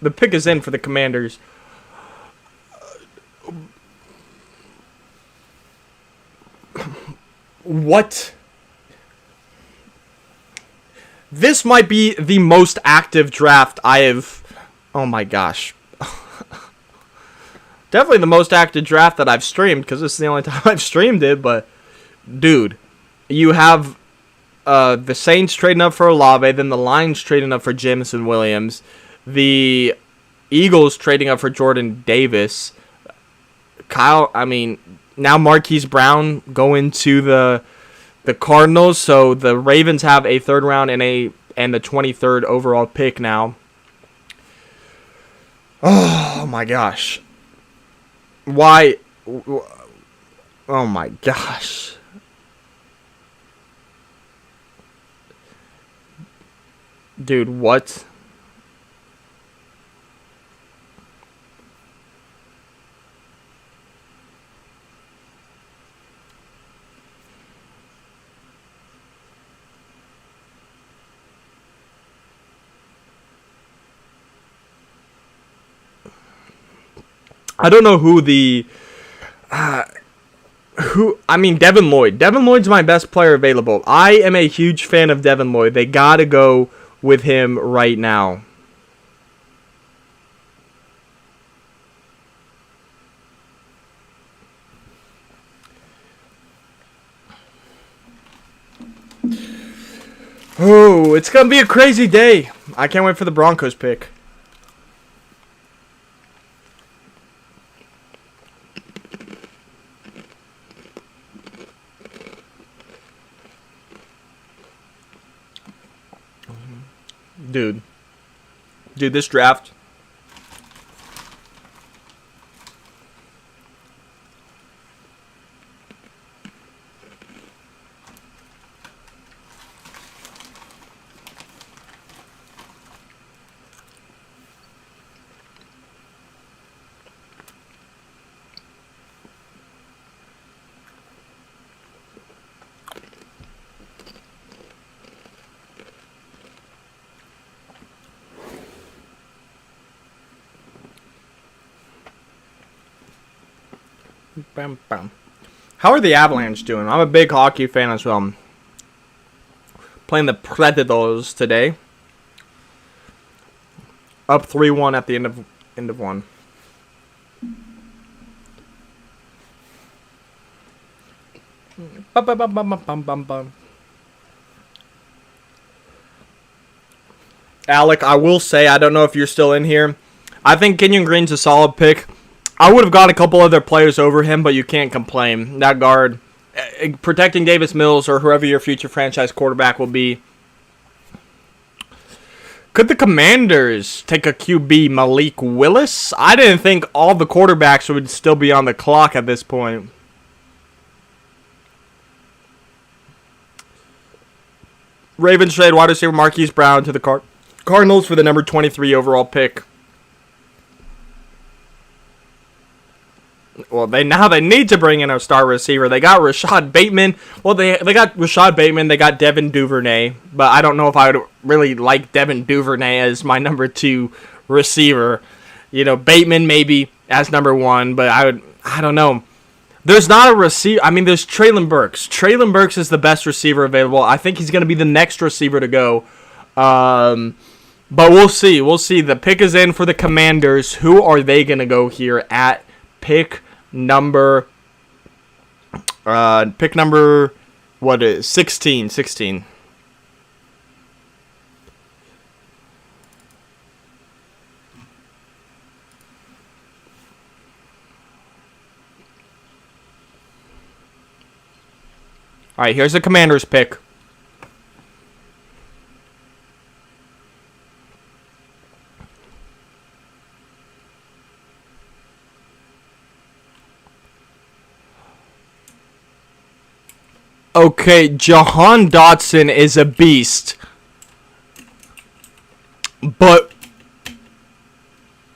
The pick is in for the Commanders. What? This might be the most active draft I have... Oh my gosh. Definitely the most active draft that I've streamed, because this is the only time I've streamed it. But, dude, you have the Saints trading up for Olave, then the Lions trading up for Jameson Williams, the Eagles trading up for Jordan Davis, now Marquise Brown going to the Cardinals. So the Ravens have a third round and the 23rd overall pick now. Oh my gosh. Why? Oh my gosh. Dude, what? I don't know who Devin Lloyd. Devin Lloyd's my best player available. I am a huge fan of Devin Lloyd. They gotta go with him right now. Oh, it's gonna be a crazy day. I can't wait for the Broncos pick. Dude, this draft. Bam, bam. How are the Avalanche doing? I'm a big hockey fan as well. I'm playing the Predators today. Up 3-1 at the end of one. Alec, I will say, I don't know if you're still in here. I think Kenyon Green's a solid pick. I would have got a couple other players over him, but you can't complain. That guard, protecting Davis Mills or whoever your future franchise quarterback will be. Could the Commanders take a QB, Malik Willis? I didn't think all the quarterbacks would still be on the clock at this point. Ravens trade wide receiver Marquise Brown to the Cardinals for the number 23 overall pick. Well, they need to bring in a star receiver. They got Rashad Bateman. Well, they got Rashad Bateman. They got Devin Duvernay. But I don't know if I would really like Devin Duvernay as my number 2 receiver. You know, Bateman maybe as number 1, but I don't know. There's not a receiver. I mean, there's Treylon Burks. Treylon Burks is the best receiver available. I think he's going to be the next receiver to go. But we'll see. We'll see. The pick is in for the Commanders. Who are they going to go here at pick number 16. All right, here's the Commanders pick. Okay, Jahan Dotson is a beast. But,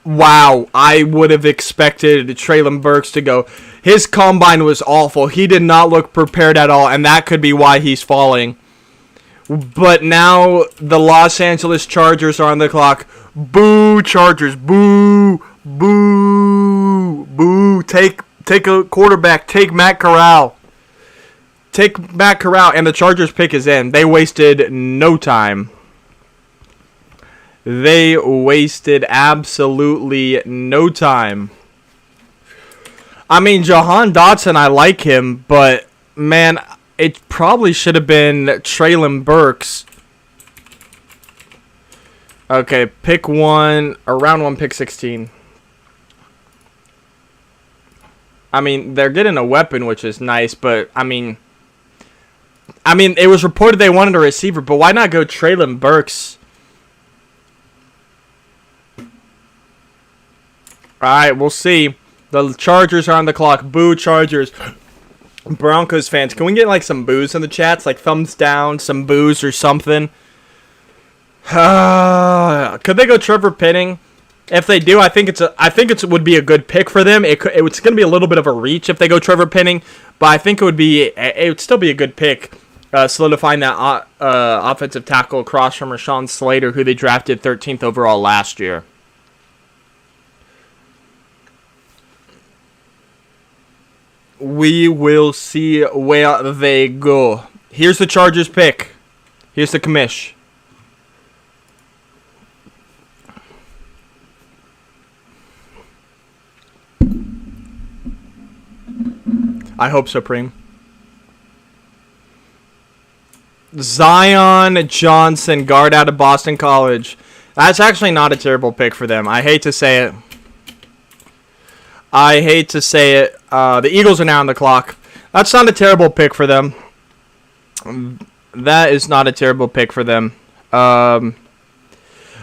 wow, I would have expected Treylon Burks to go. His combine was awful. He did not look prepared at all, and that could be why he's falling. But now the Los Angeles Chargers are on the clock. Boo, Chargers. Boo, boo, boo. Take a quarterback. Take Matt Corral. Take Matt Corral, and the Chargers pick is in. They wasted no time. They wasted absolutely no time. I mean, Jahan Dotson, I like him, but, man, it probably should have been Treylon Burks. Okay, pick 1, or round 1, pick 16. I mean, they're getting a weapon, which is nice, but, I mean, it was reported they wanted a receiver, but why not go Treylon Burks? Alright, we'll see. The Chargers are on the clock. Boo, Chargers. Broncos fans, can we get like some boos in the chats? Like thumbs down, some boos or something? Could they go Trevor Penning? If they do, I think it would be a good pick for them. It's going to be a little bit of a reach if they go Trevor Penning, but I think it would still be a good pick, solidifying that offensive tackle across from Rashawn Slater, who they drafted 13th overall last year. We will see where they go. Here's the Chargers pick. Here's the commish. I hope so, Preem. Zion Johnson, guard out of Boston College. That's actually not a terrible pick for them. I hate to say it. The Eagles are now on the clock. That's not a terrible pick for them. That is not a terrible pick for them.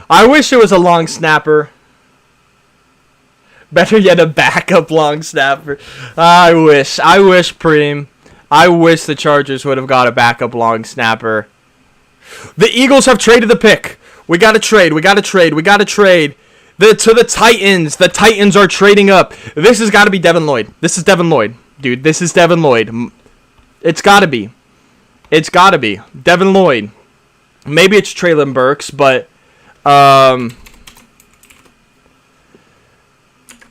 I wish it was a long snapper. Better yet, a backup long snapper. I wish, Preem. I wish the Chargers would have got a backup long snapper. The Eagles have traded the pick. We got to trade. To the Titans. The Titans are trading up. This has got to be Devin Lloyd. This is Devin Lloyd. Dude, this is Devin Lloyd. It's got to be. Devin Lloyd. Maybe it's Treylon Burks, but...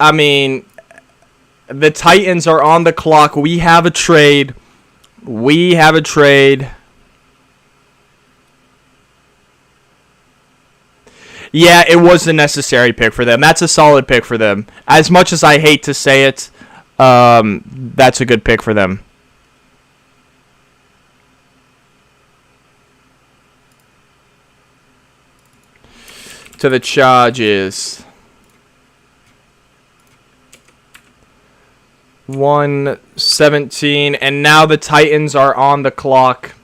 I mean, the Titans are on the clock. We have a trade. Yeah, it was a necessary pick for them. That's a solid pick for them. As much as I hate to say it, that's a good pick for them. To the Chargers. 1:17, and now the Titans are on the clock.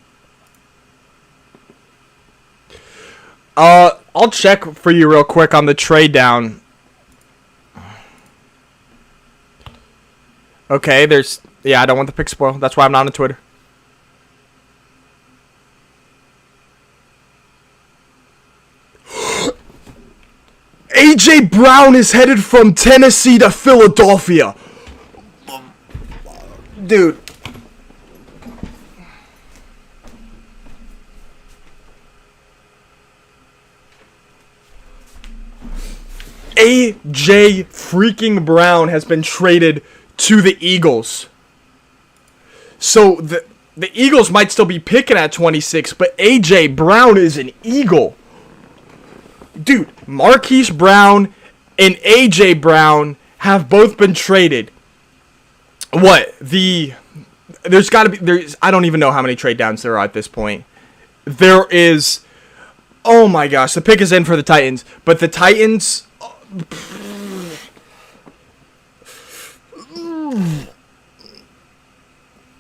I'll check for you real quick on the trade down. Okay, I don't want the pick spoil. That's why I'm not on Twitter. A.J. Brown is headed from Tennessee to Philadelphia. Dude. A.J. freaking Brown has been traded to the Eagles. So the Eagles might still be picking at 26, but A.J. Brown is an Eagle. Dude, Marquise Brown and A.J. Brown have both been traded. There's got to be, I don't even know how many trade downs there are at this point. There is, oh my gosh, the pick is in for the Titans, but the Titans,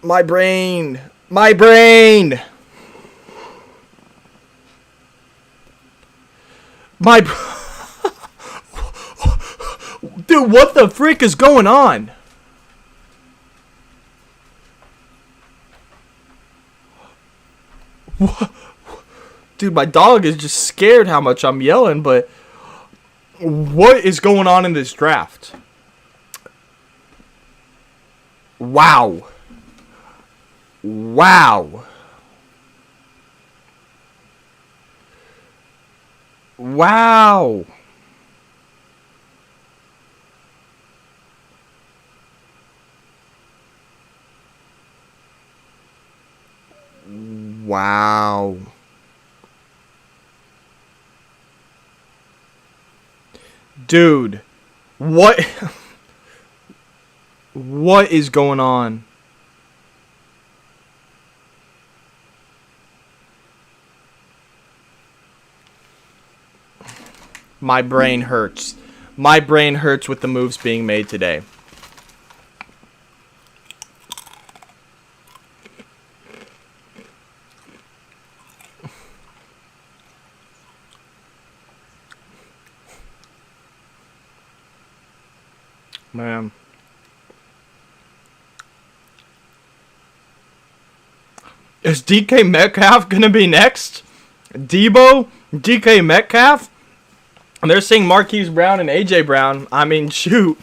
my brain, dude, what the frick is going on? Dude, my dog is just scared how much I'm yelling, but what is going on in this draft? Wow. Wow. Wow. Wow. Dude, what is going on? My brain hurts. My brain hurts with the moves being made today. Man. Is DK Metcalf going to be next? Debo? DK Metcalf? And they're saying Marquise Brown and A.J. Brown. I mean, shoot.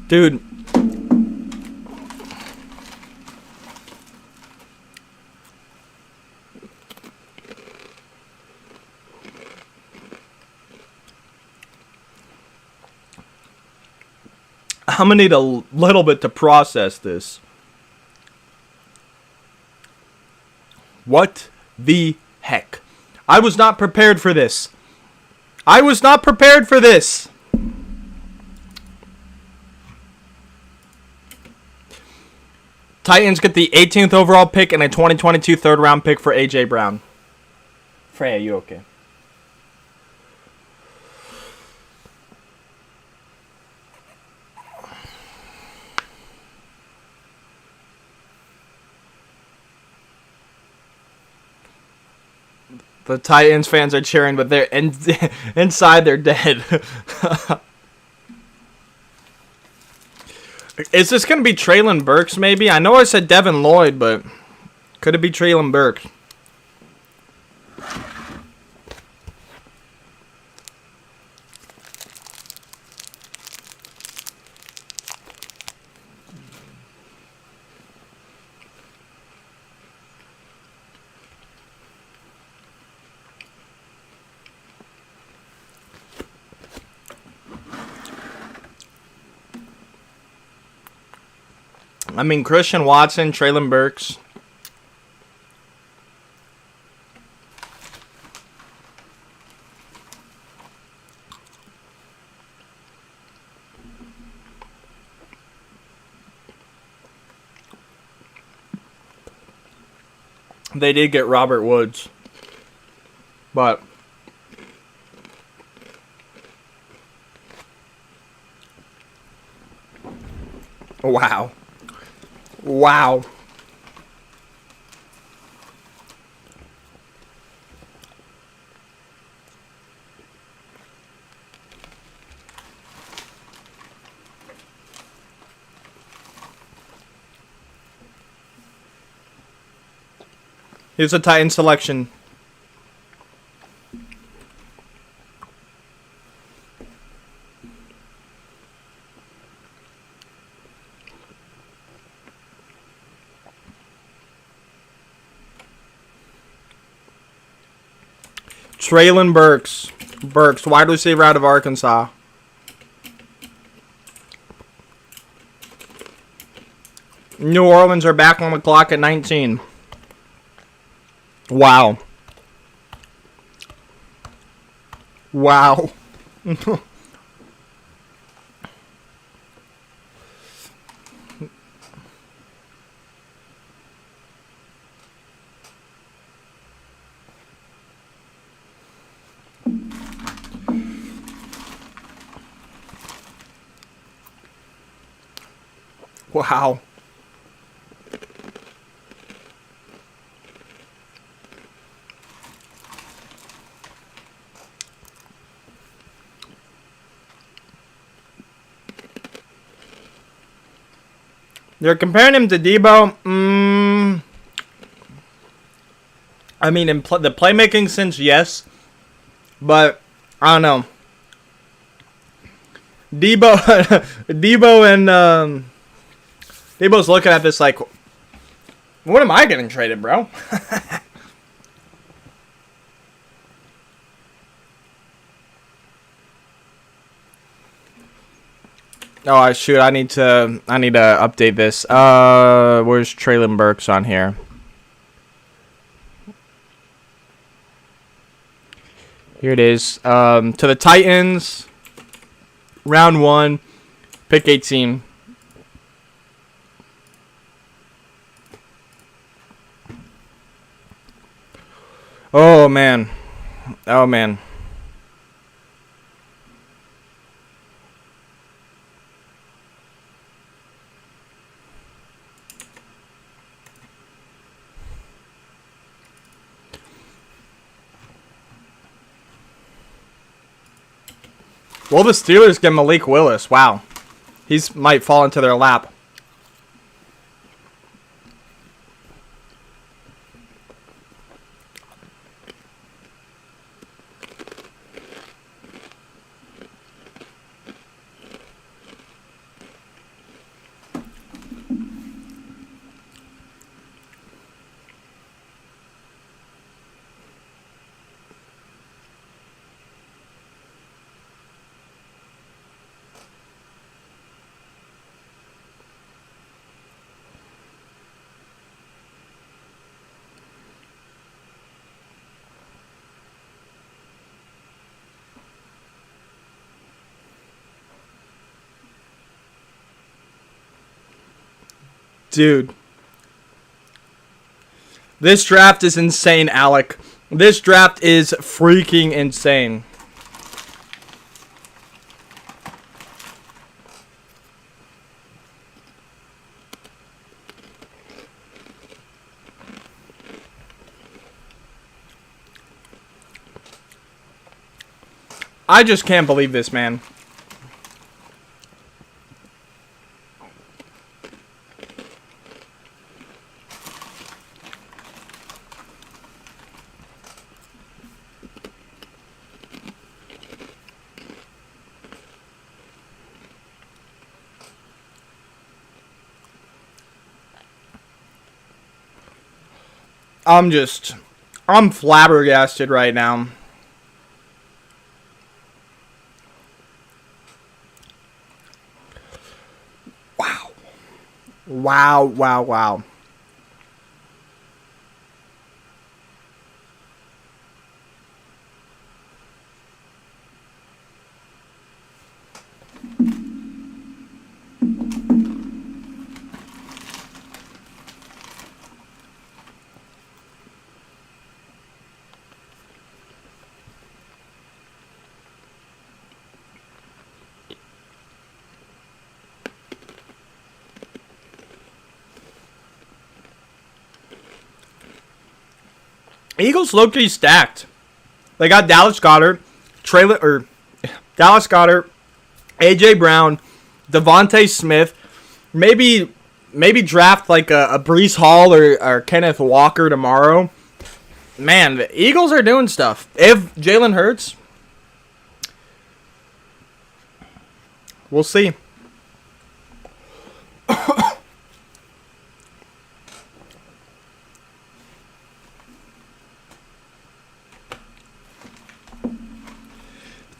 Dude. I'm gonna need a little bit to process this. What the heck? I was not prepared for this. I was not prepared for this. Titans get the 18th overall pick and a 2022 third-round pick for A.J. Brown. Freya, you okay? The Titans fans are cheering, but they're inside they're dead. Is this going to be Treylon Burks, maybe? I know I said Devin Lloyd, but could it be Treylon Burks? I mean, Christian Watson, Treylon Burks. They did get Robert Woods. But wow. Wow. Here's a Titan selection. Treylon Burks. Burks, wide receiver out of Arkansas. New Orleans are back on the clock at 19. Wow. Wow. Wow. They're comparing him to Debo. I mean, in the playmaking sense, yes. But, I don't know. Debo and Debo's looking at this like, what am I getting traded, bro? Oh, shoot, I need to update this. Where's Treylon Burks on here? Here it is. To the Titans, round 1, pick 18. Oh, man. Oh, man. Well, the Steelers get Malik Willis. Wow. He's might fall into their lap. Dude, This draft is insane, Alec. This draft is freaking insane. I just can't believe this, man. I'm flabbergasted right now. Wow. Wow, wow, wow. Eagles low-key stacked. They got Dallas Goedert, AJ Brown, Devontae Smith. Maybe draft like a Breece Hall or Kenneth Walker tomorrow. Man, the Eagles are doing stuff. If Jalen Hurts, we'll see.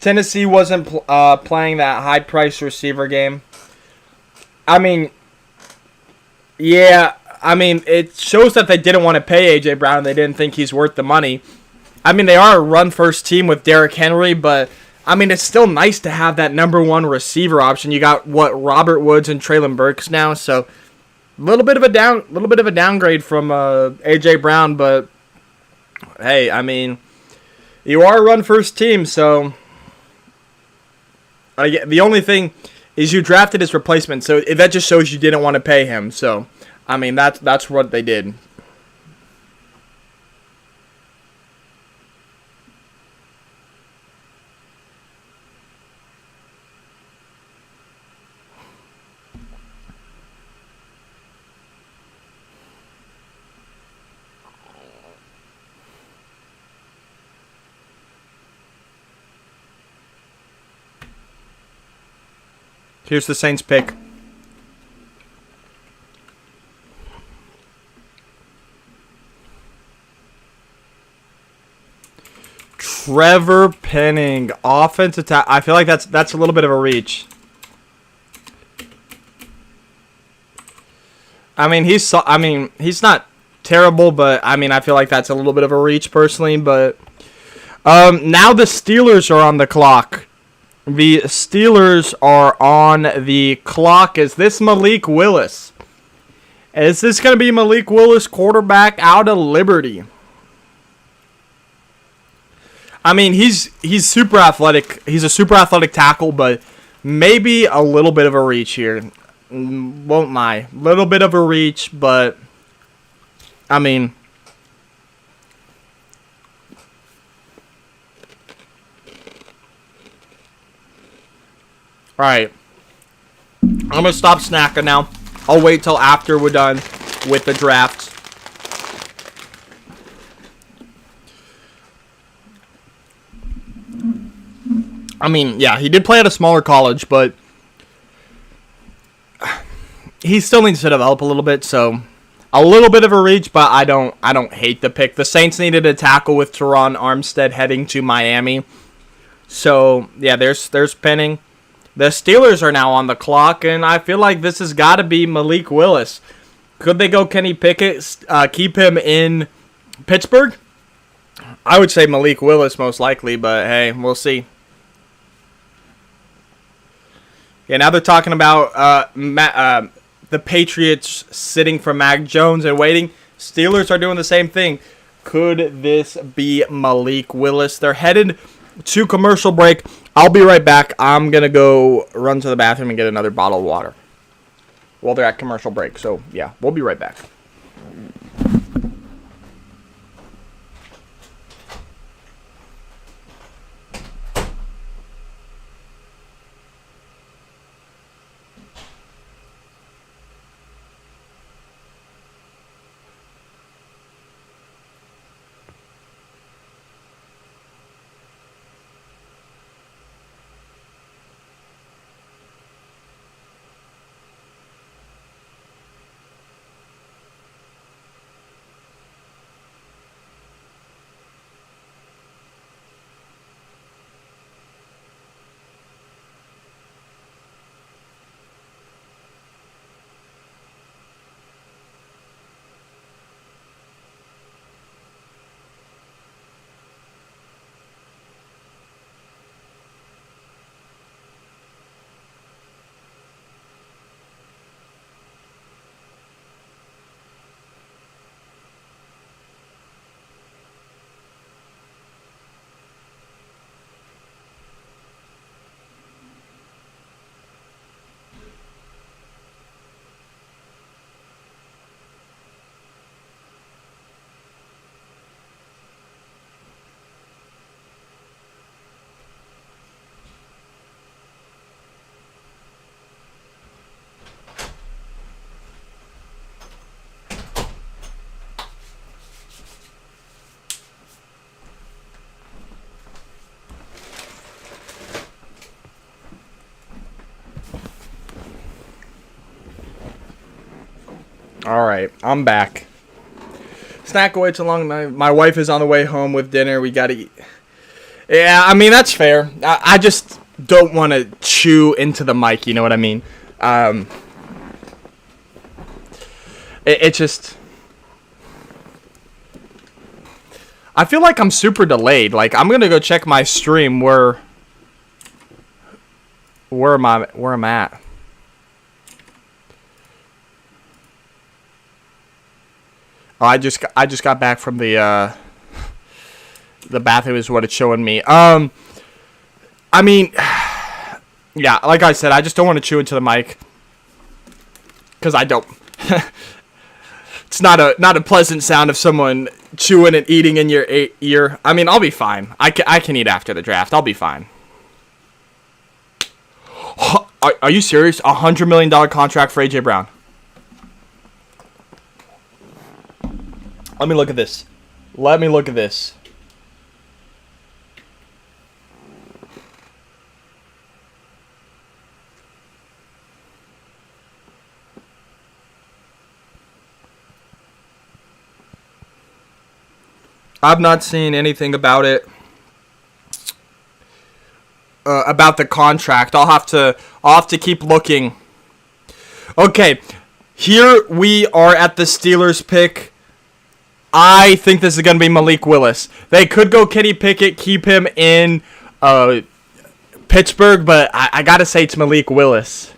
Tennessee wasn't playing that high-priced receiver game. I mean, yeah, it shows that they didn't want to pay A.J. Brown. They didn't think he's worth the money. I mean, they are a run-first team with Derrick Henry, but, I mean, it's still nice to have that number one receiver option. You got, Robert Woods and Treylon Burks now, so a little bit of a downgrade from A.J. Brown, but, hey, I mean, you are a run-first team, so the only thing is you drafted his replacement, so that just shows you didn't want to pay him. So, I mean, that's what they did. Here's the Saints pick. Trevor Penning, offensive tackle. I feel like that's a little bit of a reach. I mean, he's not terrible, but I mean, I feel like that's a little bit of a reach personally. But now the Steelers are on the clock. The Steelers are on the clock. Is this Malik Willis? Is this going to be Malik Willis, quarterback out of Liberty? I mean, he's super athletic. He's a super athletic tackle, but maybe a little bit of a reach here. Won't lie. Little bit of a reach, but I mean, alright. I'm going to stop snacking now. I'll wait till after we're done with the draft. I mean, yeah, he did play at a smaller college, but he still needs to develop a little bit, so a little bit of a reach, but I don't hate the pick. The Saints needed a tackle with Teron Armstead heading to Miami. So, yeah, there's Penning. The Steelers are now on the clock, and I feel like this has got to be Malik Willis. Could they go Kenny Pickett, keep him in Pittsburgh? I would say Malik Willis most likely, but hey, we'll see. Yeah, now they're talking about the Patriots sitting for Mac Jones and waiting. Steelers are doing the same thing. Could this be Malik Willis? They're headed to commercial break. I'll be right back. I'm going to go run to the bathroom and get another bottle of water while they're at commercial break. So, yeah, we'll be right back. All right, I'm back. Snack away too long. My wife is on the way home with dinner. We got to eat. Yeah, I mean, that's fair. I just don't want to chew into the mic, you know what I mean? It just... I feel like I'm super delayed. Like, I'm going to go check my stream where am I at. Oh, I just got back from the bathroom is what it's showing me. I mean, yeah, like I said, I just don't want to chew into the mic because I don't. It's not a pleasant sound of someone chewing and eating in your ear. I mean, I'll be fine. I can eat after the draft. I'll be fine. Are you serious? $100 million contract for A.J. Brown. Let me look at this. I've not seen anything about it. About the contract. I'll have to keep looking. Okay. Here we are at the Steelers pick. I think this is going to be Malik Willis. They could go Kenny Pickett, keep him in Pittsburgh, but I got to say it's Malik Willis.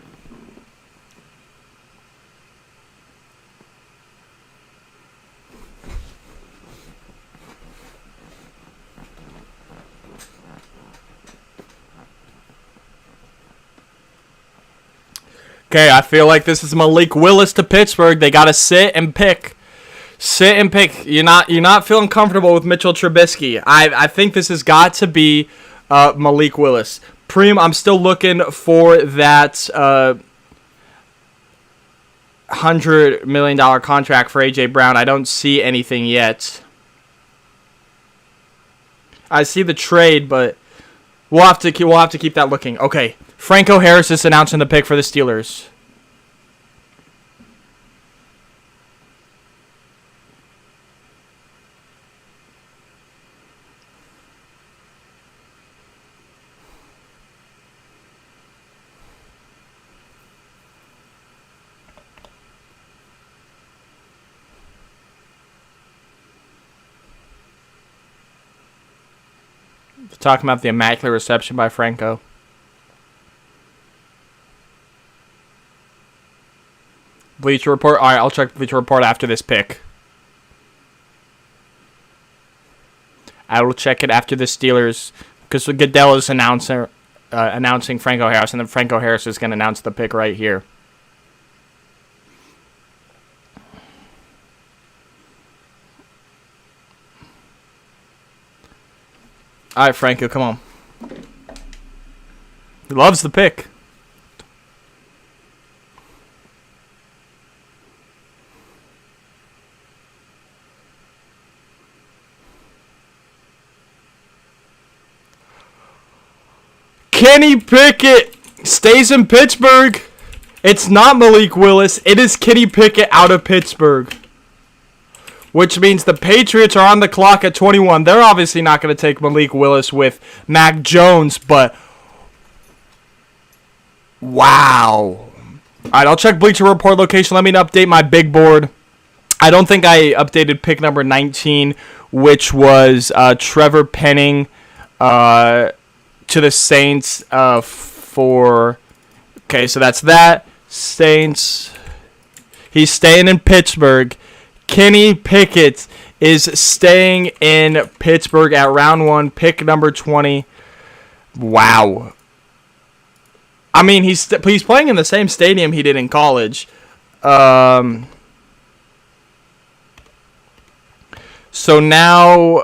Okay, I feel like this is Malik Willis to Pittsburgh. They got to sit and pick. You're not feeling comfortable with Mitchell Trubisky. I think this has got to be Malik Willis. Preem, I'm still looking for that $100 million contract for A.J. Brown. I don't see anything yet. I see the trade, but we'll have to keep that looking. Okay, Franco Harris is announcing the pick for the Steelers. Talking about the immaculate reception by Franco. Bleacher Report. All right, I'll check Bleacher Report after this pick. I will check it after the Steelers, because Goodell is announcing Franco Harris, and then Franco Harris is going to announce the pick right here. All right, Franco, come on. He loves the pick. Kenny Pickett stays in Pittsburgh. It's not Malik Willis. It is Kenny Pickett out of Pittsburgh. Which means the Patriots are on the clock at 21. They're obviously not going to take Malik Willis with Mac Jones, but wow. All right, I'll check Bleacher Report location. Let me update my big board. I don't think I updated pick number 19, which was Trevor Penning to the Saints for... Okay, so that's that. Saints. He's staying in Pittsburgh. Kenny Pickett is staying in Pittsburgh at round 1, pick number 20. Wow. I mean, he's playing in the same stadium he did in college. So now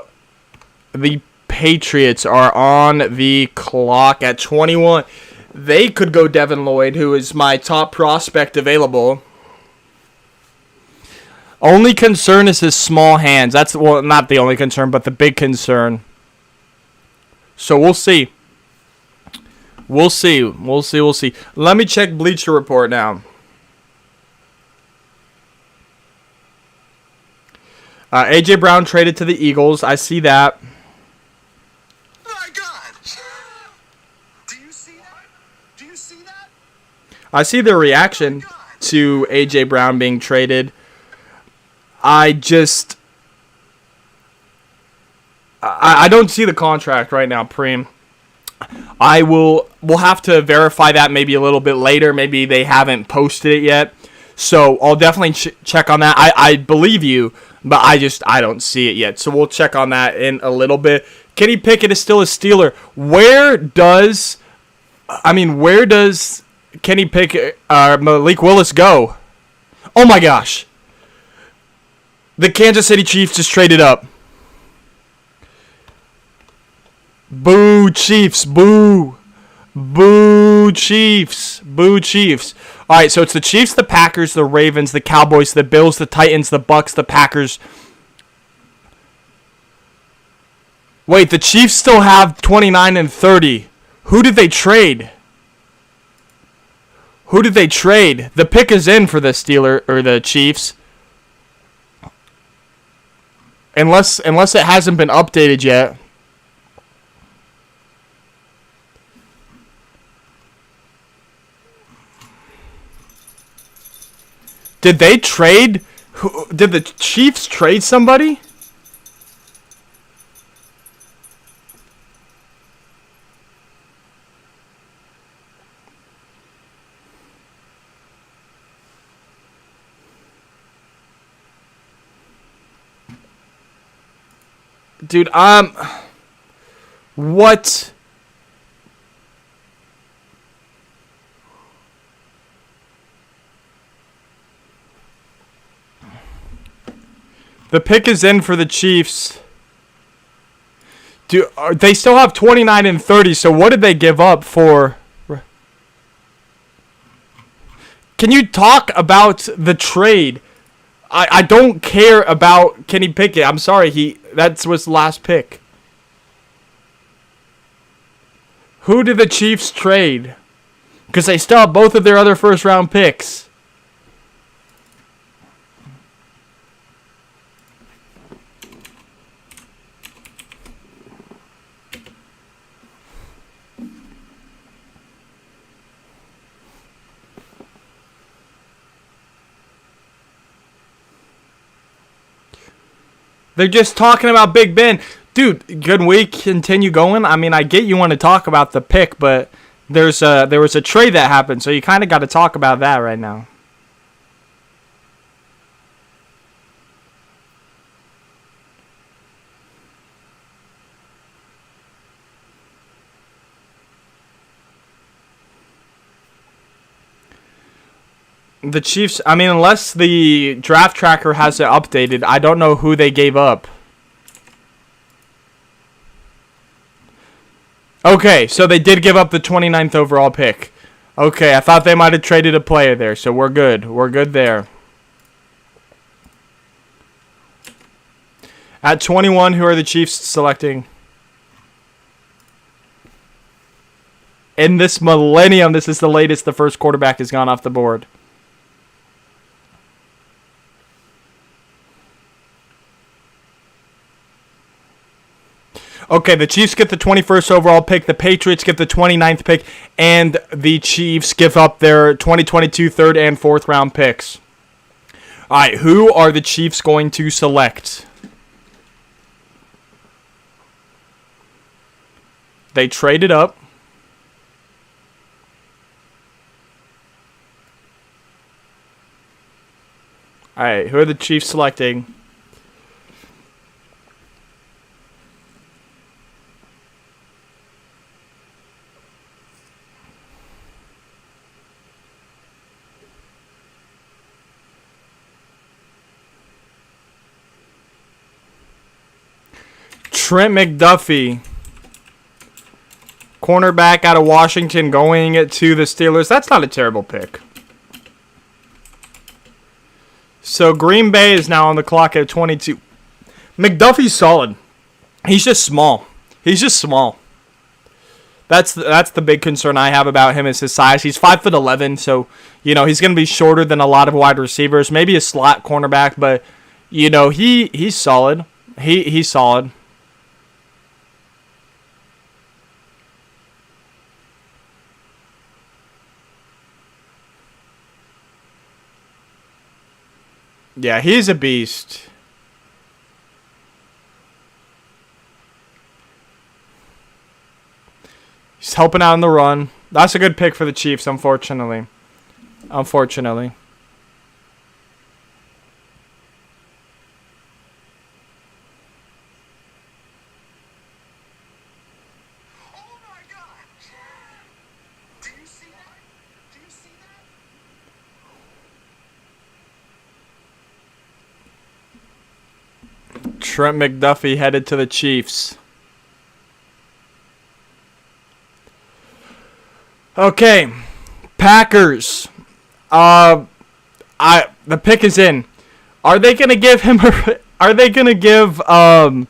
the Patriots are on the clock at 21. They could go Devin Lloyd, who is my top prospect available. Only concern is his small hands. That's, well, not the only concern, but the big concern. So we'll see. We'll see. Let me check Bleacher Report now. A.J. Brown traded to the Eagles. I see that. My God! Do you see that? Do you see that? I see the reaction to A.J. Brown being traded. I don't see the contract right now, Preem. We'll have to verify that maybe a little bit later. Maybe they haven't posted it yet. So I'll definitely check on that. I believe you, but I don't see it yet. So we'll check on that in a little bit. Kenny Pickett is still a Steeler. Where does Kenny Pickett, Malik Willis go? Oh my gosh. The Kansas City Chiefs just traded up. Boo, Chiefs. Boo. Boo, Chiefs. Boo, Chiefs. All right, so it's the Chiefs, the Packers, the Ravens, the Cowboys, the Bills, the Titans, the Bucks, the Packers. Wait, the Chiefs still have 29 and 30. Who did they trade? The pick is in for the the Chiefs. Unless it hasn't been updated yet. Did they trade? Did the Chiefs trade somebody? Dude, what? The pick is in for the Chiefs. They still have 29 and 30, so what did they give up for? Can you talk about the trade? I don't care about Kenny Pickett. I'm sorry, that was the last pick. Who did the Chiefs trade? Because they still have both of their other first-round picks. They're just talking about Big Ben. Dude, can we continue going? I mean, I get you want to talk about the pick, but there was a trade that happened, so you kind of got to talk about that right now. The Chiefs, I mean, unless the draft tracker has it updated, I don't know who they gave up. Okay, so they did give up the 29th overall pick. Okay, I thought they might have traded a player there, so we're good. We're good there. At 21, who are the Chiefs selecting? In this millennium, this is the latest the first quarterback has gone off the board. Okay, the Chiefs get the 21st overall pick, the Patriots get the 29th pick, and the Chiefs give up their 2022 third and fourth round picks. All right, who are the Chiefs going to select? They traded up. All right, who are the Chiefs selecting? Trent McDuffie, cornerback out of Washington, going to the Steelers. That's not a terrible pick. So Green Bay is now on the clock at 22. McDuffie's solid. He's just small. He's just small. That's the big concern I have about him is his size. He's 5'11", so he's going to be shorter than a lot of wide receivers. Maybe a slot cornerback, but he's solid. He's solid. Yeah, he's a beast. He's helping out in the run. That's a good pick for the Chiefs, unfortunately. Unfortunately. Oh my God! Do you see that? Do you see that? Trent McDuffie headed to the Chiefs. Okay, Packers. The pick is in. Are they gonna give him? Are they gonna give? Are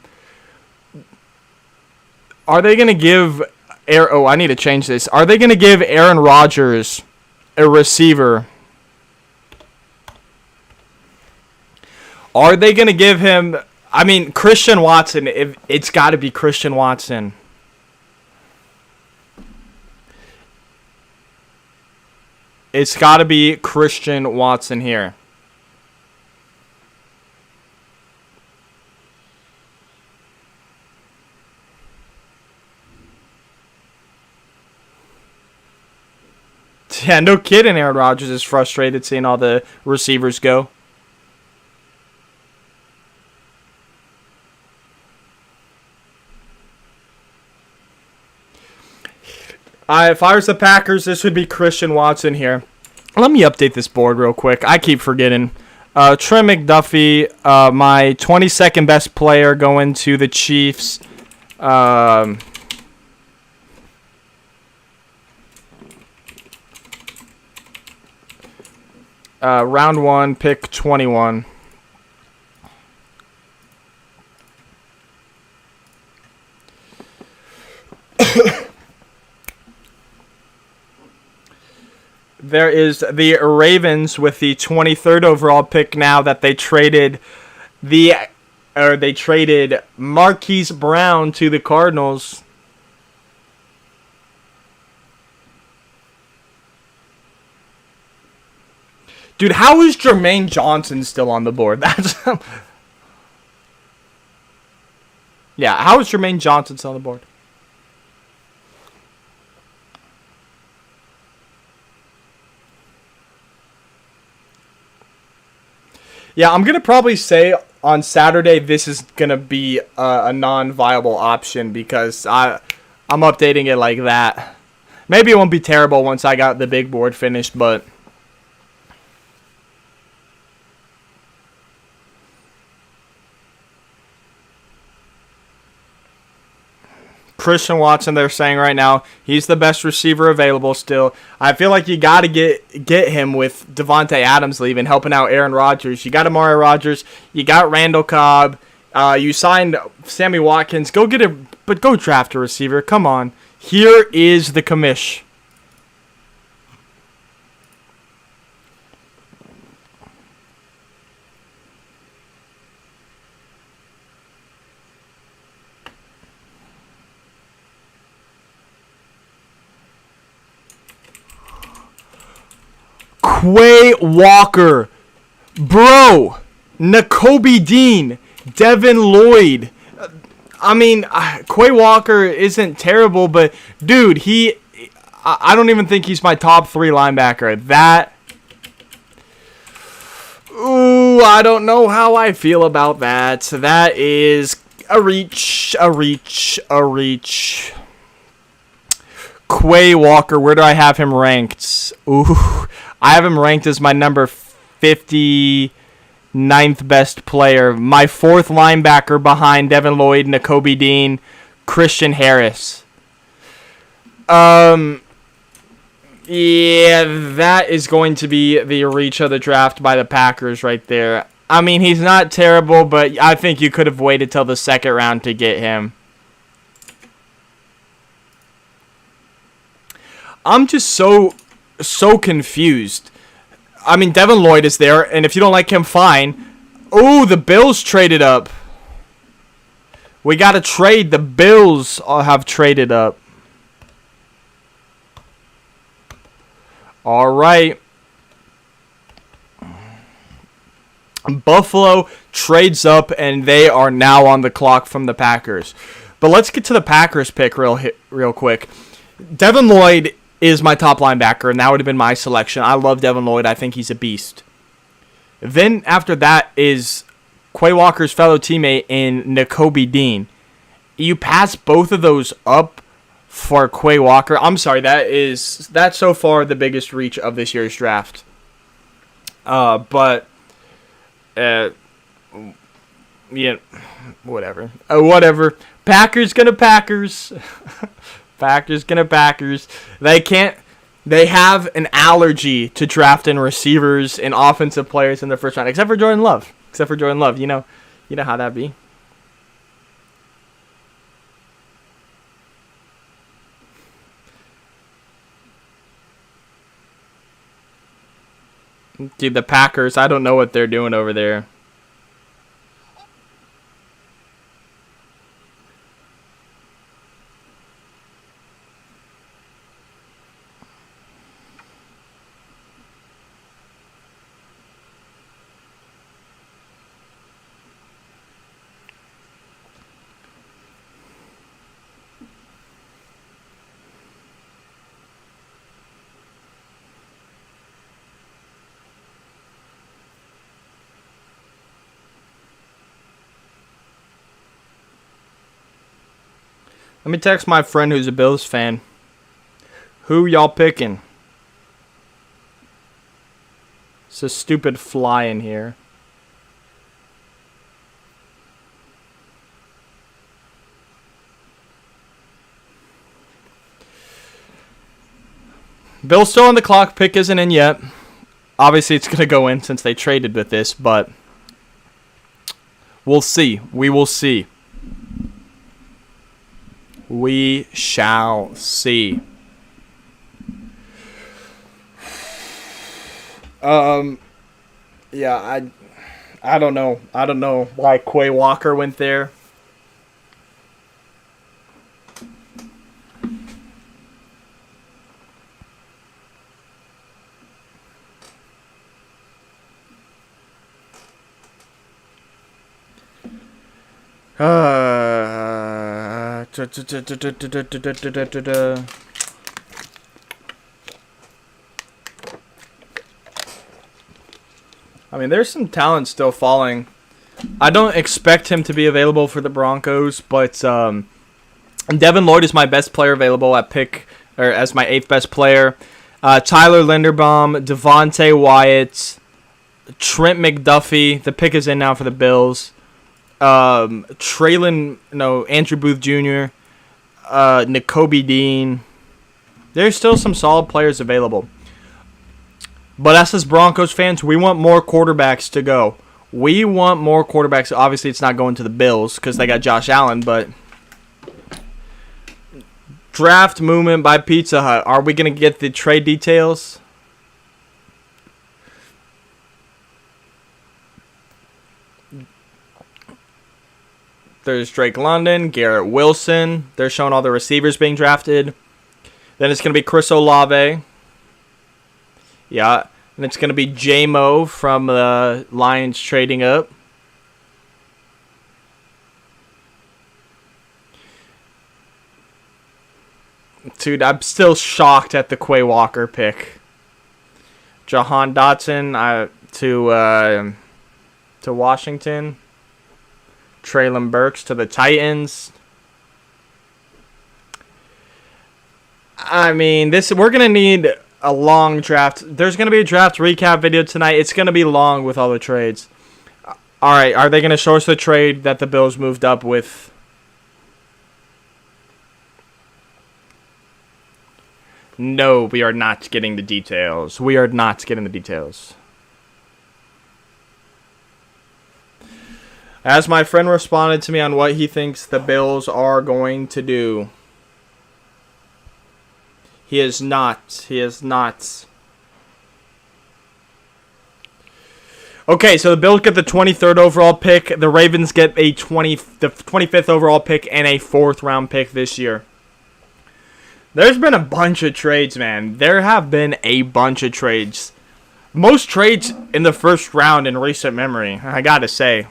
they gonna give? Oh, I need to change this. Are they gonna give Aaron Rodgers a receiver? Are they gonna give him? I mean, Christian Watson. It's got to be Christian Watson. It's got to be Christian Watson here. Yeah, no kidding. Aaron Rodgers is frustrated seeing all the receivers go. If I was the Packers, this would be Christian Watson here. Let me update this board real quick. I keep forgetting. Trent McDuffie, my 22nd best player going to the Chiefs. Round 1, pick 21. There is the Ravens with the 23rd overall pick now that they traded Marquise Brown to the Cardinals. Dude, how is Jermaine Johnson still on the board? That's yeah, how is Jermaine Johnson still on the board? Yeah, I'm going to probably say on Saturday this is going to be a non-viable option because I'm updating it like that. Maybe it won't be terrible once I got the big board finished, but Christian Watson, they're saying right now, he's the best receiver available still. I feel like you got to get him with Devontae Adams leaving, helping out Aaron Rodgers. You got Amari Rodgers. You got Randall Cobb. You signed Sammy Watkins. Go get it, but go draft a receiver. Come on. Here is the commish. Quay Walker, bro, Nakobe Dean, Devin Lloyd. I mean, Quay Walker isn't terrible, but dude, I don't even think he's my top 3 linebacker. I don't know how I feel about that. That is a reach. Quay Walker, where do I have him ranked? I have him ranked as my number 59th best player. My 4th linebacker behind Devin Lloyd, Nakobe Dean, Christian Harris. Yeah, that is going to be the reach of the draft by the Packers right there. I mean, he's not terrible, but I think you could have waited till the 2nd round to get him. I'm just so confused. I mean, Devin Lloyd is there, and if you don't like him, fine. Oh, the Bills traded up. We got to trade. The Bills have traded up. All right. Buffalo trades up, and they are now on the clock from the Packers. But let's get to the Packers pick real quick. Devin Lloyd is my top linebacker, and that would have been my selection. I love Devin Lloyd. I think he's a beast. Then after that is Quay Walker's fellow teammate in Nakobe Dean. You pass both of those up for Quay Walker. I'm sorry, that's so far the biggest reach of this year's draft. Yeah, whatever. Whatever. Packers gonna Packers. Packers gonna Packers. They have an allergy to drafting receivers and offensive players in the first round, except for Jordan Love. You know how that be. Dude, the Packers, I don't know what they're doing over there. Let me text my friend who's a Bills fan. Who y'all picking? It's a stupid fly in here. Bill's still on the clock. Pick isn't in yet. Obviously, it's going to go in since they traded with this, but we'll see. We will see. We shall see. Yeah, I don't know. I don't know why Quay Walker went there. I mean, there's some talent still falling. I don't expect him to be available for the Broncos, but Devin Lloyd is my best player available at pick, or as my 8th best player. Tyler Linderbaum, Devontae Wyatt, Trent McDuffie. The pick is in now for the Bills. Andrew Booth Jr., N'Kobe Dean. There's still some solid players available. But us as Broncos fans, we want more quarterbacks to go. We want more quarterbacks. Obviously, it's not going to the Bills because they got Josh Allen, but draft movement by Pizza Hut. Are we going to get the trade details? There's Drake London, Garrett Wilson. They're showing all the receivers being drafted. Then it's going to be Chris Olave. Yeah. And it's going to be J-Mo from the Lions trading up. Dude, I'm still shocked at the Quay Walker pick. Jahan Dotson to Washington. Traylon Burks to the Titans. I mean, we're going to need a long draft. There's going to be a draft recap video tonight. It's going to be long with all the trades. All right, are they going to show us the trade that the Bills moved up with? No, we are not getting the details. We are not getting the details. As my friend responded to me on what he thinks the Bills are going to do. He is not. He is not. Okay, so the Bills get the 23rd overall pick. The Ravens get the 25th overall pick and a 4th round pick this year. There's been a bunch of trades, man. There have been a bunch of trades. Most trades in the first round in recent memory, I got to say.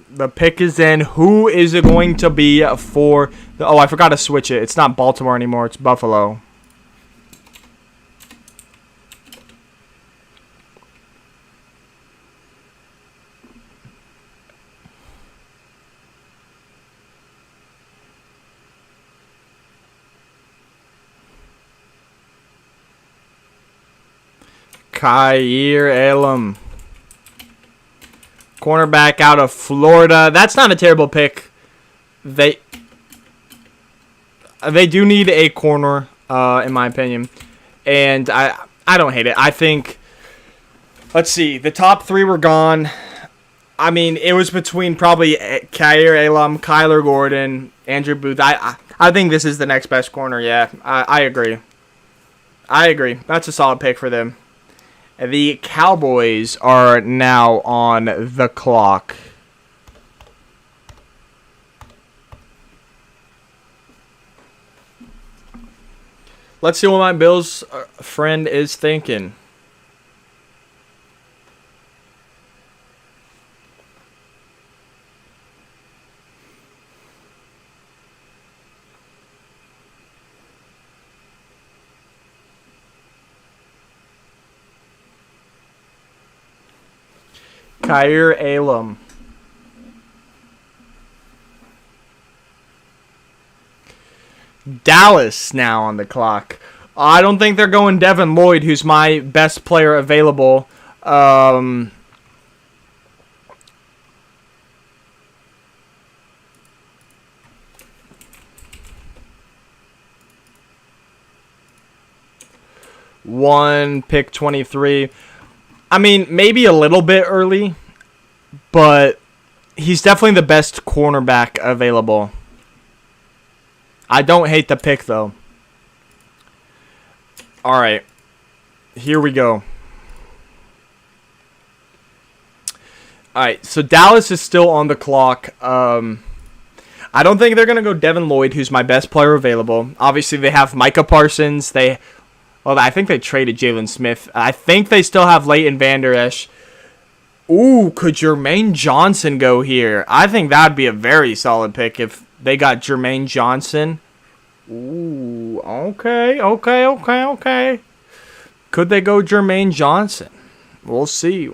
The pick is in. Who is it going to be for? I forgot to switch it. It's not Baltimore anymore. It's Buffalo. Kaiir Elam. Cornerback out of Florida. That's not a terrible pick. They do need a corner, in my opinion. And I don't hate it. I think, let's see, the top 3 were gone. I mean, it was between probably Kaiir Elam, Kyler Gordon, Andrew Booth. I think this is the next best corner, yeah. I agree. That's a solid pick for them. The Cowboys are now on the clock. Let's see what my Bills friend is thinking. Kaiir Elam. Dallas now on the clock. I don't think they're going Devin Lloyd, who's my best player available. Pick 23. I mean, maybe a little bit early, but he's definitely the best cornerback available. I don't hate the pick, though. All right, here we go. All right, so Dallas is still on the clock. I don't think they're going to go Devin Lloyd, who's my best player available. Obviously, they have Micah Parsons. I think they traded Jalen Smith. I think they still have Leighton Vander Esch. Ooh, could Jermaine Johnson go here? I think that would be a very solid pick if they got Jermaine Johnson. Ooh, okay. Could they go Jermaine Johnson? We'll see.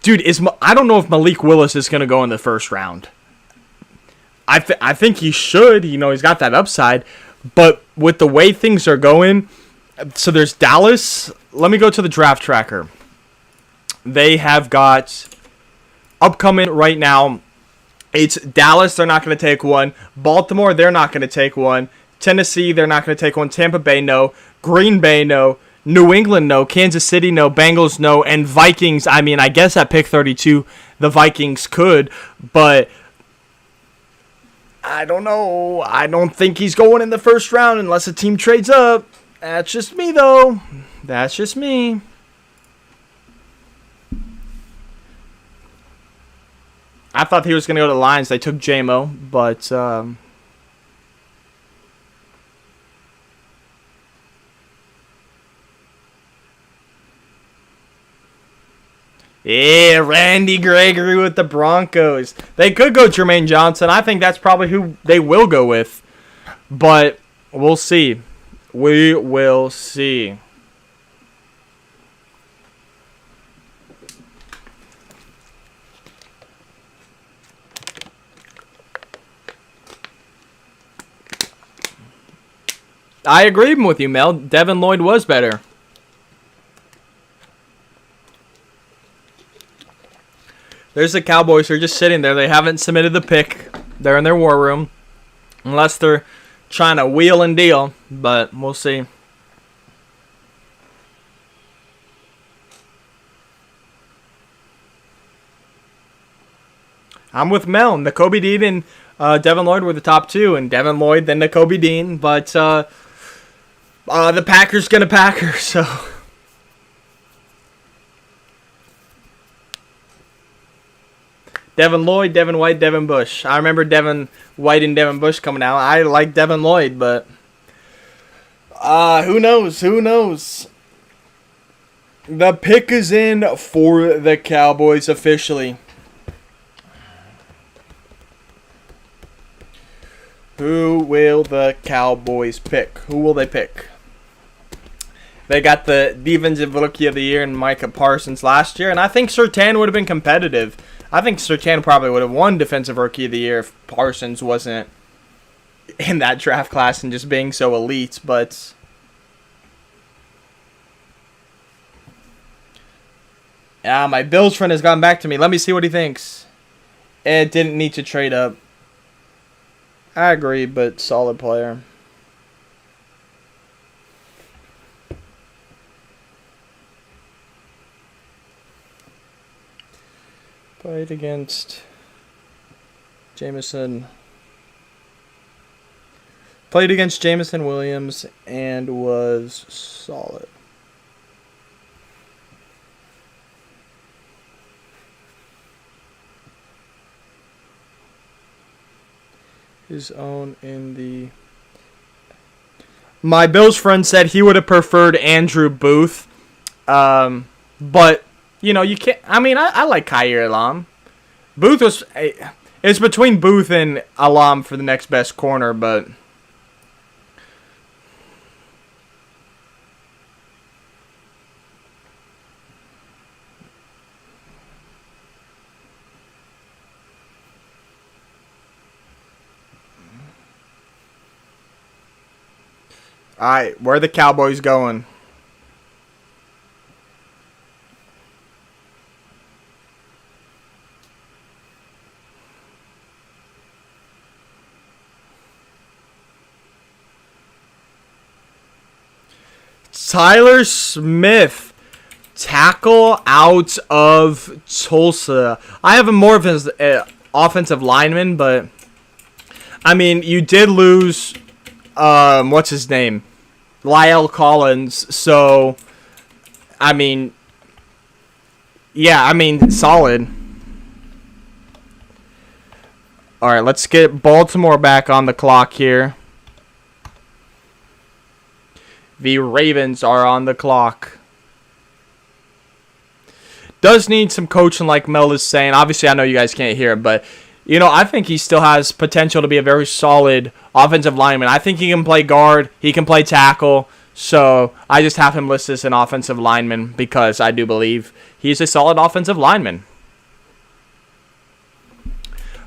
Dude, I don't know if Malik Willis is going to go in the first round. I think he should. He's got that upside. But with the way things are going, so there's Dallas. Let me go to the draft tracker. They have got upcoming right now. It's Dallas, they're not going to take one. Baltimore, they're not going to take one. Tennessee, they're not going to take one. Tampa Bay, no. Green Bay, no. New England, no. Kansas City, no. Bengals, no. And Vikings, I mean, I guess at pick 32, the Vikings could. But I don't know. I don't think he's going in the first round unless a team trades up. That's just me, though. That's just me. I thought he was going to go to the Lions. They took J-Mo, but yeah, Randy Gregory with the Broncos. They could go Jermaine Johnson. I think that's probably who they will go with, but we'll see. We will see. I agree with you, Mel. Devin Lloyd was better. There's the Cowboys. They're just sitting there. They haven't submitted the pick. They're in their war room. Unless they're trying to wheel and deal. But we'll see. I'm with Mel. Nakobe Dean and Devin Lloyd were the top two. And Devin Lloyd, then Nakobe Dean. But the Packers gonna Packer, so Devin Lloyd, Devin White, Devin Bush. I remember Devin White and Devin Bush coming out. I like Devin Lloyd, but who knows? Who knows? The pick is in for the Cowboys officially. Who will the Cowboys pick? Who will they pick? They got the Defensive Rookie of the Year in Micah Parsons last year, and I think Surtain would have been competitive. I think Surtain probably would have won Defensive Rookie of the Year if Parsons wasn't in that draft class and just being so elite, but yeah, my Bills friend has gone back to me. Let me see what he thinks. It didn't need to trade up. I agree, but solid player. Played against Jameson. Played against Jameson Williams and was solid. His own in the... My Bills friend said he would have preferred Andrew Booth. But, you can't... I mean, I like Khair Elam. Booth was... It's between Booth and Elam for the next best corner, but... Alright, where are the Cowboys going? Tyler Smith, tackle out of Tulsa. I have him more of as offensive lineman, but I mean, you did lose... what's his name? Lyle Collins. So, I mean, solid. All right, let's get Baltimore back on the clock here. The Ravens are on the clock. Does need some coaching, like Mel is saying. Obviously, I know you guys can't hear it, but I think he still has potential to be a very solid offensive lineman. I think he can play guard. He can play tackle. So I just have him listed as an offensive lineman because I do believe he's a solid offensive lineman.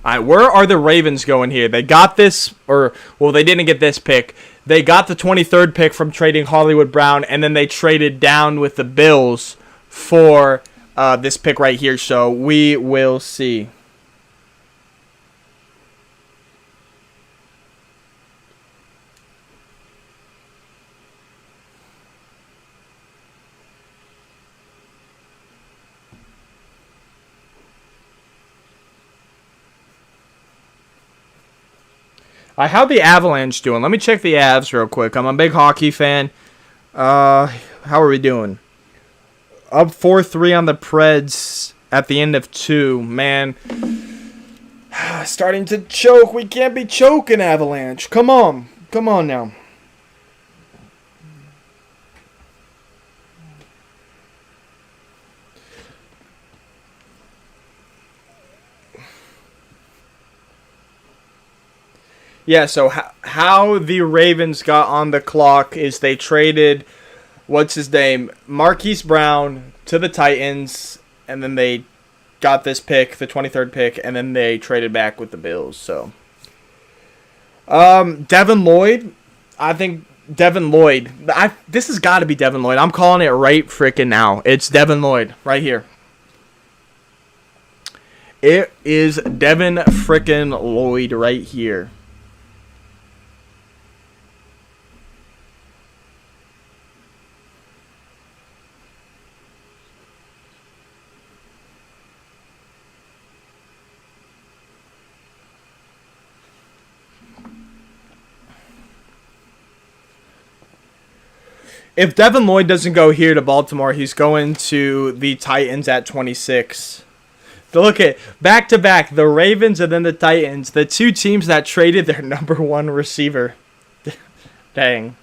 All right, where are the Ravens going here? They got this, they didn't get this pick. They got the 23rd pick from trading Hollywood Brown, and then they traded down with the Bills for this pick right here. So we will see. How the Avalanche doing? Let me check the Avs real quick. I'm a big hockey fan. How are we doing? Up 4-3 on the Preds at the end of 2. Man, starting to choke. We can't be choking, Avalanche. Come on. Come on now. Yeah, so how the Ravens got on the clock is they traded, Marquise Brown to the Titans, and then they got this pick, the 23rd pick, and then they traded back with the Bills. So, Devin Lloyd, I think Devin Lloyd, this has got to be Devin Lloyd. I'm calling it right freaking now. It's Devin Lloyd right here. It is Devin freaking Lloyd right here. If Devin Lloyd doesn't go here to Baltimore, he's going to the Titans at 26. So look at back-to-back, the Ravens and then the Titans, the two teams that traded their number 1 receiver. Dang.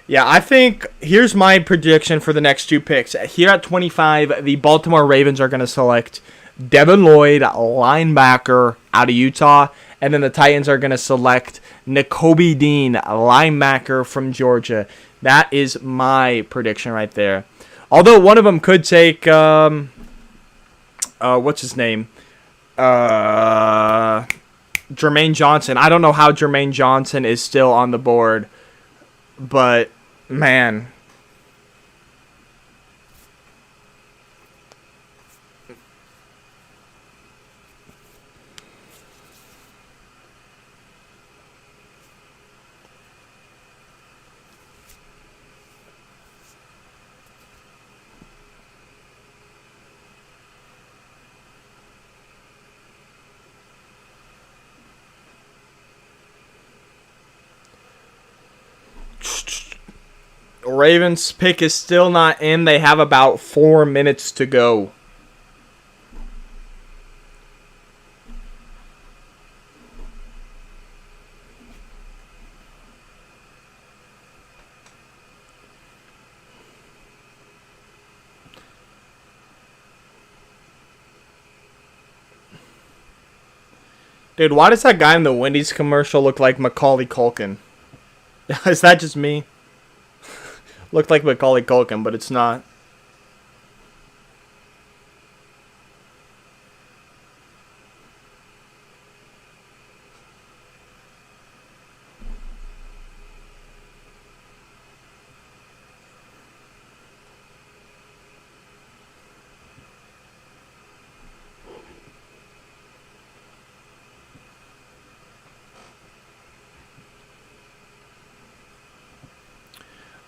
Yeah, I think here's my prediction for the next 2 picks. Here at 25, the Baltimore Ravens are going to select Devin Lloyd, linebacker out of Utah, and then the Titans are going to select Nakobe Dean, linebacker from Georgia. That is my prediction right there. Although one of them could take, what's his name? Jermaine Johnson. I don't know how Jermaine Johnson is still on the board, but man. Ravens pick is still not in. They have about 4 minutes to go. Dude, why does that guy in the Wendy's commercial look like Macaulay Culkin? Is that just me? Looked like Macaulay Culkin, but it's not.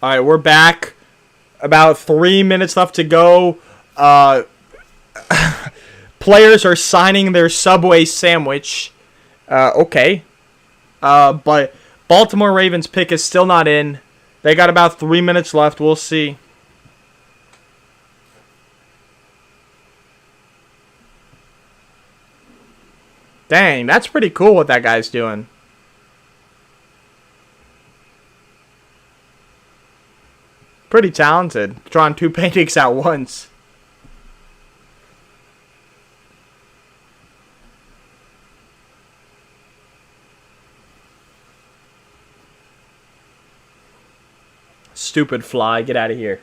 All right, we're back. About 3 minutes left to go. Players are signing their Subway sandwich. Okay. But Baltimore Ravens pick is still not in. They got about 3 minutes left. We'll see. Dang, that's pretty cool what that guy's doing. Pretty talented. Drawing 2 paintings at once. stupid fly. Get out of here.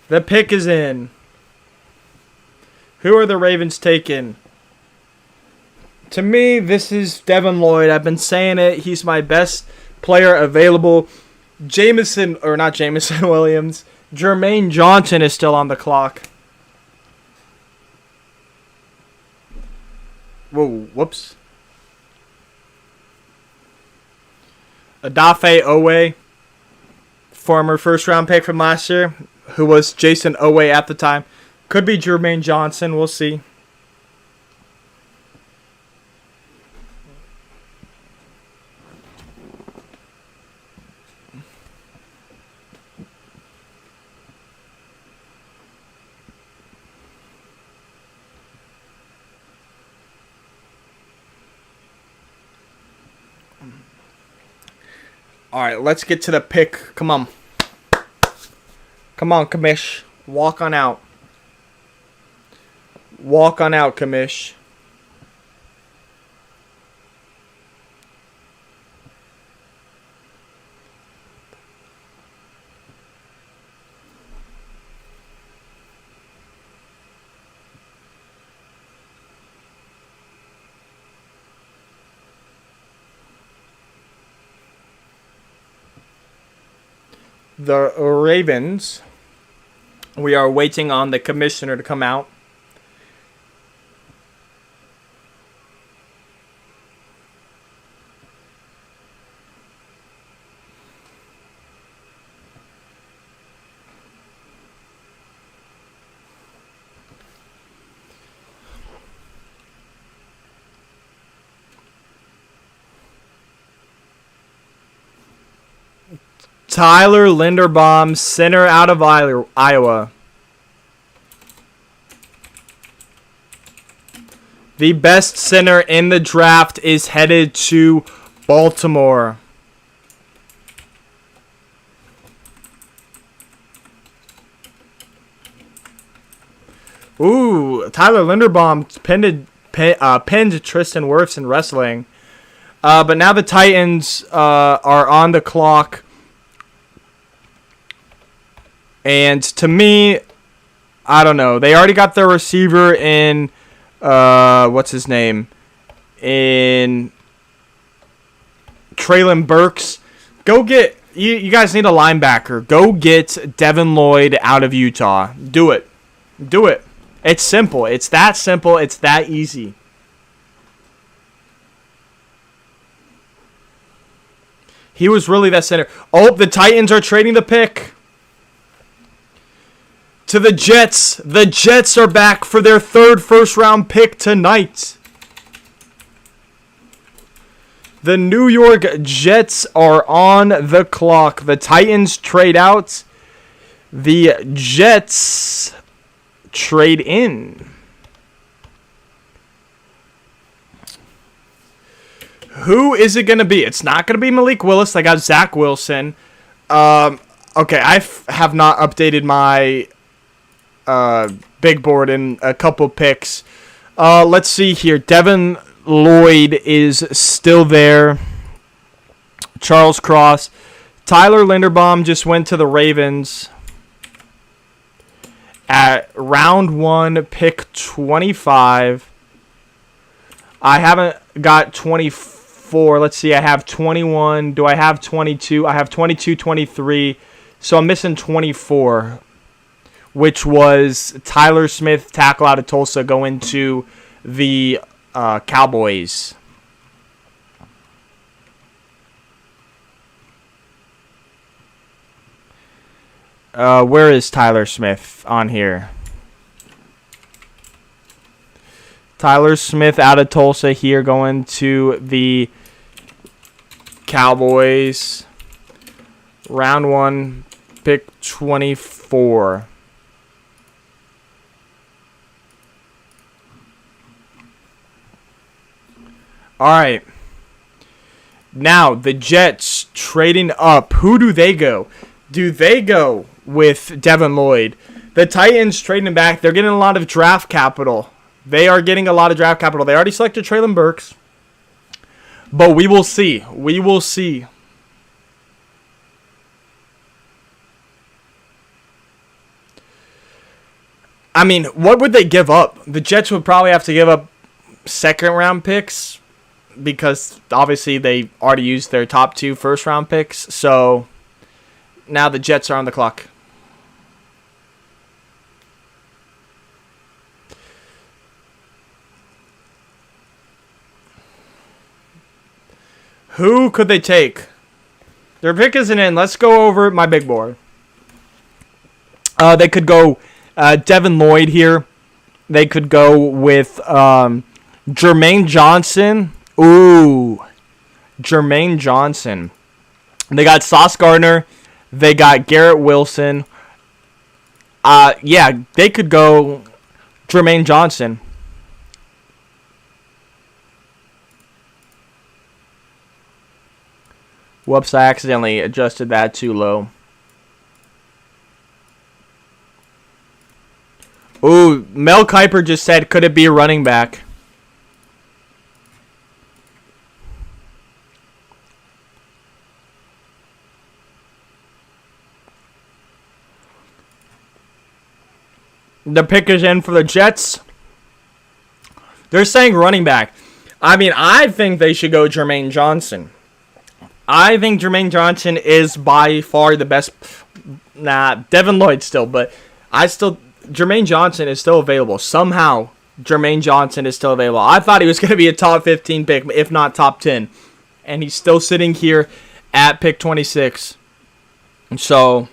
The pick is in. Who are the Ravens taking? To me, this is Devin Lloyd. I've been saying it. He's my best player available. Jermaine Johnson is still on the clock. Whoa, whoops. Odafe Owe, former first-round pick from last year, who was Jason Owe at the time. Could be Jermaine Johnson. We'll see. All right, let's get to the pick. Come on. Come on, Kamish. Walk on out. Walk on out, Kamish. The Ravens, we are waiting on the commissioner to come out. Tyler Linderbaum, center out of Iowa. The best center in the draft is headed to Baltimore. Ooh, Tyler Linderbaum pinned Tristan Wirfs in wrestling. But now the Titans are on the clock. And to me, I don't know. They already got their receiver in, what's his name? In Treylon Burks. Go get, you guys need a linebacker. Go get Devin Lloyd out of Utah. Do it. Do it. It's simple. It's that simple. It's that easy. He was really that center. Oh, the Titans are trading the pick. To the Jets. The Jets are back for their third first-round pick tonight. The New York Jets are on the clock. The Titans trade out. The Jets trade in. Who is it going to be? It's not going to be Malik Willis. I got Zach Wilson. Okay, I have not updated my big board in a couple picks. Let's see here. Devin Lloyd is still there. Charles Cross. Tyler Linderbaum just went to the Ravens at round 1, pick 25. I haven't got 24. Let's see. I have 21. Do I have 22? I have 22, 23. So I'm missing 24. Which was Tyler Smith, tackle out of Tulsa, going to the Cowboys. Where is Tyler Smith on here? Tyler Smith out of Tulsa here, going to the Cowboys. Round 1, pick 24. All right. Now, the Jets trading up. Who do they go? Do they go with Devin Lloyd? The Titans trading back. They're getting a lot of draft capital. They are getting a lot of draft capital. They already selected Treylon Burks. But we will see. We will see. I mean, what would they give up? The Jets would probably have to give up second-round picks because obviously they already used their top 2 first-round picks. So now the Jets are on the clock. Who could they take? Their pick isn't in. Let's go over my big board. They could go Devin Lloyd here. They could go with Jermaine Johnson. Ooh. Jermaine Johnson. They got Sauce Gardner. They got Garrett Wilson. Yeah, they could go Jermaine Johnson. Whoops, I accidentally adjusted that too low. Ooh, Mel Kiper just said, could it be a running back? The pick is in for the Jets. They're saying running back. I mean, I think they should go Jermaine Johnson. I think Jermaine Johnson is by far the best. Nah, Devin Lloyd still, but Jermaine Johnson is still available. Somehow, Jermaine Johnson is still available. I thought he was going to be a top 15 pick, if not top 10. And he's still sitting here at pick 26. So,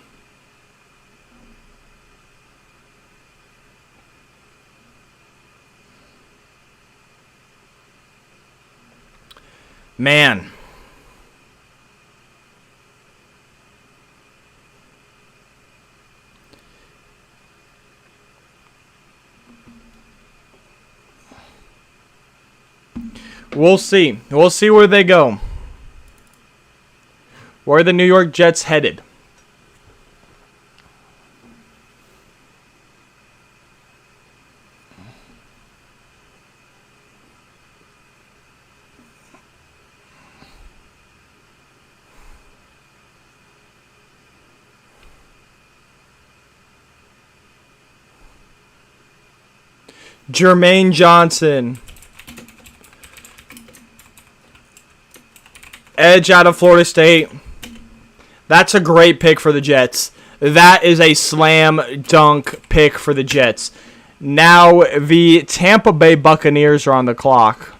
man. We'll see. We'll see where they go. Where are the New York Jets headed? Jermaine Johnson. Edge out of Florida State. That's a great pick for the Jets. That is a slam dunk pick for the Jets. Now the Tampa Bay Buccaneers are on the clock.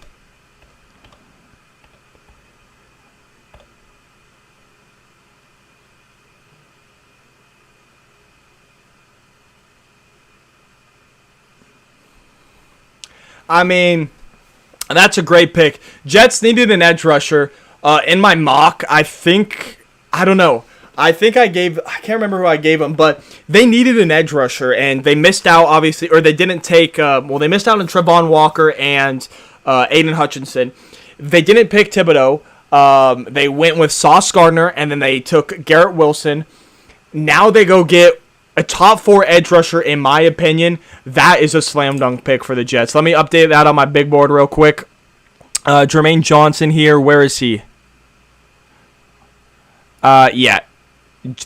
I mean, that's a great pick. Jets needed an edge rusher. In my mock, I don't know. I can't remember who I gave them, but they needed an edge rusher, and they missed out, obviously, or they didn't take, they missed out on Trevon Walker and Aiden Hutchinson. They didn't pick Thibodeau. They went with Sauce Gardner, and then they took Garrett Wilson. Now they go get a top 4 edge rusher, in my opinion. That is a slam dunk pick for the Jets. Let me update that on my big board real quick. Jermaine Johnson here. Where is he? Yeah.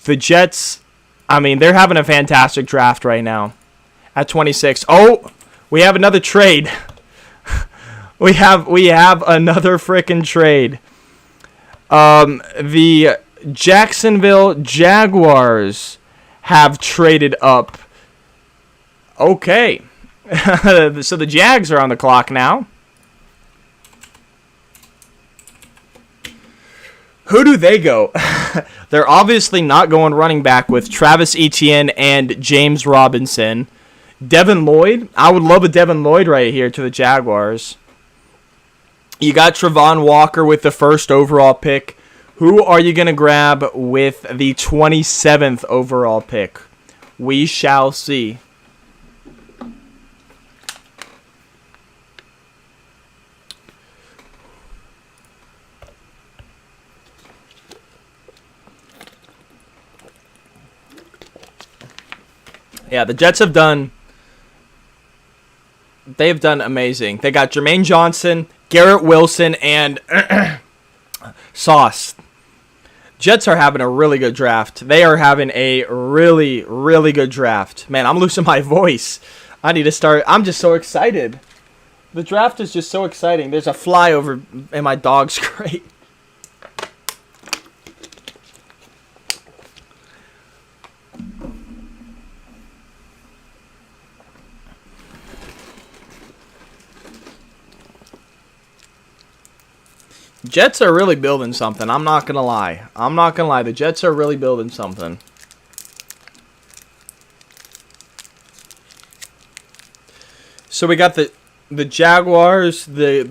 The Jets, I mean, they're having a fantastic draft right now at 26. Oh, we have another trade. we have another freaking trade. The Jacksonville Jaguars have traded up. Okay. So the Jags are on the clock now. Who do they go? They're obviously not going running back with Travis Etienne and James Robinson. Devin Lloyd. I would love a Devin Lloyd right here to the Jaguars. You got Trevon Walker with the first overall pick. Who are you going to grab with the 27th overall pick? We shall see. Yeah, the Jets have done amazing. They got Jermaine Johnson, Garrett Wilson, and Sauce. Jets are having a really good draft. They are having a really, really good draft. Man, I'm losing my voice. I need to start. I'm just so excited. The draft is just so exciting. There's a fly over in my dog's crate. Jets are really building something. I'm not going to lie. The Jets are really building something. So we got the Jaguars, the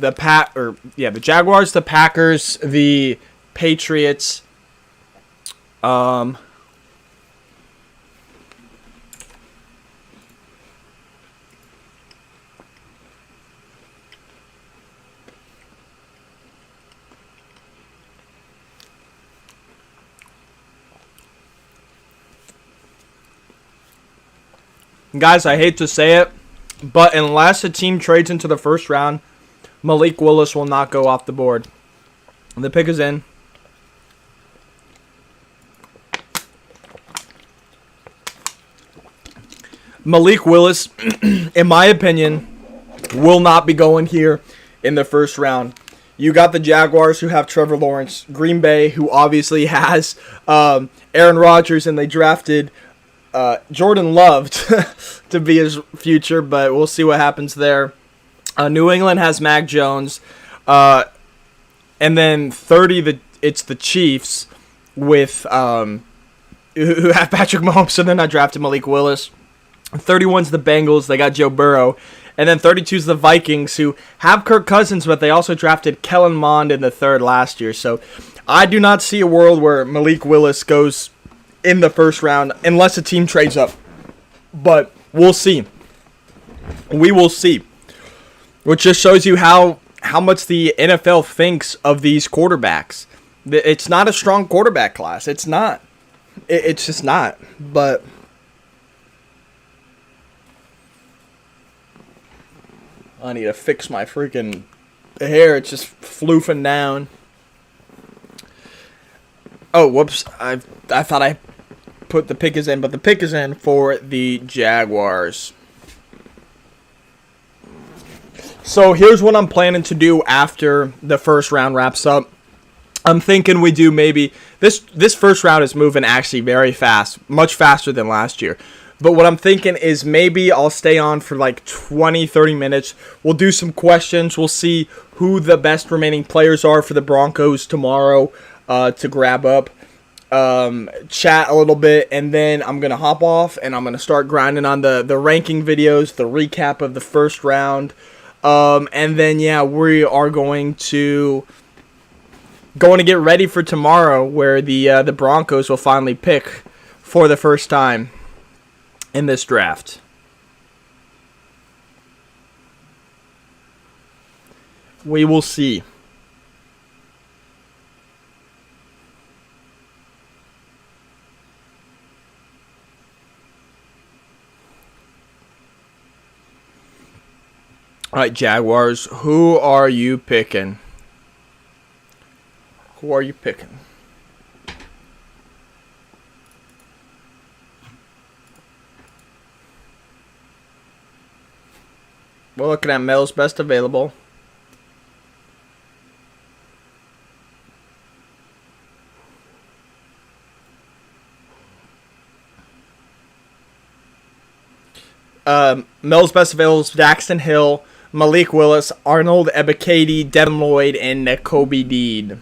Jaguars, the Packers, the Patriots. Guys, I hate to say it, but unless a team trades into the first round, Malik Willis will not go off the board. The pick is in. Malik Willis, in my opinion, will not be going here in the first round. You got the Jaguars, who have Trevor Lawrence. Green Bay, who obviously has Aaron Rodgers, and they drafted Jordan Love to be his future, but we'll see what happens there. New England has Mac Jones. And then 30, it's the Chiefs with who have Patrick Mahomes, so they're not drafting Malik Willis. 31's the Bengals. They got Joe Burrow. And then 32's the Vikings, who have Kirk Cousins, but they also drafted Kellen Mond in the third last year. So I do not see a world where Malik Willis goes in the first round unless a team trades up. But we'll see. We will see. Which just shows you how much the NFL thinks of these quarterbacks. It's not a strong quarterback class. It's not. It's just not. But I need to fix my freaking hair. It's just floofing down. Oh, whoops. I thought I put the pick is in, but the pick is in for the Jaguars. So here's what I'm planning to do after the first round wraps up. I'm thinking we do maybe this first round is moving actually very fast, much faster than last year. But what I'm thinking is maybe I'll stay on for like 20, 30 minutes. We'll do some questions. We'll see who the best remaining players are for the Broncos tomorrow to grab up. Chat a little bit, and then I'm going to hop off, and I'm going to start grinding on the ranking videos, the recap of the first round. And then, yeah, we are going to get ready for tomorrow, where the Broncos will finally pick for the first time in this draft. We will see. All right, Jaguars, who are you picking? Who are you picking? We're looking at Mel's best available. Mel's best available is Daxton Hill, Malik Willis, Arnold Ebiketie, Devin Lloyd, and Nakobe Dean.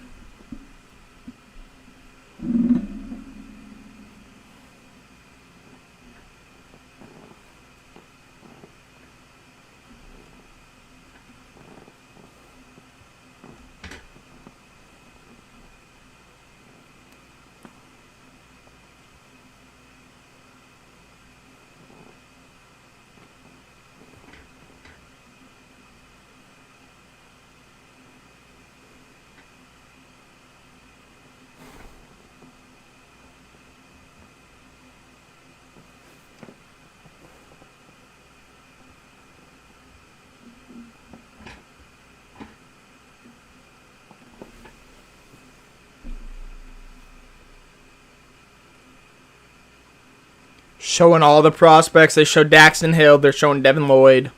Showing all the prospects. They showed Daxton Hill. They're showing Devin Lloyd.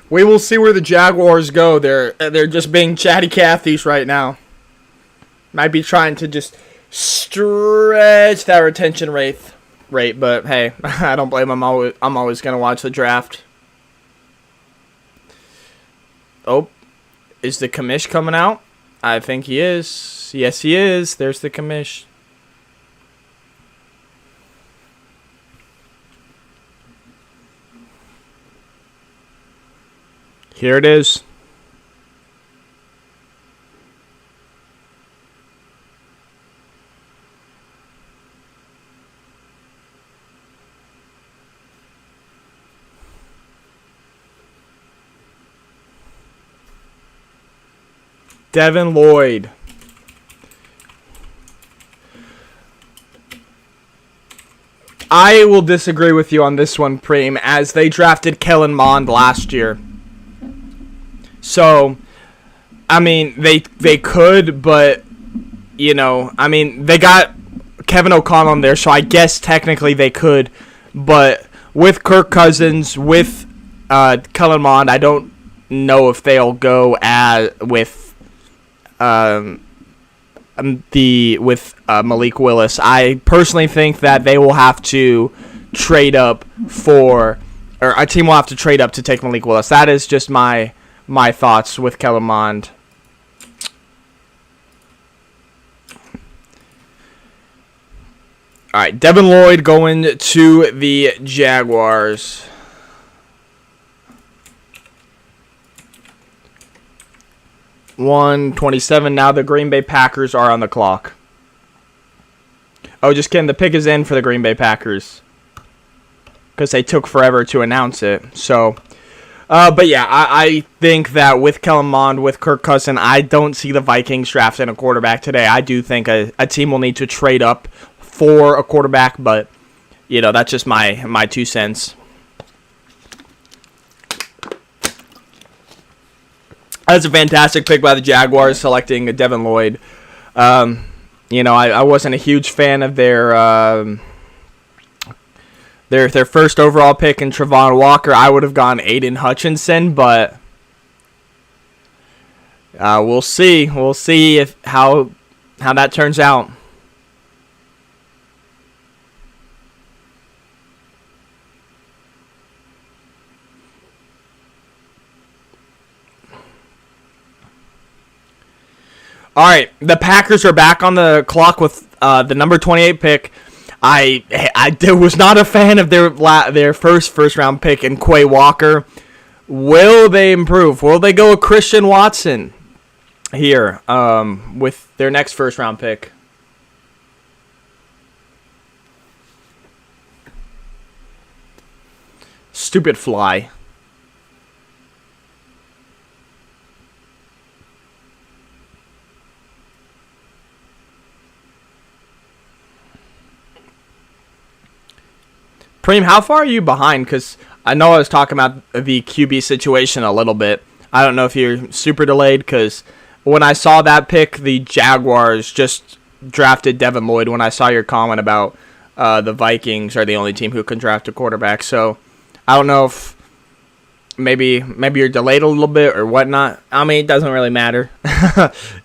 We will see where the Jaguars go. They're just being chatty Cathys right now. Might be trying to just stretch that retention rate, but hey, I don't blame them. I'm always gonna watch the draft. Oh, is the commish coming out? I think he is. Yes, he is. There's the commish. Here it is. Devin Lloyd. I will disagree with you on this one, Preem, as they drafted Kellen Mond last year. So, I mean, they could, but, you know, I mean, they got Kevin O'Connell in there, so I guess technically they could. But with Kirk Cousins, with Kellen Mond, I don't know if they'll go with Malik Willis. I personally think that they will have to trade up or a team will have to trade up to take Malik Willis. That is just my thoughts with Kellen Mond. All right, Devin Lloyd going to the Jaguars. $127. Now the Green Bay Packers are on the clock. Oh, just kidding. The pick is in for the Green Bay Packers because they took forever to announce it. So, but yeah, I think that with Kellen Mond, with Kirk Cousins, I don't see the Vikings drafting a quarterback today. I do think a team will need to trade up for a quarterback, but you know, that's just my 2 cents. That's a fantastic pick by the Jaguars, selecting Devin Lloyd. You know, I wasn't a huge fan of their first overall pick in Travon Walker. I would have gone Aiden Hutchinson, but we'll see. We'll see how that turns out. All right, the Packers are back on the clock with the number 28 pick. I was not a fan of their first round pick in Quay Walker. Will they improve? Will they go with Christian Watson here with their next first round pick? Stupid fly. Preem, how far are you behind? Because I know I was talking about the QB situation a little bit. I don't know if you're super delayed, because when I saw that pick, the Jaguars just drafted Devin Lloyd when I saw your comment about the Vikings are the only team who can draft a quarterback. So I don't know if maybe you're delayed a little bit or whatnot. I mean, it doesn't really matter.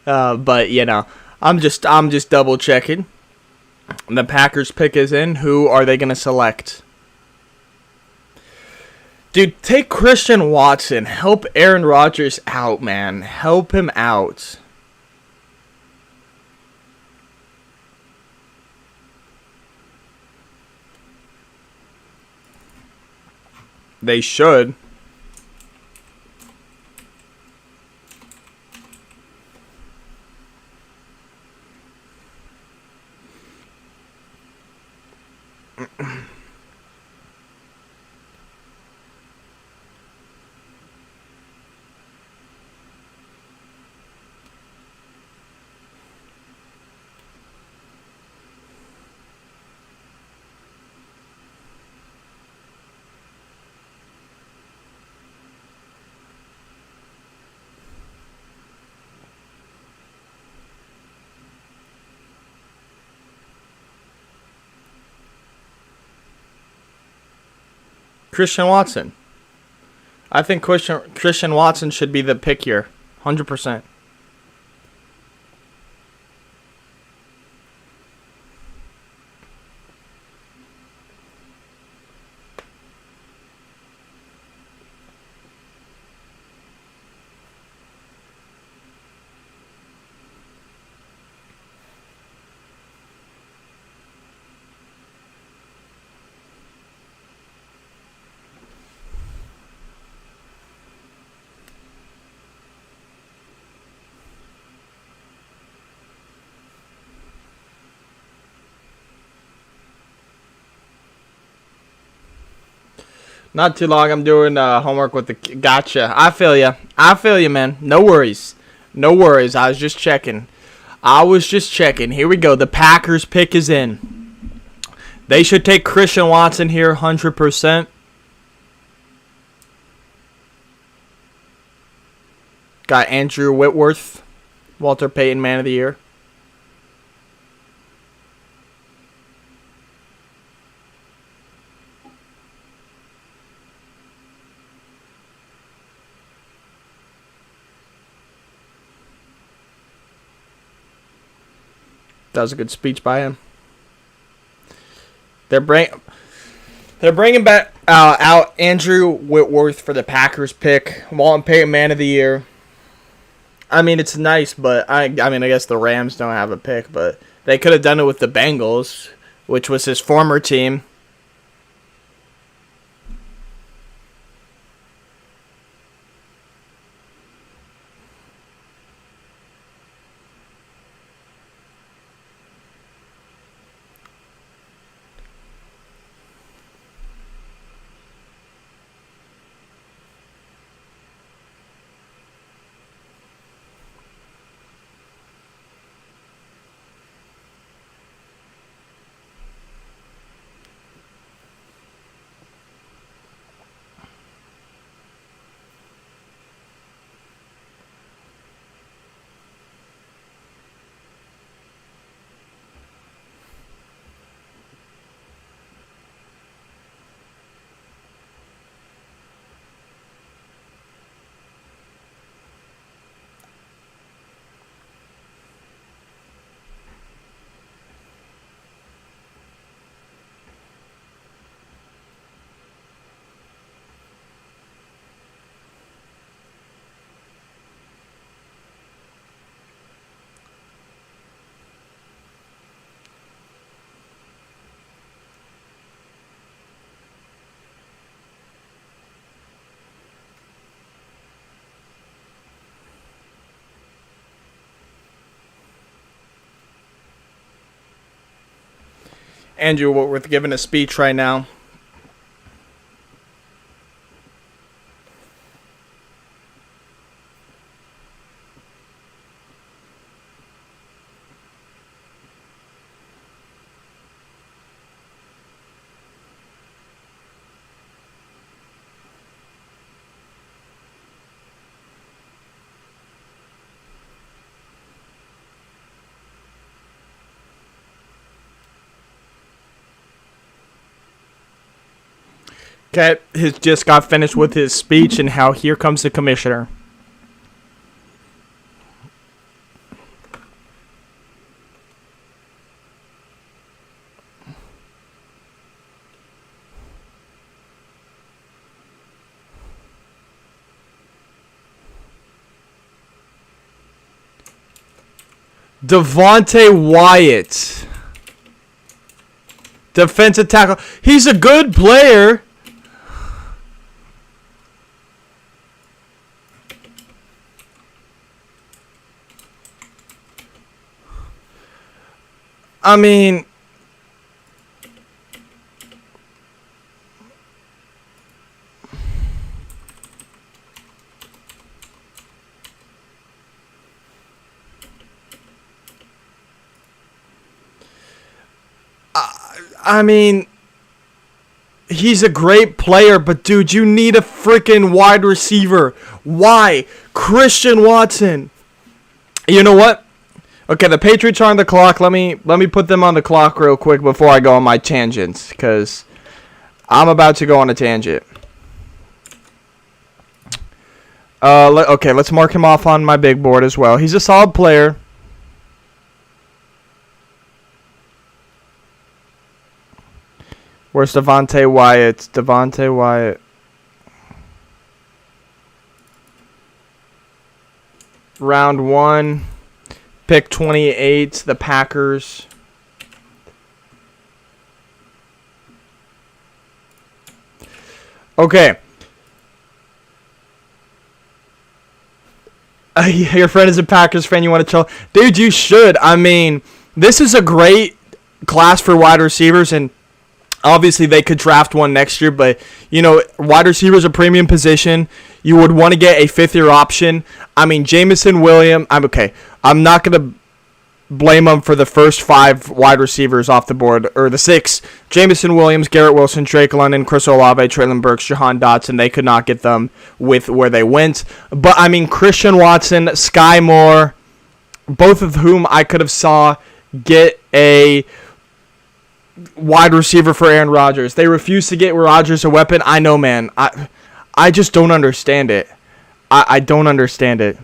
But, you know, I'm just double checking. The Packers pick is in. Who are they going to select? Dude, take Christian Watson. Help Aaron Rodgers out, man. Help him out. They should. Christian Watson. I think Christian Watson should be the pick here. 100%. Not too long. I'm doing homework with the... Gotcha. I feel you, man. No worries. I was just checking. Here we go. The Packers pick is in. They should take Christian Watson here 100%. Got Andrew Whitworth. Walter Payton, Man of the Year. That was a good speech by him. They're bringing back out Andrew Whitworth for the Packers pick. Walton Payton, Man of the Year. I mean, it's nice, but I guess the Rams don't have a pick, but they could have done it with the Bengals, which was his former team. Andrew Whitworth giving a speech right now. Okay, he just got finished with his speech, and how here comes the commissioner. Devontae Wyatt. Defensive tackle. He's a good player. I mean, he's a great player, but dude, you need a freaking wide receiver. Why? Christian Watson. You know what? Okay, the Patriots are on the clock. Let me put them on the clock real quick before I go on my tangents, because I'm about to go on a tangent. Okay, let's mark him off on my big board as well. He's a solid player. Where's Devontae Wyatt? Devontae Wyatt. Round 1. Pick 28, the Packers. Okay. Your friend is a Packers fan. You want to chill? Dude, you should. I mean, this is a great class for wide receivers, and obviously they could draft one next year, but, wide receiver is a premium position. You would want to get a fifth-year option. I mean, Jameson Williams, I'm not going to blame them for the first 5 wide receivers off the board, or the 6. Jameson Williams, Garrett Wilson, Drake London, Chris Olave, Traylon Burks, Jahan Dotson. They could not get them with where they went. But, I mean, Christian Watson, Sky Moore, both of whom I could have saw get a wide receiver for Aaron Rodgers. They refuse to get Rodgers a weapon. I know, man. I just don't understand it. I don't understand it.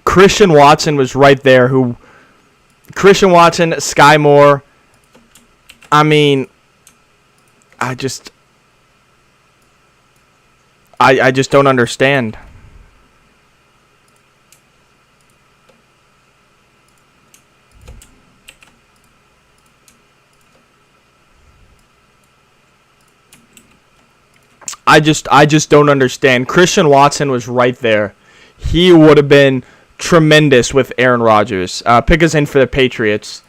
Christian Watson was right there. Christian Watson, Sky Moore. I mean, I just don't understand. I just don't understand. Christian Watson was right there. He would have been tremendous with Aaron Rodgers. Pick us in for the Patriots.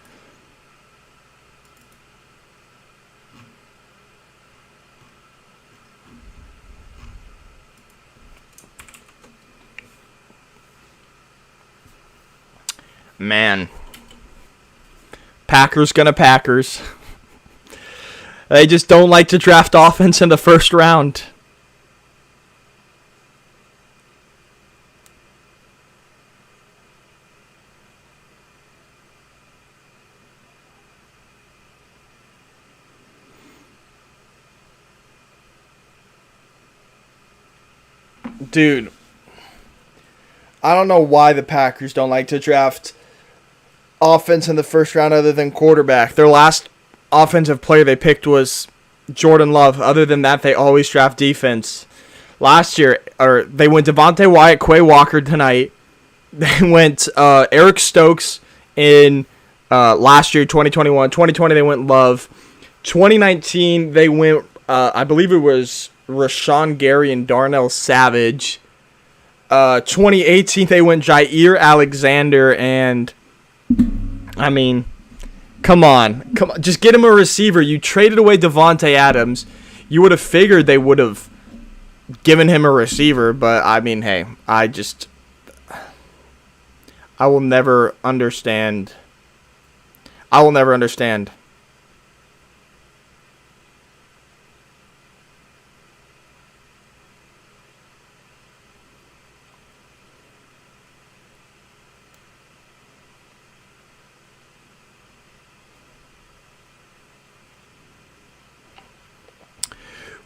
Man. Packers gonna Packers. They just don't like to draft offense in the first round. Dude, I don't know why the Packers don't like to draft offense in the first round other than quarterback. Their last offensive player they picked was Jordan Love. Other than that, they always draft defense. Last year, they went Devontae Wyatt, Quay Walker tonight. They went Eric Stokes in last year, 2021. 2020, they went Love. 2019, they went, I believe it was Rashawn Gary and Darnell Savage. 2018, they went Jair Alexander, and, I mean, come on. Just get him a receiver. You traded away Devontae Adams. You would have figured they would have given him a receiver, but, I mean, hey, I will never understand. I will never understand.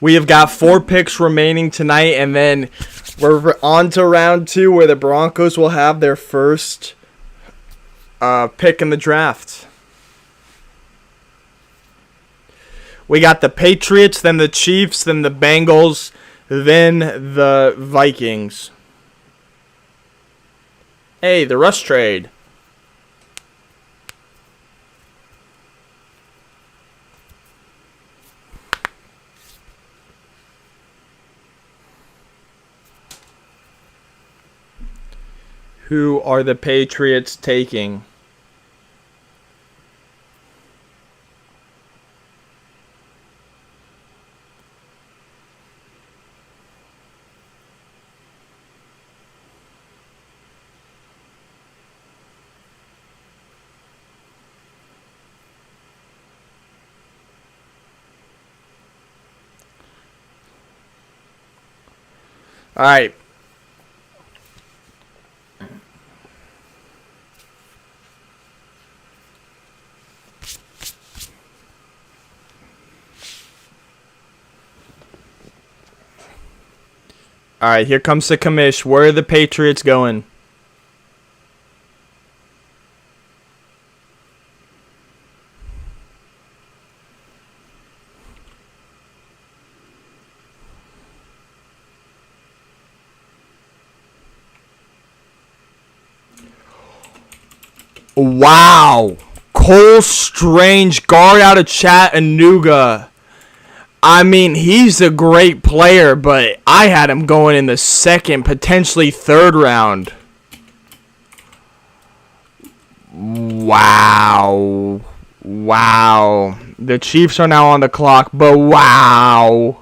We have got 4 picks remaining tonight, and then we're on to round 2 where the Broncos will have their first pick in the draft. We got the Patriots, then the Chiefs, then the Bengals, then the Vikings. Hey, the Rush trade. Who are the Patriots taking? All right. All right, here comes the commish. Where are the Patriots going? Wow. Cole Strange, guard out of Chattanooga. I mean, he's a great player, but I had him going in the second, potentially third round. Wow. Wow. The Chiefs are now on the clock, but wow.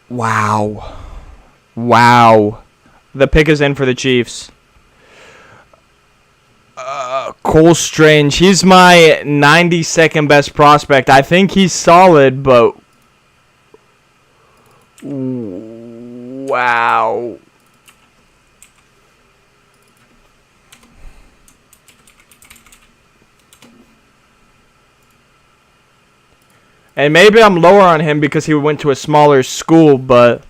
Wow. Wow. The pick is in for the Chiefs. Cole Strange. He's my 92nd best prospect. I think he's solid, but... Wow. And maybe I'm lower on him because he went to a smaller school, but...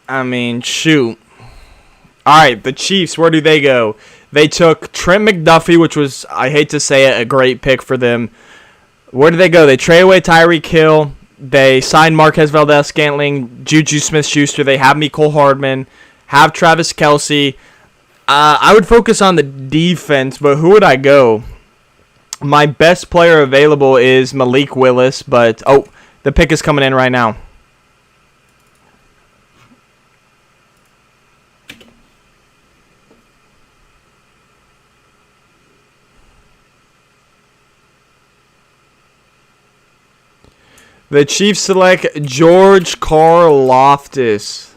I mean, shoot. Alright, the Chiefs, where do they go? They took Trent McDuffie, which was, I hate to say it, a great pick for them. Where do they go? They trade away Tyreek Hill. They signed Marquez Valdez-Scantling, Juju Smith-Schuster. They have Mecole Hardman, have Travis Kelce. I would focus on the defense, but who would I go? My best player available is Malik Willis, but, oh, the pick is coming in right now. The Chiefs select George Karlaftis.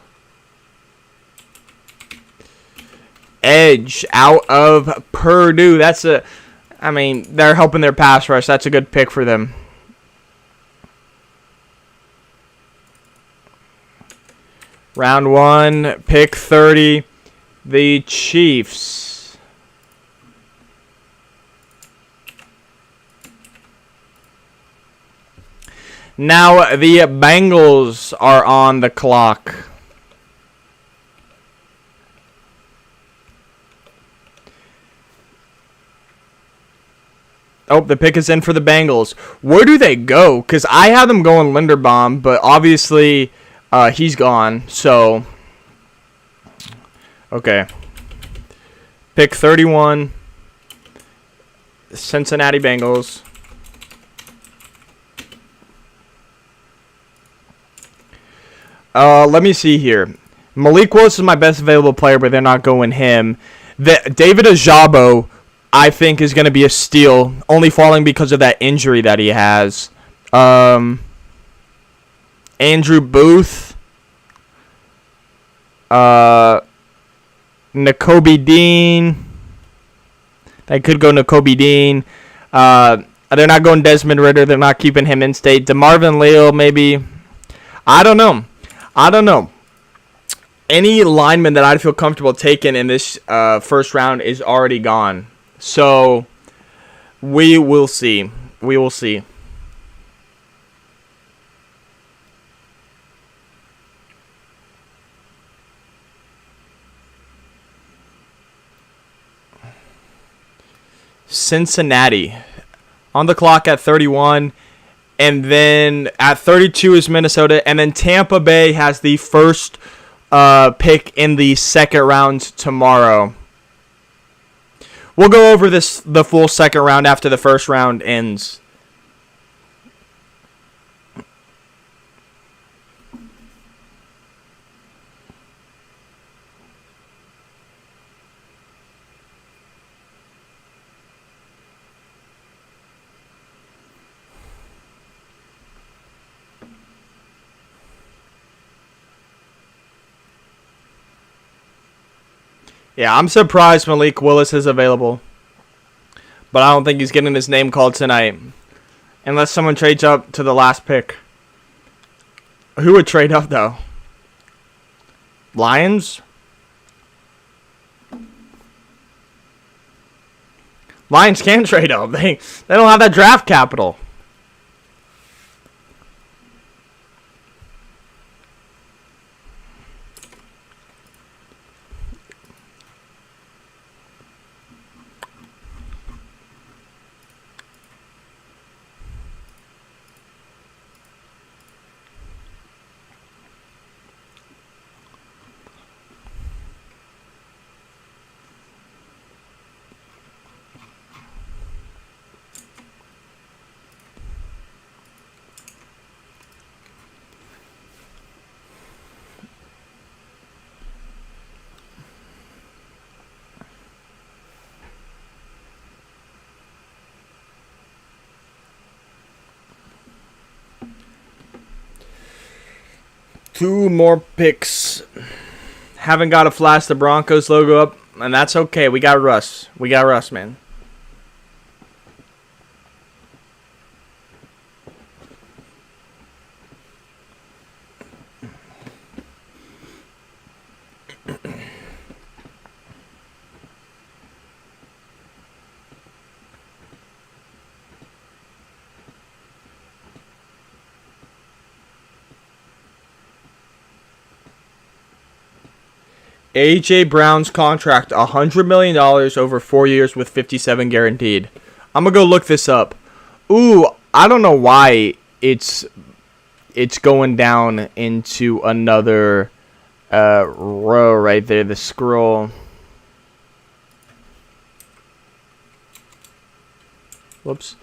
Edge out of Purdue. I mean, they're helping their pass rush. That's a good pick for them. Round 1, pick 30. The Chiefs. Now the Bengals are on the clock. Oh, the pick is in for the Bengals. Where do they go? Because I have them going Linderbaum, but obviously he's gone. So, okay. Pick 31. Cincinnati Bengals. Let me see here. Malik Willis is my best available player, but they're not going him. David Ojabo, I think, is going to be a steal, only falling because of that injury that he has. Andrew Booth. Nakobe Dean. They could go Nakobe Dean. They're not going Desmond Ridder. They're not keeping him in state. DeMarvin Leal, maybe. I don't know. Any lineman that I'd feel comfortable taking in this first round is already gone. So, we will see. We will see. Cincinnati. On the clock at 31. And then at 32 is Minnesota. And then Tampa Bay has the first pick in the second round tomorrow. We'll go over the full second round after the first round ends. Yeah, I'm surprised Malik Willis is available. But I don't think he's getting his name called tonight. Unless someone trades up to the last pick. Who would trade up, though? Lions? Lions can trade up. They don't have that draft capital. Two more picks. Haven't got to flash the Broncos logo up, and that's okay. We got Russ. We got Russ, man. A.J. Brown's contract, $100 million over 4 years with $57 guaranteed. I'm going to go look this up. Ooh, I don't know why it's going down into another row right there, the scroll. Whoops.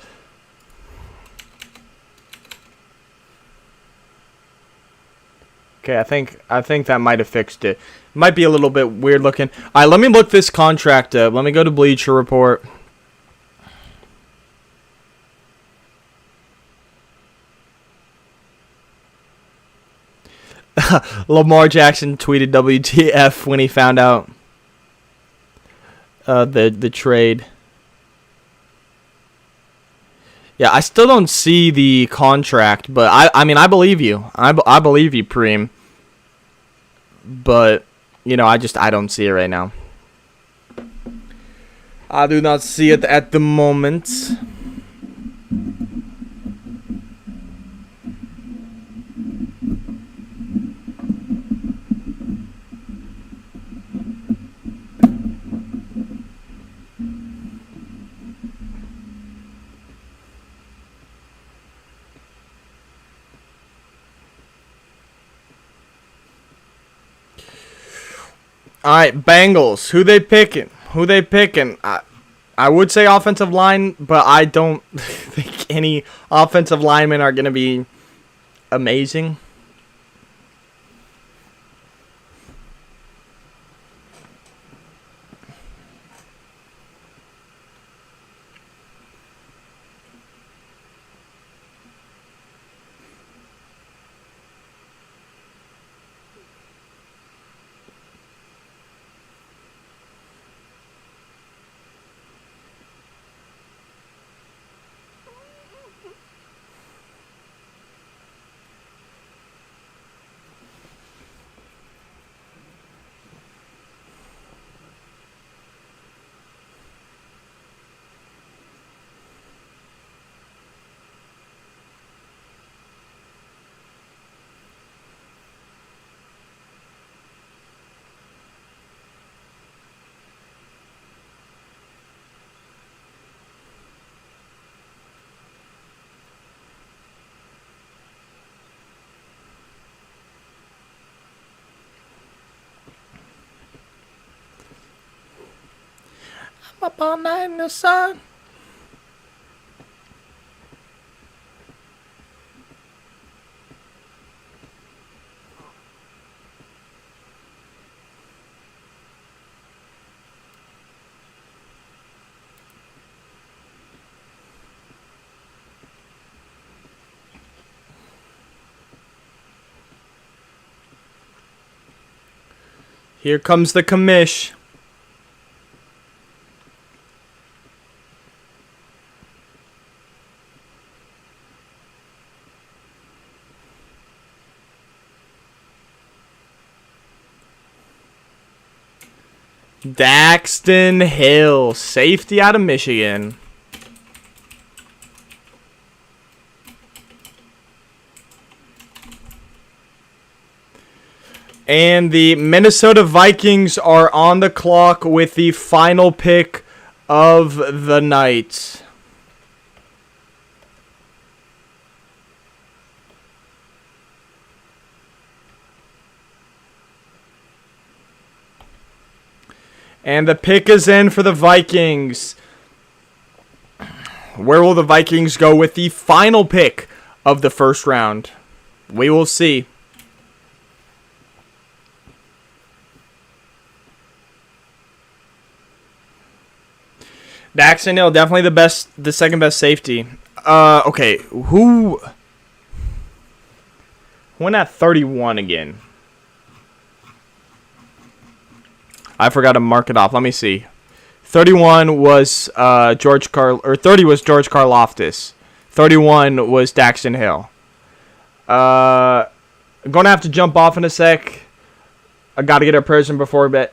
Okay, I think that might have fixed it. Might be a little bit weird looking. All right, let me look this contract up. Let me go to Bleacher Report. Lamar Jackson tweeted WTF when he found out the trade. Yeah, I still don't see the contract, but I mean, I believe you. I believe you, Preem. But, you know, I don't see it right now. I do not see it at the moment. All right, Bengals. Who they picking? I would say offensive line, but I don't think any offensive linemen are going to be amazing. Up all night in the sun. Here comes the commish. Daxton Hill, safety out of Michigan. And the Minnesota Vikings are on the clock with the final pick of the night. And the pick is in for the Vikings. Where will the Vikings go with the final pick of the first round? We will see. Daxton Hill, definitely the second best safety. Okay, who went at 31 again? I forgot to mark it off. Let me see. 31 was George Karlaftis. 31 was Daxton Hill. I'm gonna have to jump off in a sec. I gotta get a person before bed.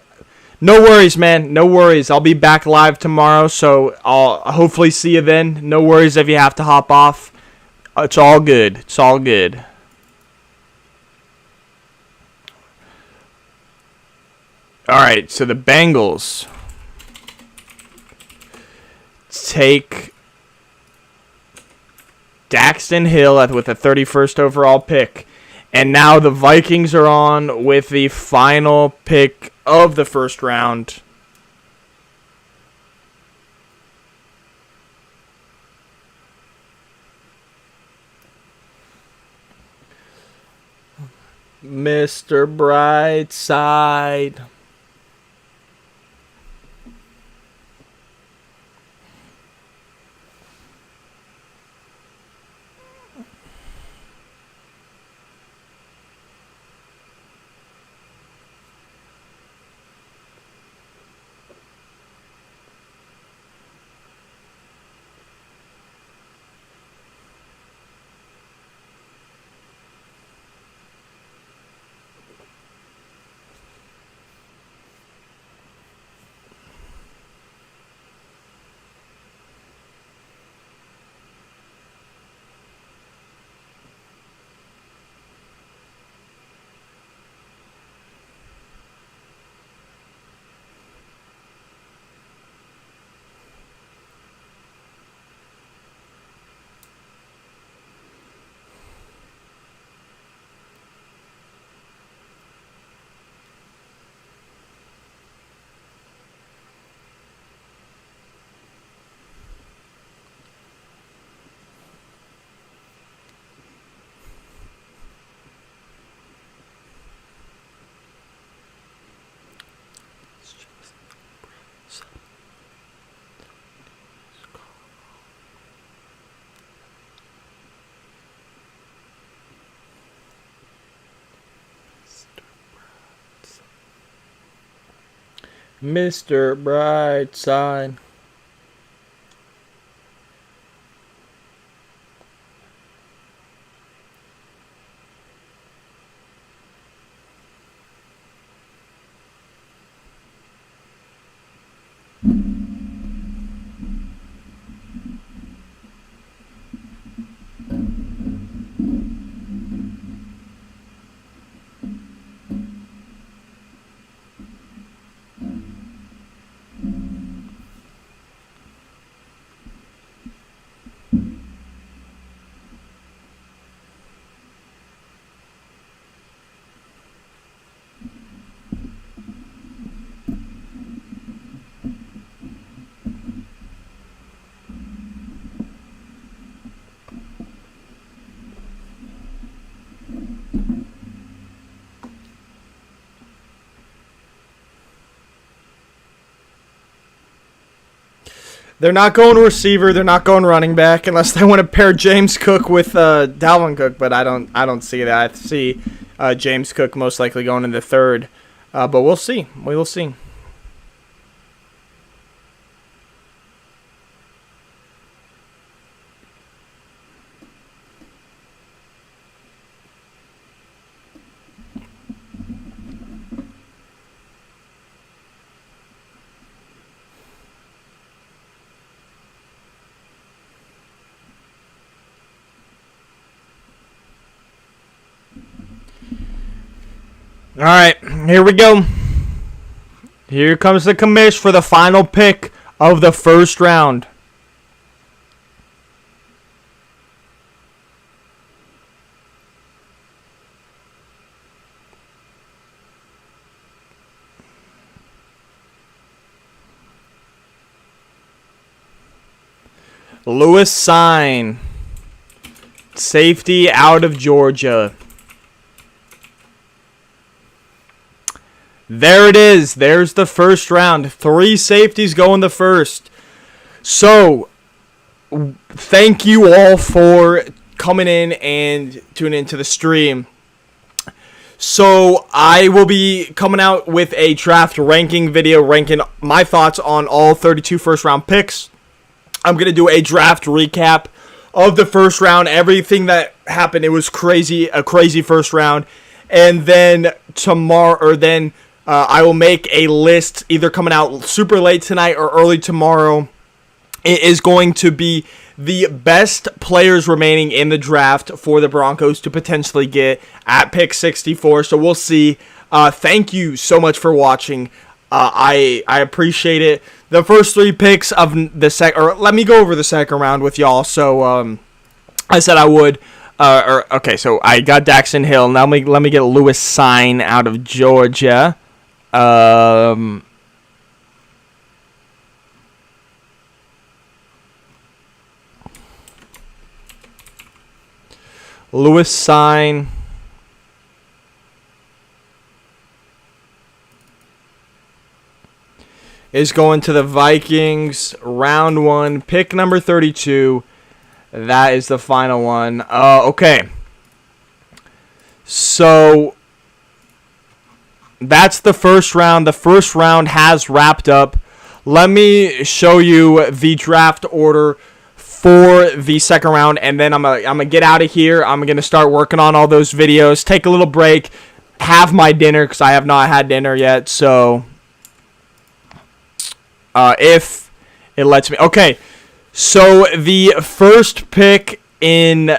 No worries, man. No worries. I'll be back live tomorrow, so I'll hopefully see you then. No worries if you have to hop off. It's all good. It's all good. All right, so the Bengals take Daxton Hill with the 31st overall pick. And now the Vikings are on with the final pick of the first round. Mr. Brightside. Mr. Brightside. They're not going receiver. They're not going running back unless they want to pair James Cook with Dalvin Cook. But I don't see that. I see James Cook most likely going in the third. But we'll see. We will see. All right, here we go. Here comes the commish for the final pick of the first round. Lewis Sign, safety out of Georgia. There it is. There's the first round. 3 safeties go in the first. So, thank you all for coming in and tuning into the stream. So, I will be coming out with a draft ranking video, ranking my thoughts on all 32 first round picks. I'm going to do a draft recap of the first round, everything that happened. It was crazy, a crazy first round. And then I will make a list either coming out super late tonight or early tomorrow. It is going to be the best players remaining in the draft for the Broncos to potentially get at pick 64. So we'll see. Thank you so much for watching. I appreciate it. The first 3 picks of the let me go over the second round with y'all. So I said I would. Okay, so I got Daxton Hill. Now let me get Lewis Sign out of Georgia. Lewis Sign. Is going to the Vikings, round 1, pick number 32. That is the final one. Okay. So, that's the first round. The first round has wrapped up. Let me show you the draft order for the second round, and then I'm gonna get out of here. I'm going to start working on all those videos, take a little break, have my dinner, because I have not had dinner yet, so... if it lets me. Okay, so the first pick in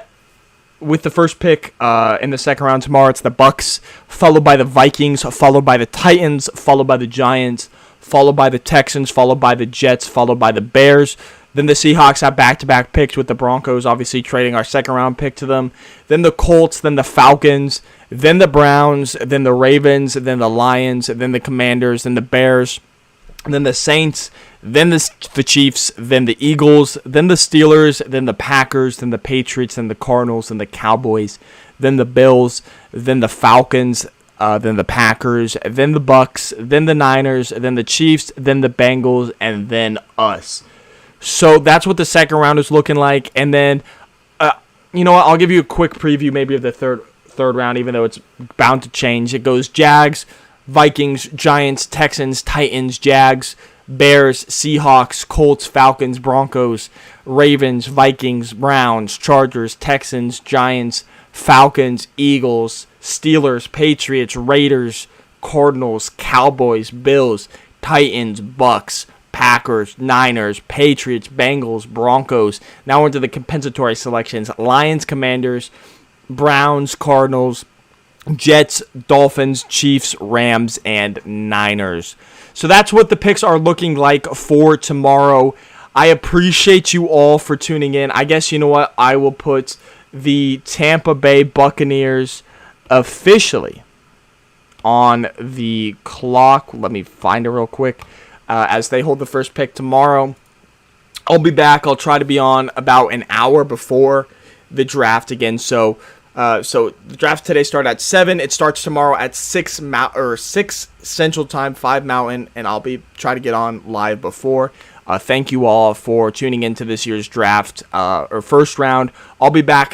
the second round tomorrow, it's the Bucks, followed by the Vikings, followed by the Titans, followed by the Giants, followed by the Texans, followed by the Jets, followed by the Bears. Then the Seahawks have back-to-back picks with the Broncos, obviously trading our second-round pick to them. Then the Colts, then the Falcons, then the Browns, then the Ravens, then the Lions, then the Commanders, then the Bears, then the Saints, then the Chiefs, then the Eagles, then the Steelers, then the Packers, then the Patriots, then the Cardinals, then the Cowboys, then the Bills, then the Falcons, then the Packers, then the Bucks, then the Niners, then the Chiefs, then the Bengals, and then us. So that's what the second round is looking like. And then, you know what? I'll give you a quick preview maybe of the third round, even though it's bound to change. It goes Jags, Vikings, Giants, Texans, Titans, Jags, Bears, Seahawks, Colts, Falcons, Broncos, Ravens, Vikings, Browns, Chargers, Texans, Giants, Falcons, Eagles, Steelers, Patriots, Raiders, Cardinals, Cowboys, Bills, Titans, Bucks, Packers, Niners, Patriots, Bengals, Broncos. Now into the compensatory selections. Lions, Commanders, Browns, Cardinals, Jets, Dolphins, Chiefs, Rams, and Niners. So that's what the picks are looking like for tomorrow. I appreciate you all for tuning in. I guess you know what? I will put the Tampa Bay Buccaneers officially on the clock. Let me find it real quick. As they hold the first pick tomorrow. I'll be back. I'll try to be on about an hour before the draft again. So the draft today started at 7. It starts tomorrow at 6 Central Time, 5 Mountain, and I'll be trying to get on live before. Thank you all for tuning into this year's draft or first round. I'll be back